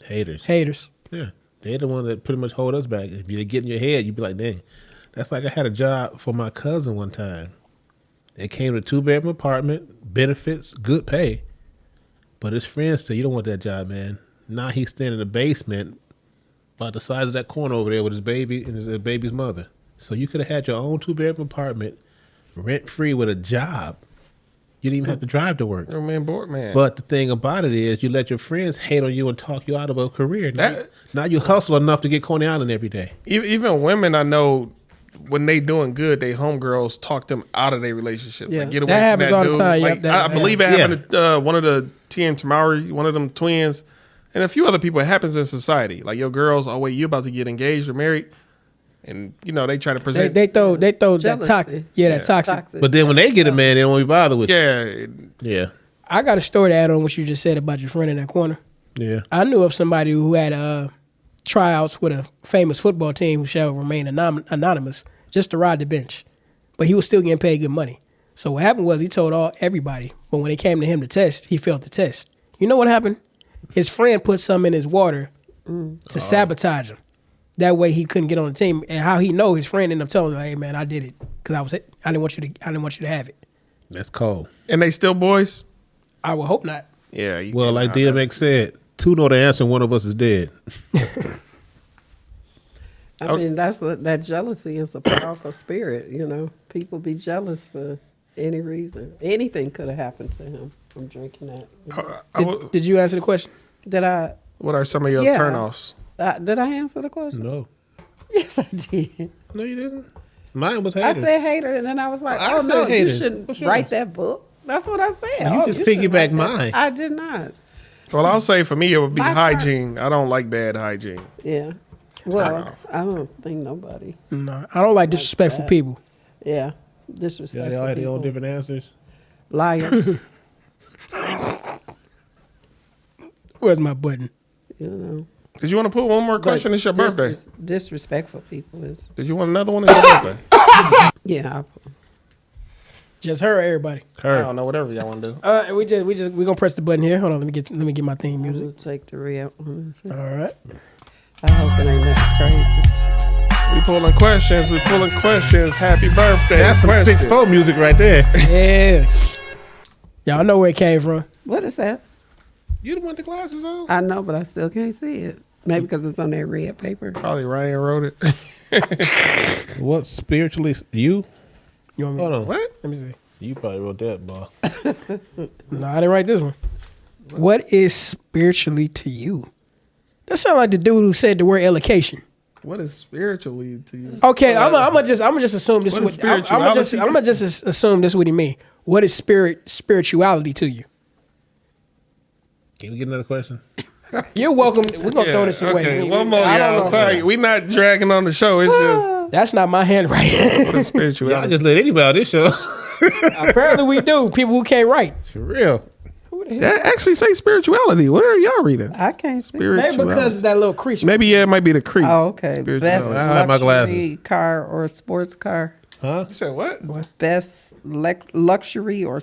S4: Haters. Yeah. They're the one that pretty much hold us back. If you get in your head, you'd be like, dang. That's like I had a job for my cousin one time. It came to a 2-bedroom apartment, benefits, good pay. But his friends said, you don't want that job, man. Now he's staying in the basement about the size of that corner over there with his baby and his baby's mother. So you could have had your own 2-bedroom apartment, rent-free with a job. You didn't even have to drive to work.
S3: oh man, bored man.
S4: But the thing about it is you let your friends hate on you and talk you out of a career. Now you hustle enough to get Coney Island every day.
S3: Even women I know, when they doing good, they homegirls talk them out of their relationships.
S5: Yeah.
S3: Like, get away
S2: That
S3: from
S2: happens
S3: that
S2: all the
S3: dude.
S2: time. Yep,
S3: Like,
S2: that
S3: I believe it
S4: happens.
S3: happened to one of the T and Tamari, one of them twins, and a few other people. It happens in society. Like your girls, oh wait, you about to get engaged or married, and they try to present.
S2: They throw that
S5: Jealousy.
S2: toxic. Yeah, that toxic.
S4: But then when they get a man, they don't want to be bothered with.
S3: yeah,
S4: Yeah.
S2: I got a story to add on what you just said about your friend in that corner.
S4: Yeah.
S2: I knew of somebody who had tryouts with a famous football team who shall remain anonymous just to ride the bench. But he was still getting paid good money. So what happened was he told everybody, but when it came to him to test, he failed the test. You know what happened? His friend put some in his water to sabotage him. That way he couldn't get on the team. And how he know his friend ended up telling him, "Hey man, I did it because I didn't want you to have it."
S4: That's cold.
S3: and they still boys.
S2: I would hope not.
S3: Yeah.
S4: Well, like DMX said, 2 know the answer and one of us is dead.
S5: I mean, that jealousy is a powerful spirit. People be jealous for any reason. Anything could have happened to him from drinking that.
S2: Did you answer the question?
S5: Did I?
S3: What are some of your
S5: Yeah.
S3: turnoffs?
S5: Did I answer the question?
S4: No.
S5: Yes, I did.
S4: No, you didn't. Mine was
S5: I
S4: hater.
S5: said hater, and then I was like,
S4: I
S5: "Oh
S4: said
S5: no,
S4: hater.
S5: you shouldn't
S4: What's
S5: write
S4: yours?
S5: that book." That's what I said.
S4: You
S5: Oh,
S4: just
S5: shouldn't
S4: piggyback
S5: write that.
S4: mine.
S5: I did not.
S3: Well, I'll say for me it would be
S5: My turn.
S3: hygiene. I don't like bad hygiene.
S5: Yeah. Well, I don't think nobody.
S2: No, I don't like disrespectful
S5: that.
S2: people.
S5: Yeah,
S4: Yeah,
S5: disrespectful.
S4: they all had their own
S5: people.
S4: different answers.
S5: Liars.
S2: Where's my button?
S3: Did you want to put one more question? It's your birthday.
S5: Disrespectful people is.
S3: Did you want another one? It's your birthday.
S5: Yeah.
S2: Just her or everybody?
S3: I don't know. Whatever y'all want to do.
S2: We gonna press the button here. Hold on, let me get my theme
S5: I'm
S2: music.
S5: gonna take the real.
S2: All right.
S5: I hope it ain't that crazy.
S3: We pulling questions. We pulling questions. Happy birthday.
S4: That's some
S3: question.
S4: 6'4" music right there.
S2: Yeah. Y'all know where it came from.
S5: What is that?
S4: You the one with the glasses on?
S5: I know, but I still can't see it. Maybe because it's on that red paper.
S3: Probably Ryan wrote it.
S4: What spiritually you?
S2: You want me?
S4: Hold on.
S3: What?
S2: Let me see.
S4: You probably wrote that, boy.
S2: No, I didn't write this one. What is spiritually to you? That sounds like the dude who said the word allocation.
S3: What is spiritually to you?
S2: Okay, I'm gonna just assume this.
S3: What is
S2: I'm gonna
S3: spirituality
S2: just assume this. What he mean? What is spirituality to you?
S4: Can we get another question?
S2: You're welcome. We're gonna throw this away.
S3: Okay, one more,
S2: I don't
S3: y'all.
S2: know.
S3: Sorry, we not dragging on the show. It's just
S2: That's not my handwriting.
S3: what is
S4: Y'all
S3: spirituality.
S4: just let anybody on this show.
S2: Apparently we do. People who can't write.
S4: For real.
S2: Who
S3: That actually say spirituality. What are y'all reading?
S5: I can't see.
S2: Maybe because of that little crease.
S3: Maybe yeah, it might be the crease.
S5: Oh, okay. Best
S3: Spirituality.
S4: I have my
S5: luxury
S4: glasses.
S5: car or sports car.
S4: Huh?
S3: You said what?
S5: Best luxury or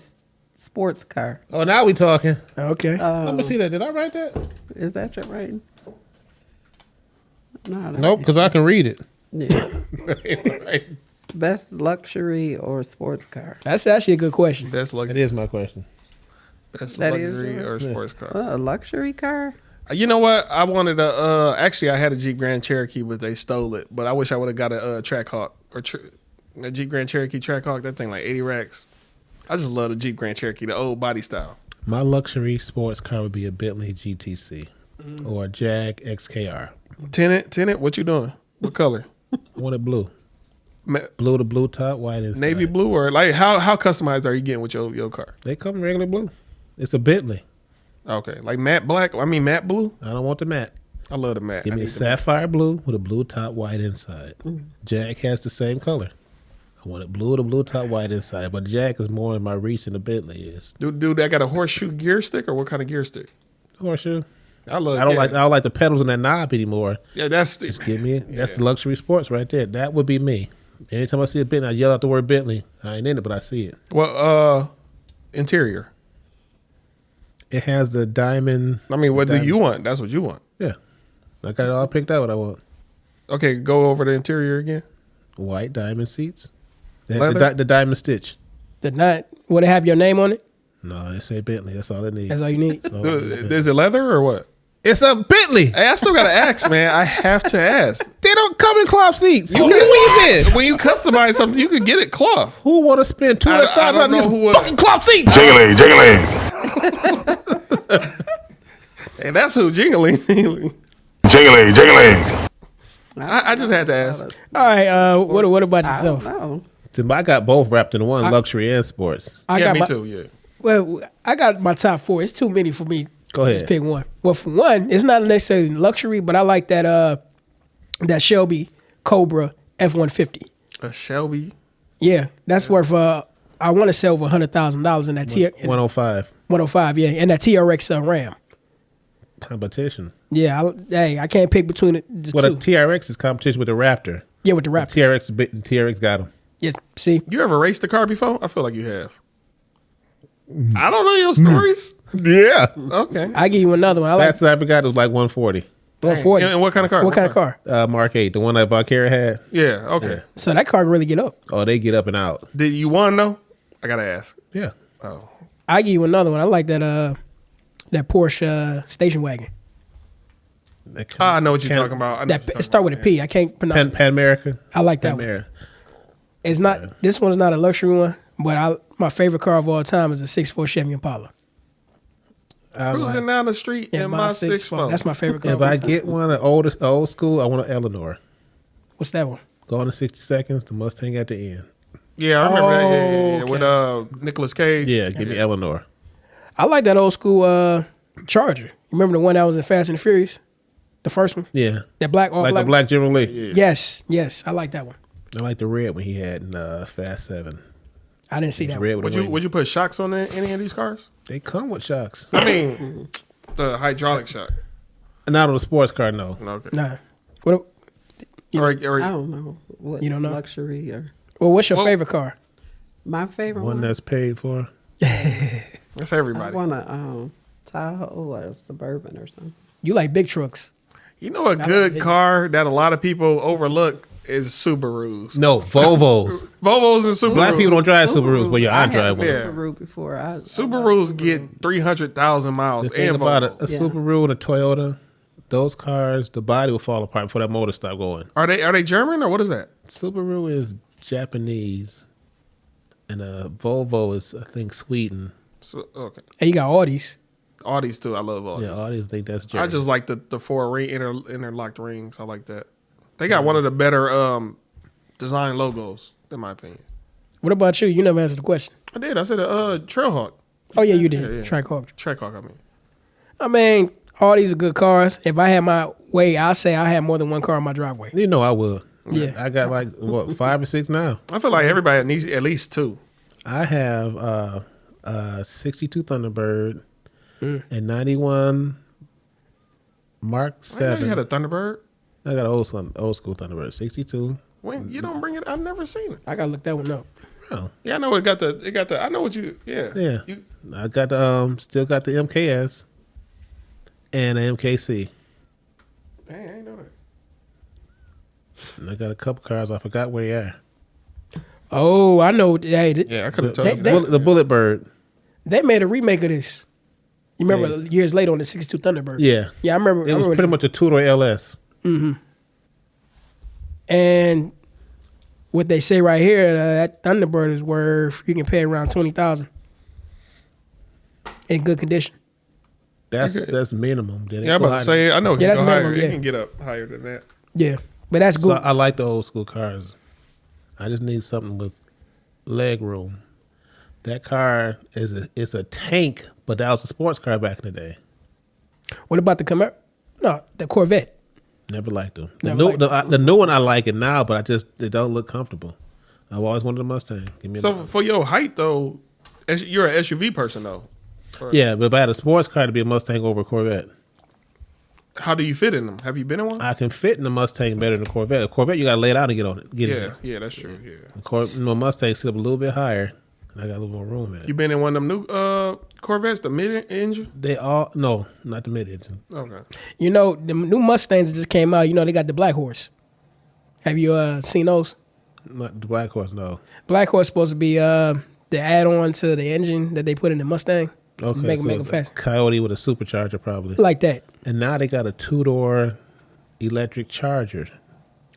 S5: sports car.
S4: Oh, now we talking.
S2: Okay.
S4: Let me see that. Did I write that?
S5: Is that your writing? No, that
S4: Nope, because I can read it.
S5: Yeah. Best luxury or sports car.
S2: That's actually a good question.
S3: Best
S4: That
S3: luxury,
S4: is my question.
S3: best
S5: That is
S3: luxury or
S5: yours?
S3: sports car.
S5: A luxury car?
S3: You know what? I wanted a. Actually, I had a Jeep Grand Cherokee, but they stole it. But I wish I would have got a Trackhawk or a Jeep Grand Cherokee Trackhawk. That thing like 80 racks. I just love the Jeep Grand Cherokee, the old body style.
S4: My luxury sports car would be a Bentley GTC or a Jag XKR.
S3: Tenant, what you doing? What color?
S4: I want it blue.
S3: Ma-
S4: Blue to blue top, white inside.
S3: Navy blue or like how customized are you getting with your car?
S4: They come regular blue. It's a Bentley.
S3: Okay, like matte black. I mean matte blue.
S4: I don't want the matte.
S3: I love the matte.
S4: Give
S3: I
S4: me a
S3: need the matte.
S4: sapphire blue with a blue top, white inside. Jag has the same color. I want it blue to blue top, white inside. But Jag is more in my reach than the Bentley is.
S3: Dude, that got a horseshoe gear stick or what kind of gear stick?
S4: Horseshoe.
S3: I love.
S4: I don't like the pedals on that knob anymore.
S3: Yeah, that's
S4: Just give me it. That's the luxury sports right there. That would be me. Anytime I see a Bentley, I yell out the word Bentley. I ain't in it, but I see it.
S3: Well, interior.
S4: It has the diamond.
S3: I mean, what do
S4: diamond-
S3: you want? That's what you want.
S4: Yeah. I got it all picked out what I want.
S3: Okay, go over the interior again.
S4: White diamond seats.
S3: Leather?
S4: The diamond stitch.
S2: The not would it have your name on it?
S4: No, it say Bentley. That's all it needs.
S2: That's all you need.
S4: So,
S3: Is it leather or what?
S4: it's a Bentley.
S3: Hey, I still gotta ask, man. I have to ask.
S4: They don't come in cloth seats. Where you been?
S3: When you customize something, you could get it cloth.
S4: Who want to spend
S3: I
S4: $200,000
S3: don't
S4: on
S3: know
S4: these
S3: who would.
S4: fucking cloth seats?
S1: Jingling, jingling,
S3: And that's who jingling.
S1: jingling, jingling.
S3: I just had to ask.
S2: All right. What about
S5: I don't
S2: yourself?
S5: know.
S4: I got both wrapped in one, luxury and sports.
S2: I
S3: Yeah,
S2: got
S3: me
S2: my,
S3: too. Yeah.
S2: Well, I got my top four. It's too many for me.
S4: Go
S2: to
S4: ahead.
S2: Just pick one. Well, for one, it's not necessarily luxury, but I like that Shelby Cobra F-150.
S3: A Shelby.
S2: Yeah, that's worth. I want to sell over $100,000 in that
S4: 105
S2: 105. Yeah, and that TRX Ram.
S4: competition.
S2: Yeah, I can't pick between the
S4: Well,
S2: two.
S4: the TRX is competition with the Raptor.
S2: Yeah, with the
S4: The
S2: Raptor.
S4: TRX got him.
S2: Yeah, see,
S3: You ever raced a car before? I feel like you have. I don't know your stories.
S4: Yeah.
S3: Okay.
S2: I give you another one. I like
S4: Last I forgot it was like 140.
S2: 140.
S3: And what kind of car?
S2: What kind of car?
S4: Mark 8, the one that Valkyria had.
S3: Yeah. Okay.
S2: So that car can really get up.
S4: Oh, they get up and out.
S3: Did you won though? I gotta ask.
S4: Yeah.
S3: Oh.
S2: I give you another one. I like that Porsche station wagon.
S3: I know what you're talking about. I know what
S2: That
S3: you're
S2: it start with a
S3: talking
S2: P. I can't pronounce it.
S4: Pan America.
S2: I like that one.
S4: Pan
S2: It's not. This one's not a luxury one, but my favorite car of all time is a 6'4" Chevy Impala.
S3: about. Cruising down the street in my 6'4".
S2: That's my favorite car.
S4: If
S2: of all
S4: I
S2: time.
S4: get one of old school, I want an Eleanor.
S2: What's that one?
S4: Going to 60 seconds, the Mustang at the end.
S3: Yeah, I remember that. Yeah,
S2: Oh,
S3: with Nicolas Cage.
S4: Yeah, give me Eleanor.
S2: I like that old school Charger. You remember the one that was in Fast and the Furious? The first one?
S4: Yeah.
S2: That black, all
S4: Like
S2: black.
S4: a black General Lee.
S2: Yes, I like that one.
S4: I like the red one he had in Fast 7.
S2: I didn't see that
S4: Red
S2: one.
S4: with the
S3: Would you put shocks on any of these cars?
S4: They come with shocks.
S3: I mean, the hydraulic shock.
S4: Not on a sports car, no.
S3: Okay.
S2: Nah. What?
S3: Or
S5: I don't know what
S2: You don't know?
S5: luxury or
S2: Well, what's your
S3: Well-
S2: favorite car?
S5: my favorite
S4: One
S5: one.
S4: that's paid for.
S3: that's
S5: I
S3: everybody.
S5: want a Tahoe or a Suburban or something.
S2: You like big trucks?
S3: You know, a good car that a lot of people overlook is Subarus.
S4: No, Volvos.
S3: Volvos and Subarus.
S4: Black people don't drive Subarus, but yeah, I
S5: had a
S4: drive one.
S3: Yeah.
S5: Subaru before.
S3: Subarus get 300,000 miles.
S4: The thing
S3: and
S4: about a
S3: Volvos.
S5: Yeah.
S4: Subaru and a Toyota, those cars, the body will fall apart before that motor start going.
S3: Are they German or what is that?
S4: Subaru is Japanese, and Volvo is, I think, Sweden.
S3: So, okay.
S2: And you got Audis.
S3: Audis too. I love Audis.
S4: Yeah, all these think that's German.
S3: I just like the four interlocked rings. I like that. They got one of the better design logos, in my opinion.
S2: What about you? You never answered the question.
S3: I did. I said Trailhawk.
S2: Oh yeah, you did.
S3: Yeah, yeah.
S2: Trackhawk.
S3: Trackhawk, I mean.
S2: I mean, all these are good cars. If I had my way, I'll say I had more than one car in my driveway.
S4: You know I would.
S2: Yeah.
S4: I got like, what, 5 or 6 now?
S3: I feel like everybody needs at least two.
S4: I have a 62 Thunderbird, and 91 Mark
S3: I didn't know
S4: 7.
S3: you had a Thunderbird.
S4: I got an old school Thunderbird, 62.
S3: When you don't bring it, I've never seen it.
S2: I gotta look that one up.
S4: Oh,
S3: Yeah, I know it got the. I know what you. Yeah.
S4: yeah.
S3: You,
S4: I got the still got the MKS and the MKC.
S3: dang, I ain't know that.
S4: And I got a couple cars. I forgot where they are.
S2: Oh, I know. Hey,
S3: Yeah, I could have
S4: The,
S3: told you.
S4: the Bullet Bird.
S2: they made a remake of this. You remember years later on the 62 Thunderbird?
S4: Yeah.
S2: Yeah, I remember.
S4: It was pretty much a two-door LS.
S2: And what they say right here, that Thunderbird is worth, you can pay around $20,000 in good condition.
S4: That's minimum. Then
S3: Yeah, I'm about to say. I know it
S2: Yeah,
S3: can
S2: that's
S3: go higher.
S2: minimum, yeah.
S3: It can get up higher than that.
S2: Yeah, but that's
S4: So
S2: good.
S4: I like the old school cars. I just need something with leg room. That car is a tank, but that was a sports car back in the day.
S2: What about the the Corvette?
S4: Never liked them.
S2: Never liked
S4: The new one I like it now, but it don't look comfortable. I've always wanted a Mustang. Give me
S3: So for your height though, you're an SUV person though.
S4: yeah, but if I had a sports car to be a Mustang over a Corvette,
S3: How do you fit in them? Have you been in one?
S4: I can fit in the Mustang better than a Corvette. A Corvette you got to lay it out and get on it. Get in
S3: Yeah,
S4: it.
S3: yeah, that's true. Yeah.
S4: My Mustang sit up a little bit higher, and I got a little more room in it.
S3: You been in one of them new Corvettes, the mid-engine?
S4: They all no, not the mid engine.
S3: Okay.
S2: You know, the new Mustangs that just came out, you know, they got the Black Horse. Have you seen those?
S4: Not the Black Horse. No.
S2: Black Horse supposed to be the add-on to the engine that they put in the Mustang.
S4: Okay,
S2: Make
S4: so
S2: them
S4: it's a
S2: fast.
S4: Coyote with a supercharger probably.
S2: Like that.
S4: And now they got a two-door electric charger.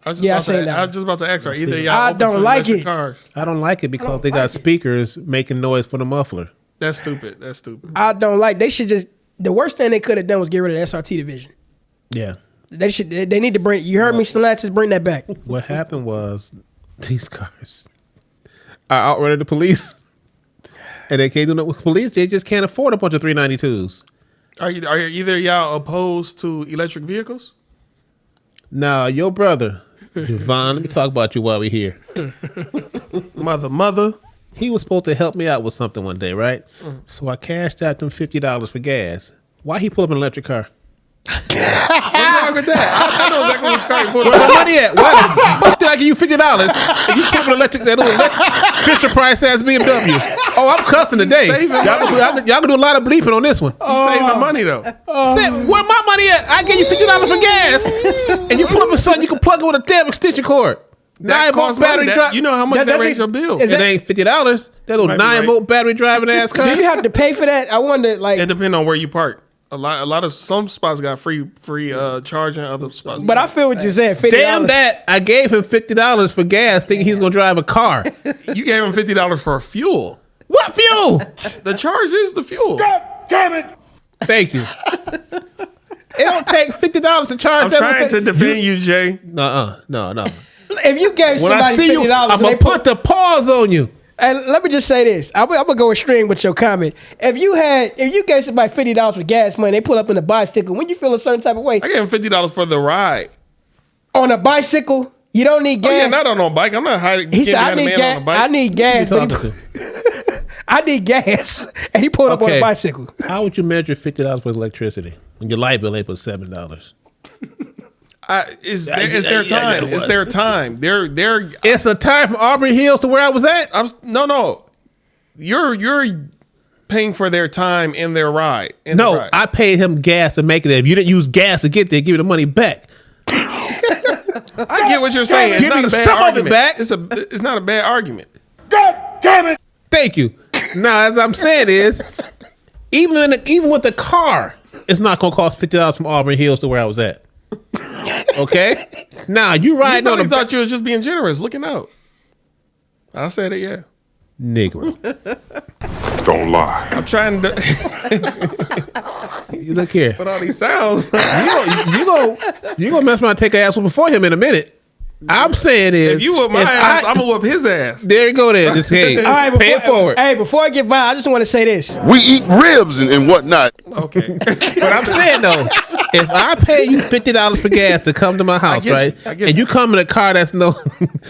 S3: I was
S2: Yeah, I seen that.
S3: I was just about to ask her. Either
S4: See,
S3: y'all
S2: I
S3: open
S2: don't
S3: to
S2: like
S3: electric
S2: it.
S3: Cars.
S4: I don't like it because they got speakers making noise for the muffler.
S3: That's stupid. That's stupid.
S2: I don't like. They should just. The worst thing they could have done was get rid of the SRT division.
S4: Yeah.
S2: They need to bring. You heard me, Stellantis, bring that back.
S4: What happened was these cars are outrunning the police. And they can't do nothing with the police. They just can't afford a bunch of 392s.
S3: Are either y'all opposed to electric vehicles?
S4: Now, your brother, Javon, let me talk about you while we're here.
S3: Mother.
S4: He was supposed to help me out with something one day, right? So I cashed out them $50 for gas. Why he pull up an electric car?
S3: What's wrong with that? I know exactly which car you put
S4: Where my
S3: on.
S4: money at? Why the fuck did I give you $50? And you put up an electric, that little electric Fisher Price ass BMW. Oh, I'm cussing today.
S3: Saving
S4: Y'all can do a lot of bleeping on this one.
S3: You saving money though.
S4: Say, where my money at? I gave you $50 for gas, and you pull up a something you can plug it with a damn extension cord. 9 volt
S3: costs money.
S4: battery
S3: That-
S4: drive.
S3: You know how much that
S2: that's
S3: raise
S2: it.
S3: your bill.
S2: Is
S4: It ain't $50. That little
S3: Might be
S4: 9 volt battery driving ass car.
S2: Do you have to pay for that? I wonder. Like,
S3: It depends on where you park. A lot of some spots got free charging. Other spots.
S2: but I feel what you're saying. $50.
S4: Damn that! I gave him $50 for gas, thinking he's gonna drive a car.
S3: You gave him $50 for fuel.
S4: What fuel?
S3: The charge is the fuel.
S1: Damn it!
S4: Thank you. It don't take $50 to charge
S3: I'm
S4: that.
S3: trying to defend you, Jay.
S4: No.
S2: If you gave
S4: When I
S2: somebody
S4: see you,
S2: $50,
S4: I'm
S2: and they
S4: gonna put the pause on you.
S2: And let me just say this. I'm gonna go extreme with your comment. If you gave somebody $50 for gas money, they pull up in a bicycle. When you feel a certain type of way
S3: I gave him $50 for the ride.
S2: on a bicycle, you don't need
S3: Oh
S2: gas.
S3: yeah, not on a bike. I'm not hiding.
S2: He said,
S3: getting
S2: "I
S3: behind a
S2: need
S3: man
S2: gas.
S3: on a bike.
S2: I need
S4: Who
S2: gas."
S4: you
S2: But
S4: talking to?
S2: I need gas, and he pulled up on a bicycle.
S4: How would you measure $50 for electricity when your light bill ain't but $7?
S3: It's their time. It's their time. They're.
S4: It's a time from Auburn Hills to where I was at.
S3: No. You're paying for their time in their ride.
S4: No, I paid him gas to make it there. If you didn't use gas to get there, give me the money back.
S3: I get what you're saying. It's
S4: Give
S3: not
S4: me
S3: a bad
S4: some of it
S3: argument.
S4: back.
S3: It's not a bad argument.
S1: God damn it!
S4: Thank you. Now, as I'm saying is, even with the car, it's not going to cost $50 from Auburn Hills to where I was at. Okay? Now, you
S3: I
S4: riding on
S3: probably
S4: the
S3: thought you was just being generous, looking out. I said it, yeah.
S4: Negro.
S1: Don't lie.
S3: I'm trying to.
S4: You look here.
S3: But all these sounds.
S4: You gonna mess around and take an ass before him in a minute. I'm saying is,
S3: If you whoop my ass, I'm gonna whoop his ass.
S4: there you go there. Just hey,
S2: All right,
S4: pay it forward.
S2: Hey, before I get violent, I just want to say this.
S1: We eat ribs and whatnot.
S3: Okay.
S4: But I'm saying though, if I pay you $50 for gas to come to my house,
S3: get
S4: right,
S3: you. I get
S4: and you come in a car that's no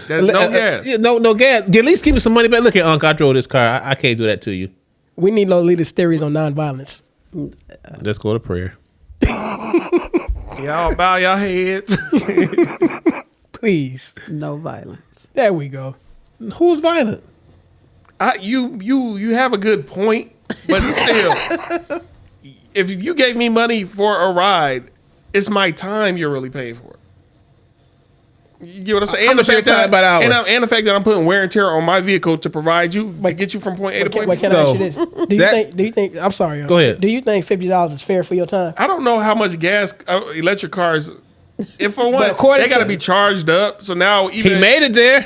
S3: gas.
S4: no gas, at least give me some money back. Look here, Unc, I drove this car. I can't do that to you.
S2: We need Lolita's theories on nonviolence.
S4: Let's go to prayer.
S3: Y'all bow your heads.
S2: Please.
S5: No violence.
S2: There we go.
S4: Who's violent?
S3: You have a good point, but still, if you gave me money for a ride, it's my time you're really paying for. You get what I'm saying?
S4: How much your time by the hour?
S3: And the fact that I'm putting wear and tear on my vehicle to provide you, to get you from point A to point B.
S2: Wait, can I ask you this? Do you think? I'm sorry.
S4: Go ahead.
S2: Do you think $50 is fair for your time?
S3: I don't know how much gas electric cars. If for one,
S2: according
S3: they got to
S2: to-
S3: be charged up. So now
S4: He made it there.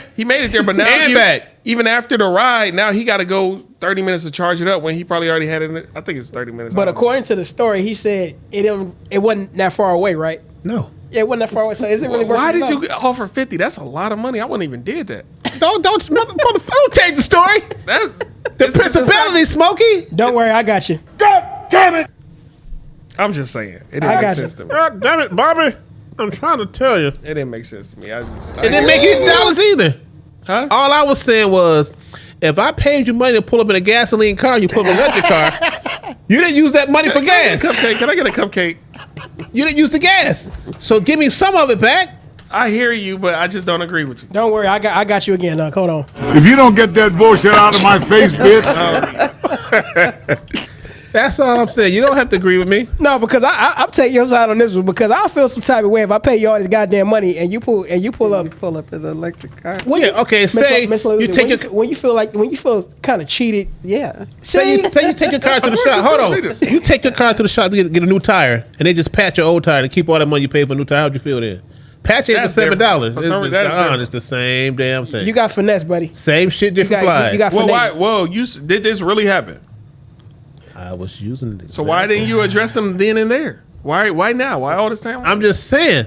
S3: but now
S4: And back.
S3: Even after the ride, now he got to go 30 minutes to charge it up when he probably already had it. I think it's 30 minutes.
S2: But according to the story, he said it wasn't that far away, right?
S4: No.
S2: Yeah, it wasn't that far away. So is it really worth
S3: why
S2: it?
S3: did you offer 50? That's a lot of money. I wouldn't even did that.
S4: Don't change the story. The
S3: It's
S4: principality, Smokey.
S2: Don't worry, I got you.
S4: God damn it.
S3: I'm just saying. It
S2: I
S3: didn't make
S2: got
S3: sense
S2: you.
S3: to me.
S4: God damn it, Bobby. I'm trying to tell you.
S3: It didn't make sense to me.
S4: It didn't make any dollars either.
S3: Huh?
S4: All I was saying was, if I paid you money to pull up in a gasoline car, you pull up in an electric car, you didn't use that money for gas.
S3: Can I get a cupcake?
S4: You didn't use the gas. So give me some of it back.
S3: I hear you, but I just don't agree with you.
S2: Don't worry, I got you again. Hold on.
S1: If you don't get that bullshit out of my face, bitch,
S4: That's all I'm saying. You don't have to agree with me.
S2: No, because I'll take your side on this one because I feel some type of way if I pay you all this goddamn money and you pull up.
S5: You pull up in an electric car.
S4: Yeah, okay, say
S2: Miss
S4: you
S2: Lolita,
S4: take
S2: when you feel kind of cheated.
S5: Yeah.
S4: Say you take your car to the shop. Hold on. You take your car to the shop to get a new tire, and they just patch your old tire and keep all that money you pay for a new tire. How'd you feel then? Patch it for
S3: That's
S4: $7.
S3: different. For some reason, that's different.
S4: It's the same damn thing.
S2: You got finesse, buddy.
S4: Same shit, different flies.
S2: You got
S3: Well,
S2: finesse.
S3: why? Well, did this really happen?
S4: I was using it.
S3: So why didn't you address them then and there? Why now? Why all this time?
S4: I'm just saying.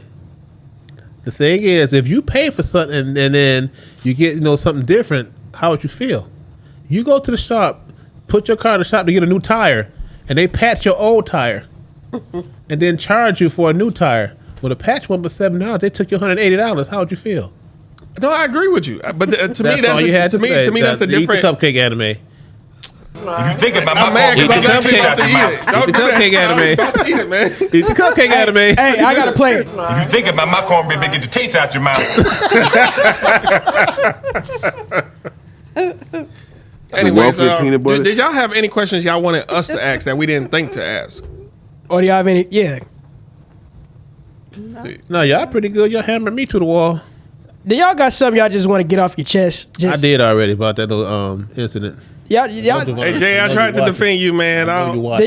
S4: The thing is, if you pay for something and then you get something different, how would you feel? You go to the shop, put your car in the shop to get a new tire, and they patch your old tire, and then charge you for a new tire. Well, the patch went for $7. They took you $180. How would you feel?
S3: No, I agree with you. But to me,
S4: That's all you had to say.
S3: To me, that's a different.
S4: Eat the cupcake anime.
S6: You think about my
S3: I'm mad
S6: car,
S3: because
S6: you
S3: I'm
S6: get
S3: not
S6: a taste out your mouth.
S3: Don't
S4: Eat the
S3: do that.
S4: cupcake anime.
S3: I'm about to eat it, man.
S4: Eat the cupcake anime.
S2: Hey, I gotta play it.
S6: You think about my cornbread, get the taste out your mouth.
S3: Anyways,
S7: Welfare peanut butter.
S3: did y'all have any questions y'all wanted us to ask that we didn't think to ask?
S2: Or do y'all have any? Yeah.
S4: No, y'all pretty good. Y'all hammered me to the wall.
S2: Do y'all got something y'all just want to get off your chest?
S4: I did already about that little incident.
S2: Y'all,
S3: Hey Jay, I tried to defend you, man. I don't-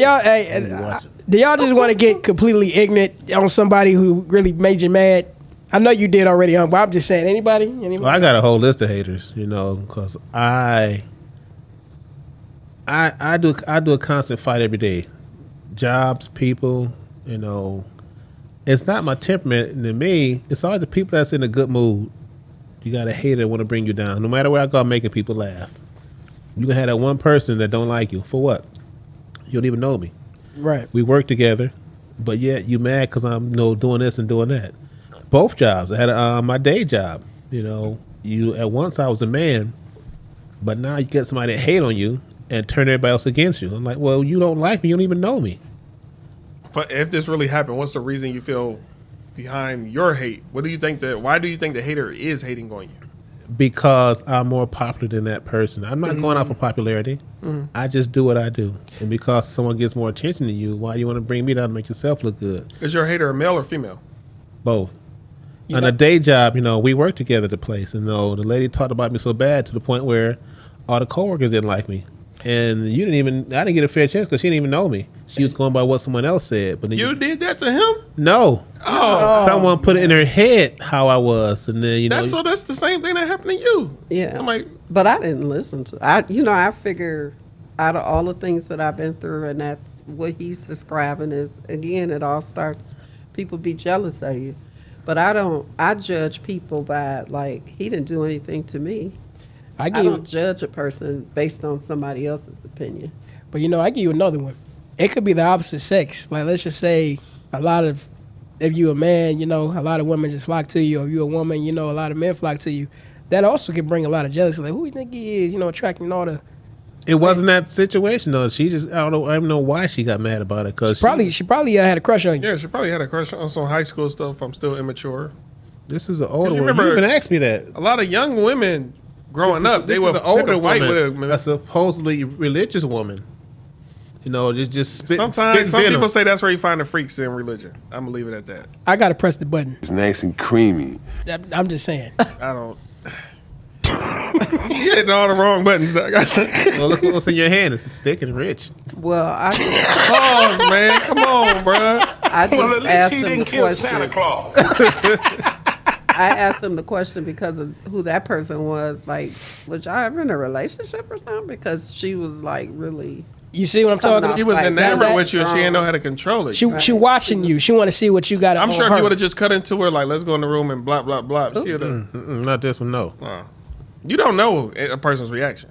S2: do y'all just want to get completely ignorant on somebody who really made you mad? I know you did already, but I'm just saying, anybody?
S4: Well, I got a whole list of haters, because I do a constant fight every day. Jobs, people, It's not my temperament, and to me, it's always the people that's in a good mood. You got a hater that want to bring you down. No matter where I go, I'm making people laugh. You can have that one person that don't like you. For what? You don't even know me.
S2: Right.
S4: We work together, but yet you mad because I'm doing this and doing that. Both jobs. I had my day job. You at once I was a man, but now you get somebody that hate on you and turn everybody else against you. I'm like, well, you don't like me. You don't even know me.
S3: If this really happened, what's the reason you feel behind your hate? Why do you think the hater is hating on you?
S4: Because I'm more popular than that person. I'm not going out for popularity. I just do what I do. And because someone gets more attention to you, why you want to bring me down to make yourself look good?
S3: Is your hater a male or female?
S4: Both. On a day job, we work together at the place. And the lady talked about me so bad to the point where all the coworkers didn't like me. And I didn't get a fair chance because she didn't even know me. She was going by what someone else said. But then
S3: You did that to him?
S4: No.
S3: Oh.
S4: Someone put it in her head how I was. And then,
S3: That's the same thing that happened to you.
S5: Yeah.
S3: Somebody,
S5: But I didn't listen to. I figure out of all the things that I've been through, and that's what he's describing is, again, it all starts. People be jealous of you, but I judge people by he didn't do anything to me. I don't judge a person based on somebody else's opinion.
S2: But I give you another one. It could be the opposite sex. Like, let's just say if you a man, a lot of women just flock to you. Or if you a woman, a lot of men flock to you. That also can bring a lot of jealousy. Like, who you think he is? Attracting all the
S4: It wasn't that situation though. She just I don't know why she got mad about it because
S2: She probably had a crush on you.
S3: Yeah, she probably had a crush on some high school stuff. I'm still immature.
S4: this is an older
S3: you
S4: woman.
S3: remember-
S4: You even asked me that.
S3: A lot of young women growing up,
S4: This
S3: they
S4: is
S3: were
S4: an older
S3: fight
S4: woman,
S3: with
S4: a
S3: a
S4: supposedly religious woman. You know, just spit.
S3: Sometimes some
S4: venom.
S3: people say that's where you find the freaks in religion. I'm gonna leave it at that.
S2: I gotta press the button.
S7: It's nice and creamy.
S2: I'm just saying.
S3: I don't. You hitting all the wrong buttons.
S4: Well, look what's in your hand. It's thick and rich.
S5: Well, I
S3: Pause, man. Come on, bro.
S5: just asked him the question.
S6: Santa Claus.
S5: I asked him the question because of who that person was. Like, was y'all ever in a relationship or something? Because she was like really.
S2: You see what I'm
S5: Coming
S2: talking
S5: off
S2: about?
S3: She was
S5: like
S3: enamored
S5: that
S3: with you, and she
S5: strong.
S3: didn't know how to control it.
S2: She watching you. She want to see what you got.
S3: I'm sure if
S2: her.
S3: you would have just cut into her like, "Let's go in the room and blah blah blah," she would have.
S4: Not this one, no.
S3: You don't know a person's reaction.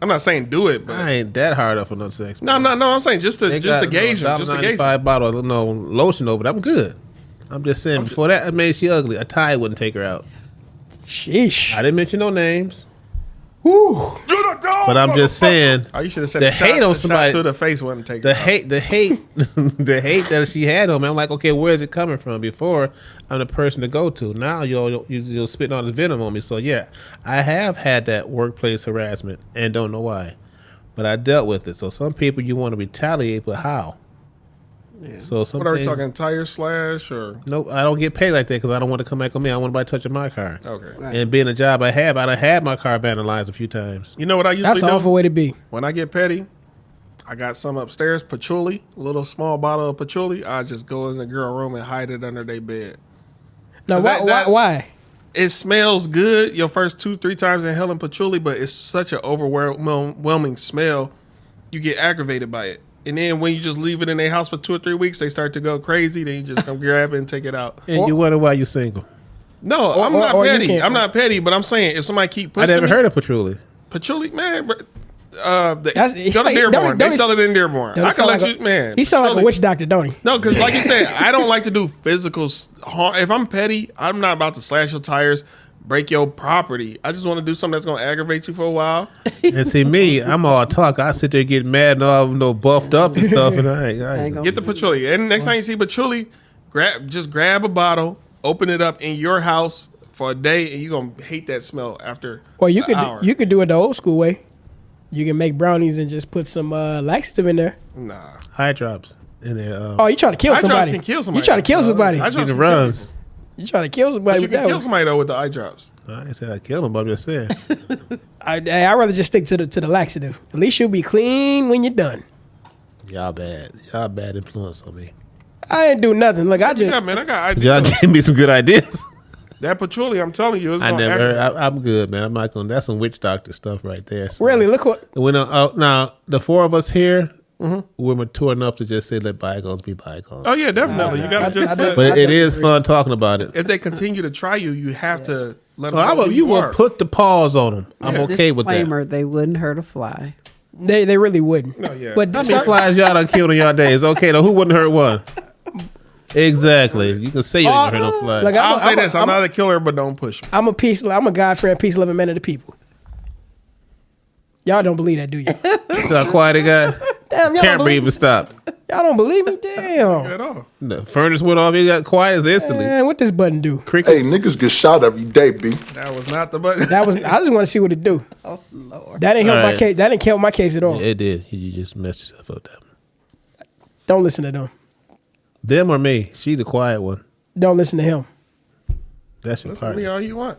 S3: I'm not saying do it, but
S4: I ain't that hard up for no sex.
S3: no. I'm saying just to gauge them. Just to gauge them.
S4: $1.95 bottle of lotion over it. I'm good. I'm just saying. Before that, it made she ugly. A tie wouldn't take her out.
S2: Sheesh.
S4: I didn't mention no names,
S2: Woo.
S4: but I'm just saying.
S3: Oh, you should have said
S4: The
S3: the
S4: hate on
S3: shot
S4: somebody-
S3: to the face wasn't taken.
S4: The hate, the hate that she had on me. I'm like, okay, where is it coming from? Before, I'm the person to go to. Now you're spitting all this venom on me. So yeah, I have had that workplace harassment and don't know why, but I dealt with it. So some people you want to retaliate, but how?
S5: Yeah.
S4: So some
S3: What are we
S4: things-
S3: talking? Tire slash or
S4: Nope, I don't get paid like that because I don't want to come back on me. I want nobody touching my car.
S3: okay?
S5: Right.
S4: And being a job I done had my car vandalized a few times.
S3: You know what I usually
S2: That's an
S3: do?
S2: awful way to be.
S3: When I get petty, I got some upstairs, patchouli, a little small bottle of patchouli. I just go in the girl room and hide it under their bed.
S2: Now,
S3: 'Cause that-
S2: why?
S3: It smells good your first 2-3 times inhaling patchouli, but it's such an overwhelming smell. You get aggravated by it. And then when you just leave it in their house for 2 or 3 weeks, they start to go crazy. Then you just come grab it and take it out.
S4: And you wonder why you single.
S3: No, I'm
S2: or-
S3: not
S2: or you
S3: petty.
S2: can't-
S3: I'm not petty, but I'm saying if somebody keep
S4: I
S3: pushing
S4: never
S3: me,
S4: heard of patchouli.
S3: patchouli, man. Go
S2: That's-
S3: to
S2: don't
S3: Dearborn. They
S2: he-
S3: sell it in Dearborn.
S2: Don't he
S3: I can
S2: sound
S3: let
S2: like
S3: you, man.
S2: He sound like a
S3: patchouli-
S2: witch doctor, don't he?
S3: No, because like you said, I don't like to do physical harm. If I'm petty, I'm not about to slash your tires, break your property. I just want to do something that's going to aggravate you for a while.
S4: And see me, I'm all talk. I sit there getting mad and all buffed up and stuff, and I ain't
S5: gonna-
S3: Get the patchouli. And next time you see patchouli, grab a bottle, open it up in your house for a day, and you're going to hate that smell after
S2: Or you
S3: an
S2: could
S3: hour.
S2: you could do it the old school way. You can make brownies and just put some laxative in there.
S3: Nah.
S4: eye drops in there.
S2: Oh, you trying to kill
S3: Eye drops
S2: somebody?
S3: can kill somebody.
S2: You trying to kill somebody?
S3: Eye drops
S4: Get the
S3: can kill
S4: runs.
S3: people.
S2: You trying to kill somebody
S3: But you
S2: with
S3: can
S2: that
S3: kill
S2: one?
S3: somebody, though, with the eye drops.
S4: I ain't said I killed him, but I'm just saying.
S2: I'd rather just stick to the laxative. At least you'll be clean when you're done.
S4: Y'all bad. Y'all bad influence on me.
S2: I ain't do nothing. Look, I just
S3: Yeah, man, I got
S4: Y'all
S3: ideas.
S4: gave me some good ideas.
S3: That patchouli, I'm telling you, it's
S4: I
S3: gonna
S4: never.
S3: aggravate.
S4: I'm good, man. I'm not gonna. That's some witch doctor stuff right there. So.
S2: really look what.
S4: When now the four of us here, we're mature enough to just say let bygones be bygones.
S3: Oh yeah, definitely. You gotta just.
S4: But it is fun talking about it.
S3: if they continue to try you, you have to let them
S4: So
S3: know who
S4: you will
S3: are.
S4: put the pause on them. I'm okay with that.
S5: Disclaimer: they wouldn't hurt a fly.
S2: They really wouldn't.
S3: No, yeah.
S2: But
S4: How many
S2: certain-
S4: flies y'all done killed in y'all days? Okay, though, who wouldn't hurt one? Exactly. You can say you ain't hurt no flies.
S2: Look,
S3: I'll say
S2: I'm a-
S3: this: I'm not a killer, but don't push me.
S2: I'm a God friend, peace loving man of the people. Y'all don't believe that, do you?
S4: See how quiet it got?
S2: Damn, y'all don't
S4: Can't breathe
S2: believe
S4: and stop.
S2: Y'all don't believe me? Damn.
S3: At all.
S4: The furnace went off. It got quiet instantly.
S2: Man, what this button do?
S4: Crickets.
S1: Hey, niggas get shot every day, B.
S3: That was not the button.
S2: That was. I just want to see what it do.
S5: Oh Lord!
S2: That didn't help
S4: All
S2: my
S4: right.
S2: case. That didn't help my case at all.
S4: Yeah, it did. You just messed yourself up.
S2: Don't listen to them.
S4: Them or me? She the quiet one.
S2: Don't listen to him.
S4: That's your
S3: Listen to me
S4: partner.
S3: all you want.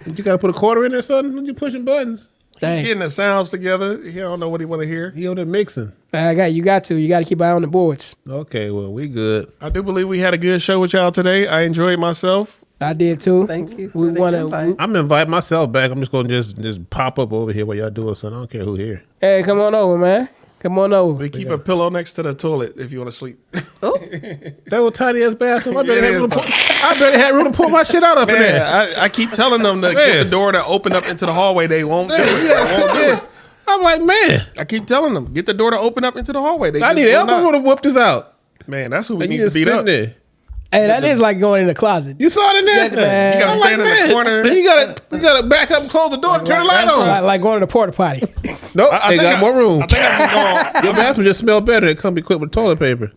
S4: You got to put a quarter in there, son? When you pushing buttons?
S2: Dang.
S3: Getting the sounds together. He don't know what he want to hear.
S4: He on there mixing.
S2: You got to keep an eye on the boards.
S4: Okay, well, we good.
S3: I do believe we had a good show with y'all today. I enjoyed myself.
S2: I did too.
S5: Thank you.
S2: We
S5: for the
S2: want
S5: invite.
S2: to.
S4: I'm inviting myself back. I'm just going to just pop up over here while y'all doing something. I don't care who here.
S2: Hey, come on over, man. Come on over.
S3: We keep a pillow next to the toilet if you want to sleep.
S4: That little tiny ass bathroom. I
S3: Yeah,
S4: better
S3: it
S4: have room to
S3: is.
S4: I better have room to pull my shit out up in there.
S3: Man, I keep telling them to get
S4: Man.
S3: the door to open up into the hallway. They won't do
S4: Yeah,
S3: it.
S4: yeah,
S3: They won't do
S4: yeah.
S3: it.
S4: I'm like, man,
S3: I keep telling them, get the door to open up into the hallway. They
S4: I
S3: just
S4: need
S3: will
S4: help. I'm
S3: not.
S4: going to whip this out.
S3: Man, that's who we
S4: And
S3: need
S4: you
S3: to
S4: just
S3: beat
S4: sitting
S3: up.
S4: there.
S2: Hey, that is like going in the closet.
S4: You saw it in there?
S2: Yeah, man.
S3: You gotta
S4: I'm
S3: stand in the
S4: man,
S3: corner.
S4: then you gotta back up and close the door and turn the light
S2: That's
S4: on.
S2: like going to the porta potty.
S4: Nope,
S3: I
S4: they
S3: think
S4: got more room.
S3: I think I can go.
S4: Your bathroom just smell better. It come equipped with toilet paper.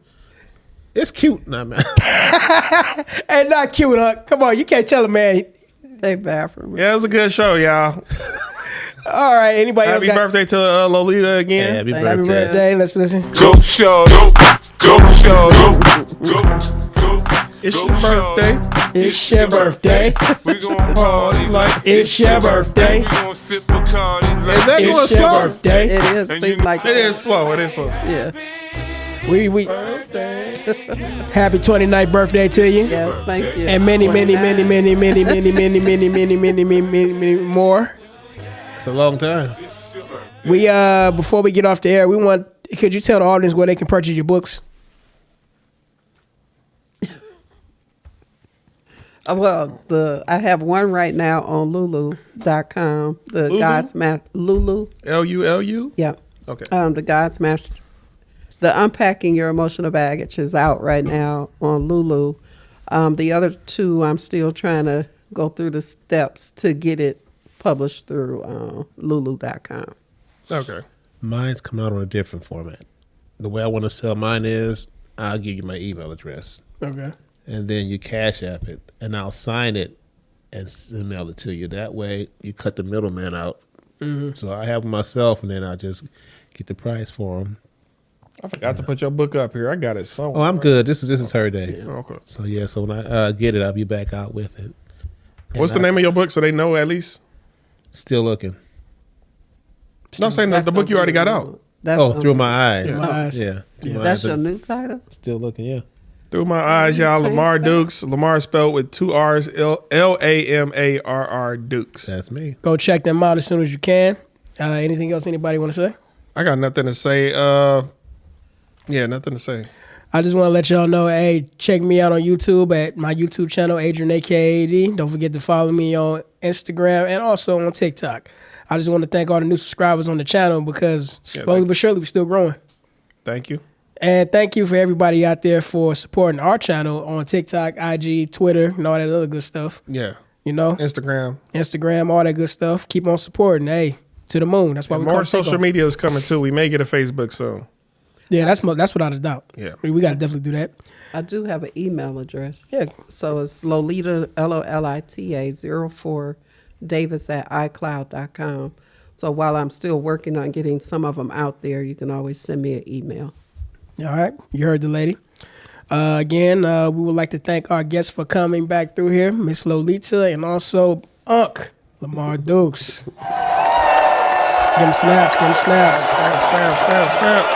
S4: It's cute. Nah, man.
S2: Hey, not cute, huh? Come on, you can't tell a man.
S5: They bathroom.
S3: Yeah, it was a good show, y'all.
S2: All right, anybody else
S3: Happy
S2: got?
S3: birthday to Lolita again.
S4: Happy
S2: Happy
S4: birthday.
S2: birthday. Let's listen.
S6: Go show, go show, go.
S3: It's your birthday.
S2: It's your birthday.
S6: We gon' party like
S2: It's your birthday.
S6: we gon' sip Bacardi
S4: Is that going
S2: It's your
S4: slow?
S2: birthday.
S5: It is. Seems like
S3: It is slow. It is slow.
S5: Yeah.
S2: We happy 29th birthday to you.
S5: Yes. Thank you.
S2: And many more.
S4: It's a long time.
S2: We before we get off the air, could you tell the audience where they can purchase your books?
S5: Well, I have one right now on Lulu.com. The
S3: Lulu?
S5: God's Lulu.
S3: Lulu.
S5: Yeah.
S3: Okay.
S5: The God's Master. The Unpacking Your Emotional Baggage is out right now on Lulu. The other two, I'm still trying to go through the steps to get it published through Lulu.com.
S3: Okay.
S4: Mine's come out on a different format. The way I want to sell mine is I'll give you my email address.
S2: Okay.
S4: And then you cash app it, and I'll sign it and mail it to you. That way, you cut the middleman out. Mm-hmm. So I have them myself, and then I'll just get the price for them.
S3: I forgot to put your book up here. I got it somewhere.
S4: Oh, I'm good. This is her day.
S3: Okay.
S4: So yeah, so when I get it, I'll be back out with it.
S3: What's the name of your book so they know at least?
S4: Still looking.
S3: No, I'm saying the book you already got out.
S5: That's
S4: Through my eyes.
S2: My eyes.
S4: Yeah. Through my
S5: That's
S4: eyes.
S5: your new title?
S4: Still looking. Yeah.
S3: Through my eyes, y'all.
S5: change
S3: Lamar
S5: that?
S3: Dukes. Lamar spelled with 2 R's. Lamarr Dukes.
S4: That's me.
S2: Go check them out as soon as you can. Anything else anybody want to say?
S3: I got nothing to say. Nothing to say.
S2: I just want to let y'all know, hey, check me out on YouTube at my YouTube channel, Adrian AKAD. Don't forget to follow me on Instagram and also on TikTok. I just want to thank all the new subscribers on the channel because slowly but surely we're still growing.
S3: Thank you.
S2: And thank you for everybody out there for supporting our channel on TikTok, IG, Twitter, and all that other good stuff.
S3: Yeah.
S2: You know,
S3: Instagram.
S2: all that good stuff. Keep on supporting. Hey, to the moon. That's why we call
S3: More
S2: it
S3: social
S2: Takeoff.
S3: media is coming too. We may get a Facebook soon.
S2: Yeah, that's without a doubt.
S3: Yeah.
S2: We got to definitely do that.
S5: I do have an email address.
S2: Yeah.
S5: So it's Lolita, Lolita 04 Davis at iCloud.com. So while I'm still working on getting some of them out there, you can always send me an email.
S2: All right. You heard the lady. Again, we would like to thank our guests for coming back through here, Miss Lolita and also Lamar Dukes. Give him snaps.
S3: Snap.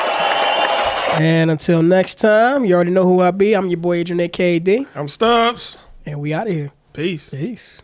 S2: And until next time, you already know who I be. I'm your boy Adrian AKD.
S3: I'm Stubbs.
S2: And we out of here.
S3: Peace.
S2: Peace.